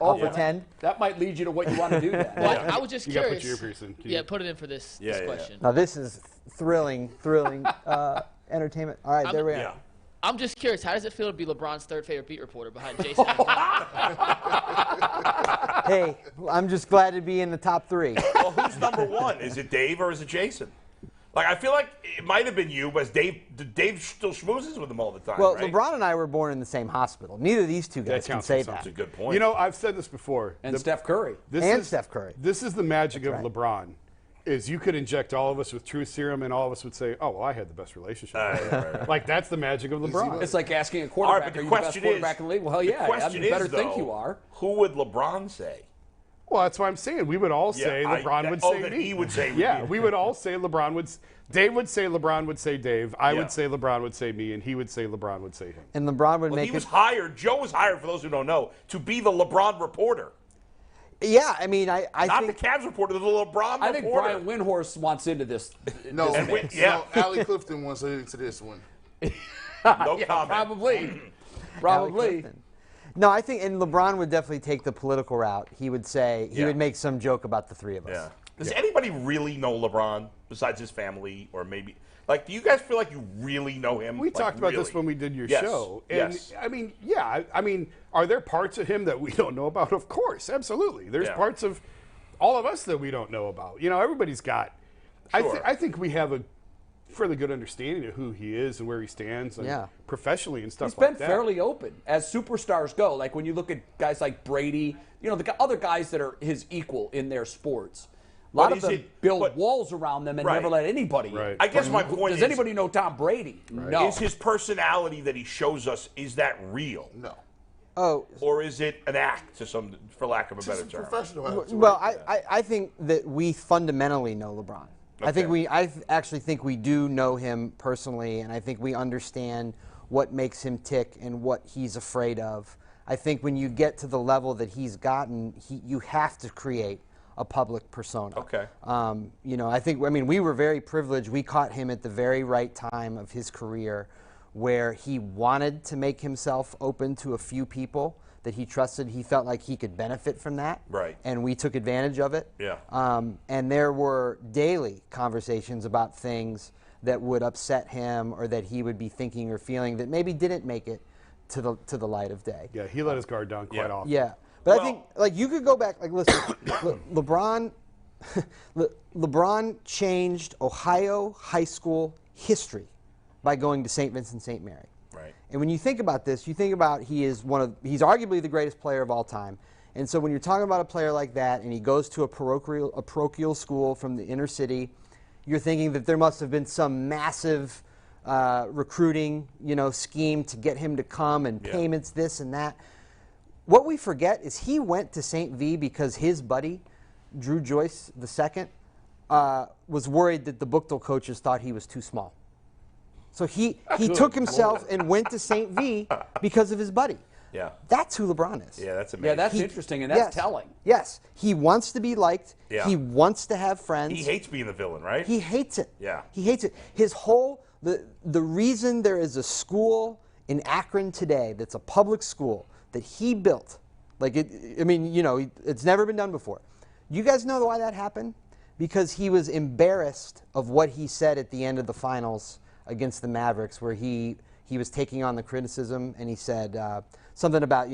S8: I'll pretend.
S2: That might lead you to what you want to do then.
S4: Well, I was just
S5: You got to
S4: curious.
S5: put your earpiece in.
S4: Yeah, put it in for this question.
S8: Now this is thrilling entertainment. All right, there we are.
S3: Yeah.
S4: I'm just curious, how does it feel to be LeBron's third favorite beat reporter behind Jason?
S8: Hey, I'm just glad to be in the top 3.
S3: Well, who's number one? Is it Dave or is it Jason? Like, I feel like it might have been you, but Dave still schmoozes with him all the time,
S8: Well,
S3: right?
S8: LeBron and I were born in the same hospital. Neither of these two guys can
S5: counts
S8: say
S5: for
S8: that.
S3: That's a good point.
S5: You know, I've said this before.
S2: And Steph Curry.
S8: Steph Curry.
S5: This is the magic of
S8: right.
S5: LeBron. Is you could inject all of us with truth serum, and all of us would say, "Oh, well, I had the best relationship."
S3: Right.
S5: Like that's the magic of LeBron.
S2: It's like asking a
S3: All
S2: quarterback,
S3: right, but
S2: are
S3: the
S2: you the best
S3: question
S2: quarterback
S3: is,
S2: in the league? Well, yeah, you better think you are.
S3: Who would LeBron say?
S5: Well, that's what I'm saying. We would all say LeBron would say
S3: that
S5: me.
S3: he would say
S5: Yeah,
S3: me.
S5: we would all say LeBron would. Dave would say LeBron would say Dave. I
S3: Yeah.
S5: would say LeBron would say me, and he would say LeBron would say him.
S8: And LeBron would
S3: Well,
S8: make
S3: he was
S8: it.
S3: hired. Joe was hired, for those who don't know, to be the LeBron reporter.
S8: Yeah, I mean, I
S3: Not
S8: think
S3: the Cavs reporter, the LeBron
S2: I think
S3: reporter.
S2: Brian Windhorst wants into this.
S6: No,
S2: this mix.
S3: yeah.
S6: no, Allie Clifton wants into this one.
S3: No comment.
S2: Probably.
S8: Alec Clifton. No, I think, and LeBron would definitely take the political route. He would say, he
S3: Yeah.
S8: would make some joke about the three of us.
S3: Yeah. Does anybody really know LeBron besides his family, or maybe like? Do you guys feel like you really know him?
S5: We
S3: Like,
S5: talked about this
S3: really?
S5: when we did your
S3: Yes.
S5: show. And
S3: Yes.
S5: I mean, yeah, I mean, are there parts of him that we don't know about? Of course, absolutely. There's
S3: Yeah.
S5: parts of all of us that we don't know about. You know, everybody's got.
S3: Sure.
S5: I think we have a fairly good understanding of who he is and where he stands, and
S8: Yeah.
S5: professionally and stuff
S2: He's
S5: like
S2: been
S5: that.
S2: fairly open as superstars go. Like when you look at guys like Brady, you know, the other guys that are his equal in their sports. A lot
S3: But
S2: of
S3: is
S2: them
S3: it-
S2: build
S3: but-
S2: walls around them and
S3: Right.
S2: never let anybody in.
S5: Right.
S3: I guess my point
S2: Does
S3: is,
S2: anybody know Tom Brady? No.
S3: is his personality that he shows us, is that real?
S6: No.
S8: Oh,
S3: Or is it an act, to some, for lack of a better
S6: It's
S3: term?
S6: professional. attitude.
S8: well, I think that we fundamentally know LeBron.
S3: Okay.
S8: I actually think we do know him personally, and I think we understand what makes him tick and what he's afraid of. I think when you get to the level that he's gotten, you have to create a public persona.
S3: Okay.
S8: You know, I mean, we were very privileged. We caught him at the very right time of his career where he wanted to make himself open to a few people that he trusted. He felt like he could benefit from that.
S3: Right.
S8: And we took advantage of it.
S3: Yeah.
S8: And there were daily conversations about things that would upset him or that he would be thinking or feeling that maybe didn't make it to the light of day.
S5: Yeah, he let his guard down quite
S3: Yeah.
S5: often.
S8: Yeah, but
S3: Well-
S8: I think like you could go back. Like, listen, LeBron, LeBron changed Ohio high school history by going to St. Vincent St. Mary.
S3: Right.
S8: And when you think about this, you think about he's arguably the greatest player of all time. And so when you're talking about a player like that, and he goes to a parochial school from the inner city, you're thinking that there must have been some massive recruiting, scheme to get him to come and
S3: Yeah.
S8: payments, this and that. What we forget is he went to St. V because his buddy, Drew Joyce II, was worried that the Buchtel coaches thought he was too small. So he took himself and went to St. V because of his buddy.
S3: Yeah.
S8: That's who LeBron is.
S3: Yeah, that's amazing.
S2: Yeah, that's interesting, and that's telling.
S8: Yes. He wants to be liked.
S3: Yeah.
S8: He wants to have friends.
S3: He hates being the villain, right?
S8: He hates it.
S3: Yeah.
S8: He hates it. His whole the reason there is a school in Akron today that's a public school that he built, it's never been done before. You guys know why that happened? Because he was embarrassed of what he said at the end of the finals against the Mavericks, where he was taking on the criticism, and he said something about,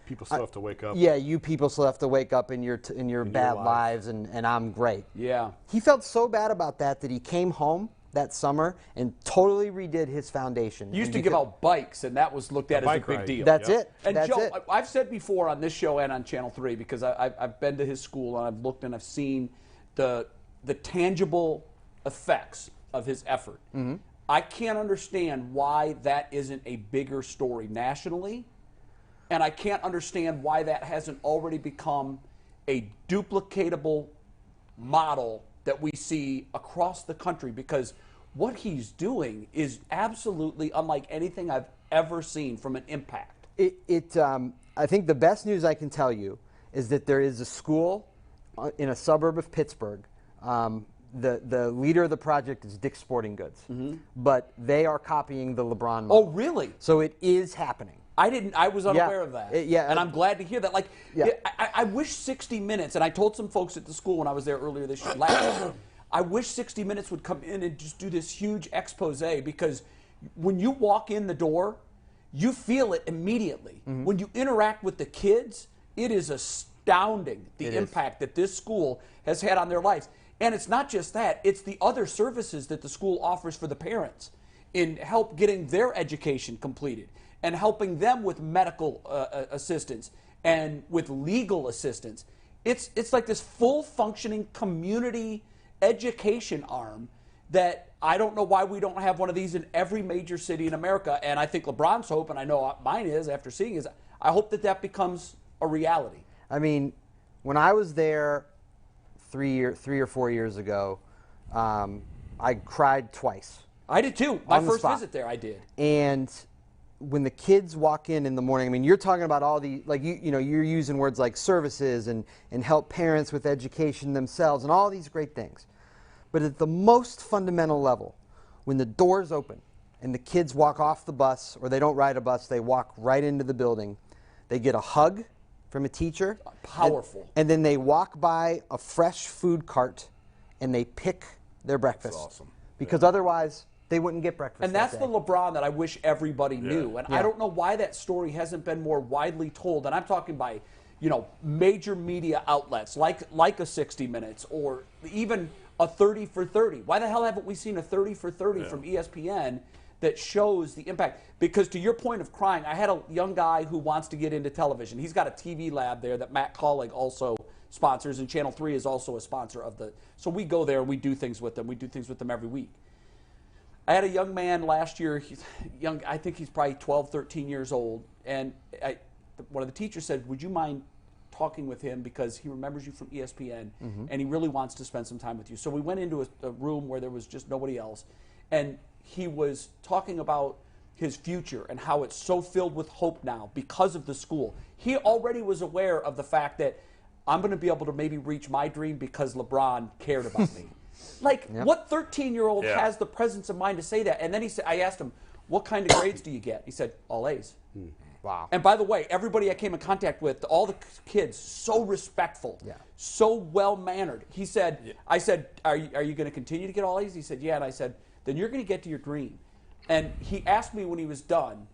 S5: people still have to wake up.
S8: Yeah, you people still have to wake up in your bad lives, and I'm great.
S2: Yeah.
S8: He felt so bad about that he came home that summer and totally redid his foundation.
S2: He used to give out bikes, and that was looked at as a big deal.
S8: That's it.
S2: And
S8: That's
S2: Joe,
S8: it.
S2: I've said before on this show and on Channel 3, because I've been to his school and I've looked and I've seen the tangible effects of his effort.
S8: Mm-hmm.
S2: I can't understand why that isn't a bigger story nationally, and I can't understand why that hasn't already become a duplicatable model that we see across the country, because what he's doing is absolutely unlike anything I've ever seen from an impact.
S8: I think the best news I can tell you is that there is a school in a suburb of Pittsburgh. The leader of the project is Dick's Sporting Goods, but they are copying the LeBron model.
S2: Oh, really?
S8: So it is happening.
S2: I was unaware of that. And I'm glad to hear that. I wish 60 Minutes, and I told some folks at the school when I was there earlier this year, last year, I wish 60 Minutes would come in and just do this huge expose, because when you walk in the door, you feel it immediately. When you interact with the kids, it is astounding the impact that this school has had on their lives. And it's not just that, it's the other services that the school offers for the parents in help getting their education completed and helping them with medical assistance and with legal assistance. It's like this full functioning community education arm that I don't know why we don't have one of these in every major city in America. And I think LeBron's hope, and I know mine is after seeing, is I hope that becomes a reality.
S8: I mean, when I was there 3 or 4 years ago, I cried twice.
S2: I did too. My first
S8: spot.
S2: visit there, I did.
S8: And when the kids walk in the morning, I mean, you're talking about all the, you're using words like services and help parents with education themselves and all these great things. But at the most fundamental level, when the doors open and the kids walk off the bus, or they don't ride a bus, they walk right into the building, they get a hug from a teacher.
S2: Powerful.
S8: And then they walk by a fresh food cart and they pick their breakfast.
S3: That's awesome.
S8: Because otherwise they wouldn't get breakfast.
S2: And that's the LeBron that I wish everybody knew. And
S8: Yeah.
S2: I don't know why that story hasn't been more widely told. And I'm talking by, major media outlets like a 60 Minutes or even a 30 for 30. Why the hell haven't we seen a 30 for 30 from ESPN that shows the impact? Because to your point of crying, I had a young guy who wants to get into television. He's got a TV lab there that Matt Collig also sponsors, and Channel 3 is also a sponsor of the. So we go there and we do things with them. We do things with them every week. I had a young man last year, he's young, I think he's probably 12, 13 years old, and one of the teachers said, would you mind talking with him because he remembers you from ESPN and he really wants to spend some time with you. So we went into a room where there was just nobody else, and he was talking about his future and how it's so filled with hope now because of the school. He already was aware of the fact that I'm going to be able to maybe reach my dream because LeBron cared about me. What 13-year-old has the presence of mind to say that? And then I asked him, what kind of grades do you get? He said, all A's.
S8: Wow.
S2: And by the way, everybody I came in contact with, all the kids, so respectful, so well-mannered. He said, I said, are you going to continue to get all A's? He said, yeah. And I said, then you're going to get to your dream. And he asked me when he was done,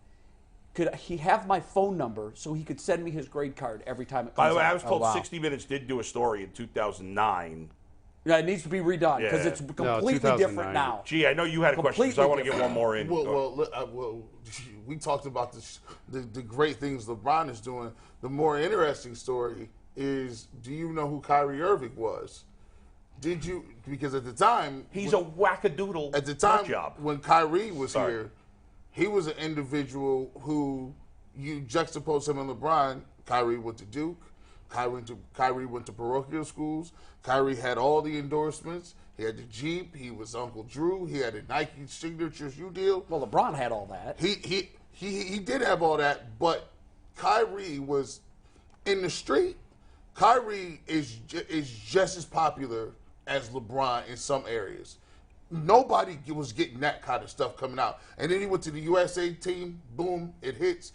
S2: could he have my phone number so he could send me his grade card every time it comes out?
S3: By the way, I was told 60 Minutes did do a story in 2009.
S2: Yeah, it needs to be redone because it's completely different now.
S3: Gee, I know you had a question, so I want to get one more in.
S6: Well, we talked about the great things LeBron is doing. The more interesting story is, do you know who Kyrie Irving was? Did you? Because at the time,
S3: he's a wackadoodle.
S6: At the time,
S3: job.
S6: when Kyrie was here, he was an individual who you juxtapose him and LeBron. Kyrie went to Duke. Kyrie went to parochial schools. Kyrie had all the endorsements. He had the Jeep. He was Uncle Drew. He had a Nike signature shoe deal.
S2: Well, LeBron had all that.
S6: He did have all that, but Kyrie was in the street. Kyrie is just as popular as LeBron in some areas. Nobody was getting that kind of stuff coming out. And then he went to the USA team. Boom, it hits.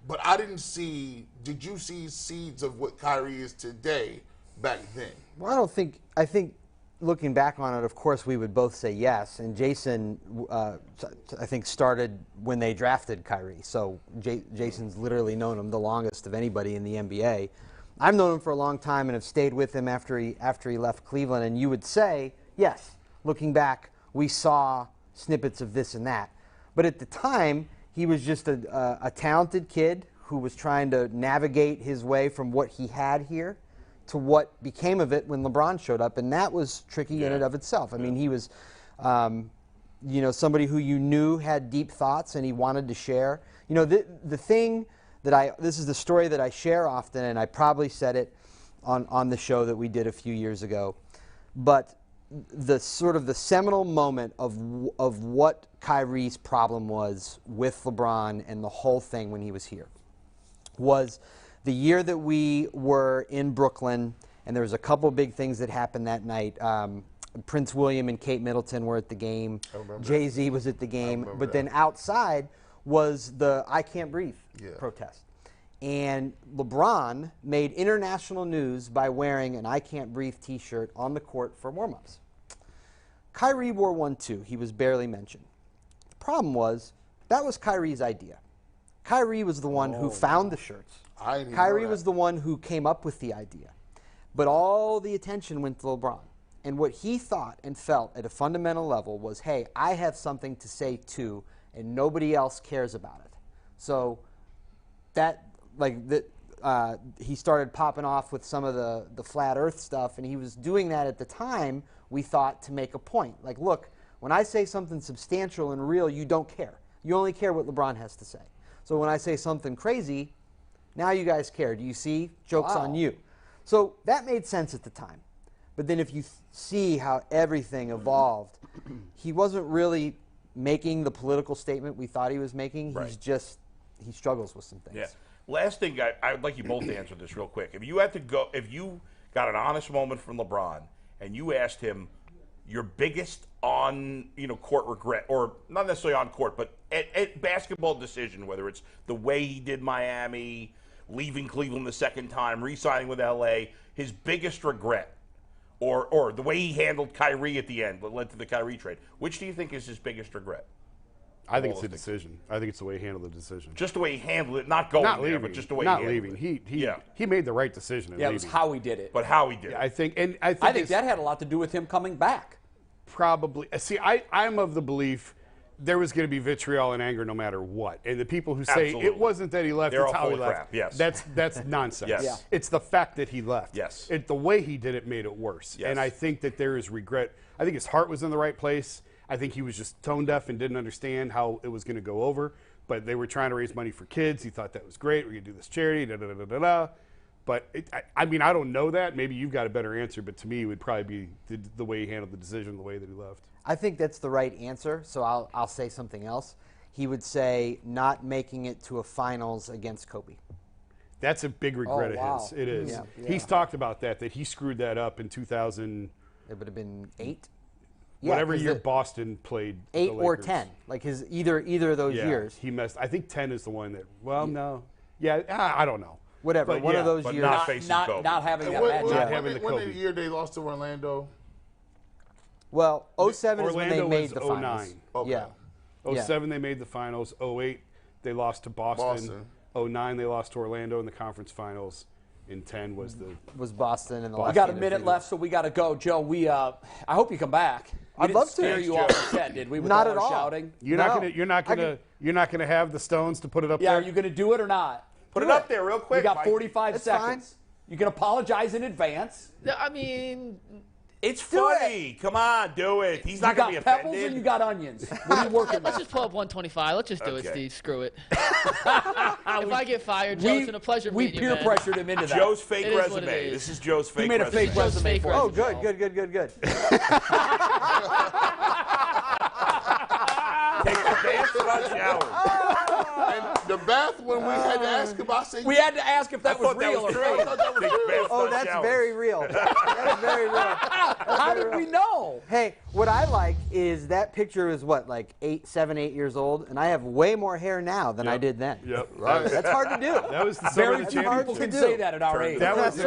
S6: But I didn't see. Did you see seeds of what Kyrie is today back then?
S8: Well, I think looking back on it, of course, we would both say yes. And Jason, I think, started when they drafted Kyrie. So Jason's literally known him the longest of anybody in the NBA. I've known him for a long time and have stayed with him after he left Cleveland. And you would say, yes, looking back, we saw snippets of this and that. But at the time, he was just a talented kid who was trying to navigate his way from what he had here to what became of it when LeBron showed up, and that was tricky in and of itself. I mean, he was, somebody who you knew had deep thoughts and he wanted to share. You know, the thing that this is the story that I share often, and I probably said it on the show that we did a few years ago, but the sort of the seminal moment of what Kyrie's problem was with LeBron and the whole thing when he was here was the year that we were in Brooklyn, and there was a couple big things that happened that night. Prince William and Kate Middleton were at the game. Jay-Z was at the game. But then outside was the I Can't Breathe protest. And LeBron made international news by wearing an I Can't Breathe t-shirt on the court for warm-ups. Kyrie wore one too. He was barely mentioned. The problem was that was Kyrie's idea. Kyrie was the one who found the shirts. Kyrie was the one who came up with the idea. But all the attention went to LeBron. And what he thought and felt at a fundamental level was, hey, I have something to say too, and nobody else cares about it. So he started popping off with some of the flat earth stuff, and he was doing that at the time, we thought, to make a point. Like, look, when I say something substantial and real, you don't care. You only care what LeBron has to say. So when I say something crazy, now you guys care. Do you see? Joke's on you. So that made sense at the time. But then if you see how everything evolved, he wasn't really making the political statement we thought he was making. Right. He struggles with some things.
S3: Yeah. Last thing, I would like you both to answer this real quick. If you got an honest moment from LeBron and you asked him your biggest court regret, or not necessarily on court, but at basketball decision, whether it's the way he did Miami, leaving Cleveland the second time, re-signing with LA, his biggest regret, or the way he handled Kyrie at the end, what led to the Kyrie trade, which do you think is his biggest regret?
S5: I think it's the decision. I think it's the way he handled the decision.
S3: Just the way he handled it, not going there, but just the way he handled it.
S5: Not leaving. He made the right decision.
S2: It was how he did it.
S3: But how he did it.
S5: I think
S2: that had a lot to do with him coming back.
S5: Probably. See, I'm of the belief there was going to be vitriol and anger no matter what. And the people who say it wasn't that he left, it's how he left.
S3: Crap. Yes.
S5: That's nonsense.
S3: Yes. Yeah.
S5: It's the fact that he left.
S3: Yes.
S5: The way he did it made it worse.
S3: Yes.
S5: And I think that there is regret. I think his heart was in the right place. I think he was just tone deaf and didn't understand how it was going to go over. But they were trying to raise money for kids. He thought that was great. We're going to do this charity, da-da-da-da-da. But, I don't know that. Maybe you've got a better answer. But to me, it would probably be the way he handled the decision, the way that he left.
S8: I think that's the right answer, so I'll say something else. He would say not making it to a finals against Kobe.
S5: That's a big regret of his. It is.
S8: Yeah.
S5: He's talked about that he screwed that up in 2000.
S8: It would have been 8.
S5: Whatever year Boston played
S8: 8
S5: the
S8: or
S5: Lakers.
S8: 10, like his either of those years.
S5: He messed. I think 10 is the one that. Well, no. Yeah, I don't know.
S8: Whatever.
S5: But
S8: one of those
S3: but
S8: years.
S3: not facing Kobe.
S2: Not having that matchup.
S6: When the year they lost to Orlando.
S8: Well, 07 is when they made the
S5: 09.
S8: finals.
S6: Okay.
S8: Yeah.
S5: 07 they made the finals. 08 they lost to Boston. 09 they lost to Orlando in the conference finals. In 10 was
S8: Boston and the
S2: We
S8: last
S2: got a
S8: game.
S2: minute left, so we got to go. Joe, I hope you come back.
S8: I'd love to.
S2: Scare you off the set, did we? With
S8: Not
S2: all
S8: at
S2: our
S8: all.
S2: shouting.
S5: You're not gonna have the stones to put it up
S2: Yeah,
S5: there.
S2: are you going to do it or not?
S3: Put it up there real quick.
S2: You got
S3: Mike.
S2: 45
S8: That's
S2: seconds. You can apologize in advance.
S4: I mean,
S3: It's funny. Come on, do it. He's not going to be
S2: You got pebbles
S3: offended.
S2: and you got onions. What are you working
S4: Let's
S2: with?
S4: just pull up 125. Let's just do it,
S3: Okay.
S4: Steve. Screw it. If I get fired, Joe, it's been a pleasure
S2: We
S4: meeting
S2: peer
S4: you, man.
S2: pressured him into that.
S3: Joe's fake
S4: It is what it
S3: resume.
S4: is.
S3: This is Joe's fake
S2: He made a
S3: resume.
S2: fake
S4: Joe's
S2: resume
S4: fake
S2: for
S8: Oh,
S2: us.
S8: good.
S3: Take the bath, not shower.
S6: And the bath, when we had to ask him, I said,
S2: We had to ask if that was
S3: thought that
S2: real
S3: was
S2: or
S3: true.
S2: fake.
S3: Take the bath,
S8: Oh,
S3: not
S8: that's
S3: shower.
S8: very real. That's very real.
S2: How did we know?
S8: Hey, what I like is that picture is what, like 7, 8 years old, and I have way more hair now than I did then.
S5: Yep.
S6: right.
S8: That's hard to do.
S5: That was the
S2: Very
S5: summer of the
S2: few people
S5: championship.
S2: can say that at our age.
S5: That was
S6: Yeah.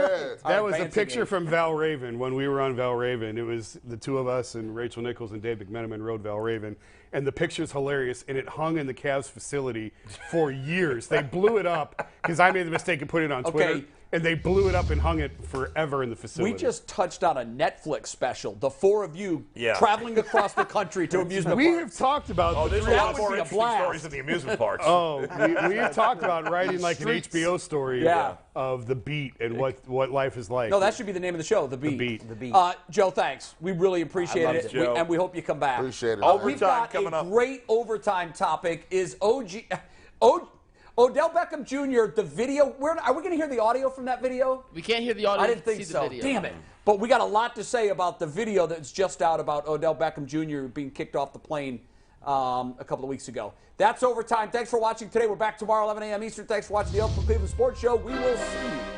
S5: that was a
S2: advancing
S5: picture
S2: age.
S5: from Val Raven when we were on Val Raven. It was the two of us and Rachel Nichols and Dave McMenamin rode Val Raven, and the picture's hilarious. And it hung in the Cavs facility for years. They blew it up because I made the mistake of putting it on Twitter,
S2: Okay.
S5: and they blew it up and hung it forever in the facility.
S2: We just touched on a Netflix special. The four of you
S3: Yeah.
S2: traveling across the country to amusement
S5: we
S2: parks.
S5: have talked about
S3: Oh, there's a
S2: That
S3: lot
S2: would
S3: more
S2: be a
S3: interesting
S2: blast.
S3: stories than the amusement parks.
S5: we have talked about writing like an HBO story
S2: Yeah.
S5: of the beat and what life is like.
S2: No, that should be the name of the show, The Beat.
S5: Beat.
S8: The Beat.
S2: Joe, thanks. We really appreciate
S6: loved
S2: it,
S6: it,
S3: Joe.
S2: and we hope you come back.
S6: Appreciate it.
S2: We've
S3: Overtime
S2: got
S3: coming
S2: a
S3: up.
S2: great overtime topic. Is Odell Beckham Jr. the video? Are we going to hear the audio from that video?
S4: We can't hear the audio.
S2: I didn't think
S4: see
S2: so.
S4: The video.
S2: Damn it. But we got a lot to say about the video that's just out about Odell Beckham Jr. being kicked off the plane a couple of weeks ago. That's overtime. Thanks for watching today. We're back tomorrow, 11 a.m. Eastern. Thanks for watching the Oakland Cleveland Sports Show. We will see you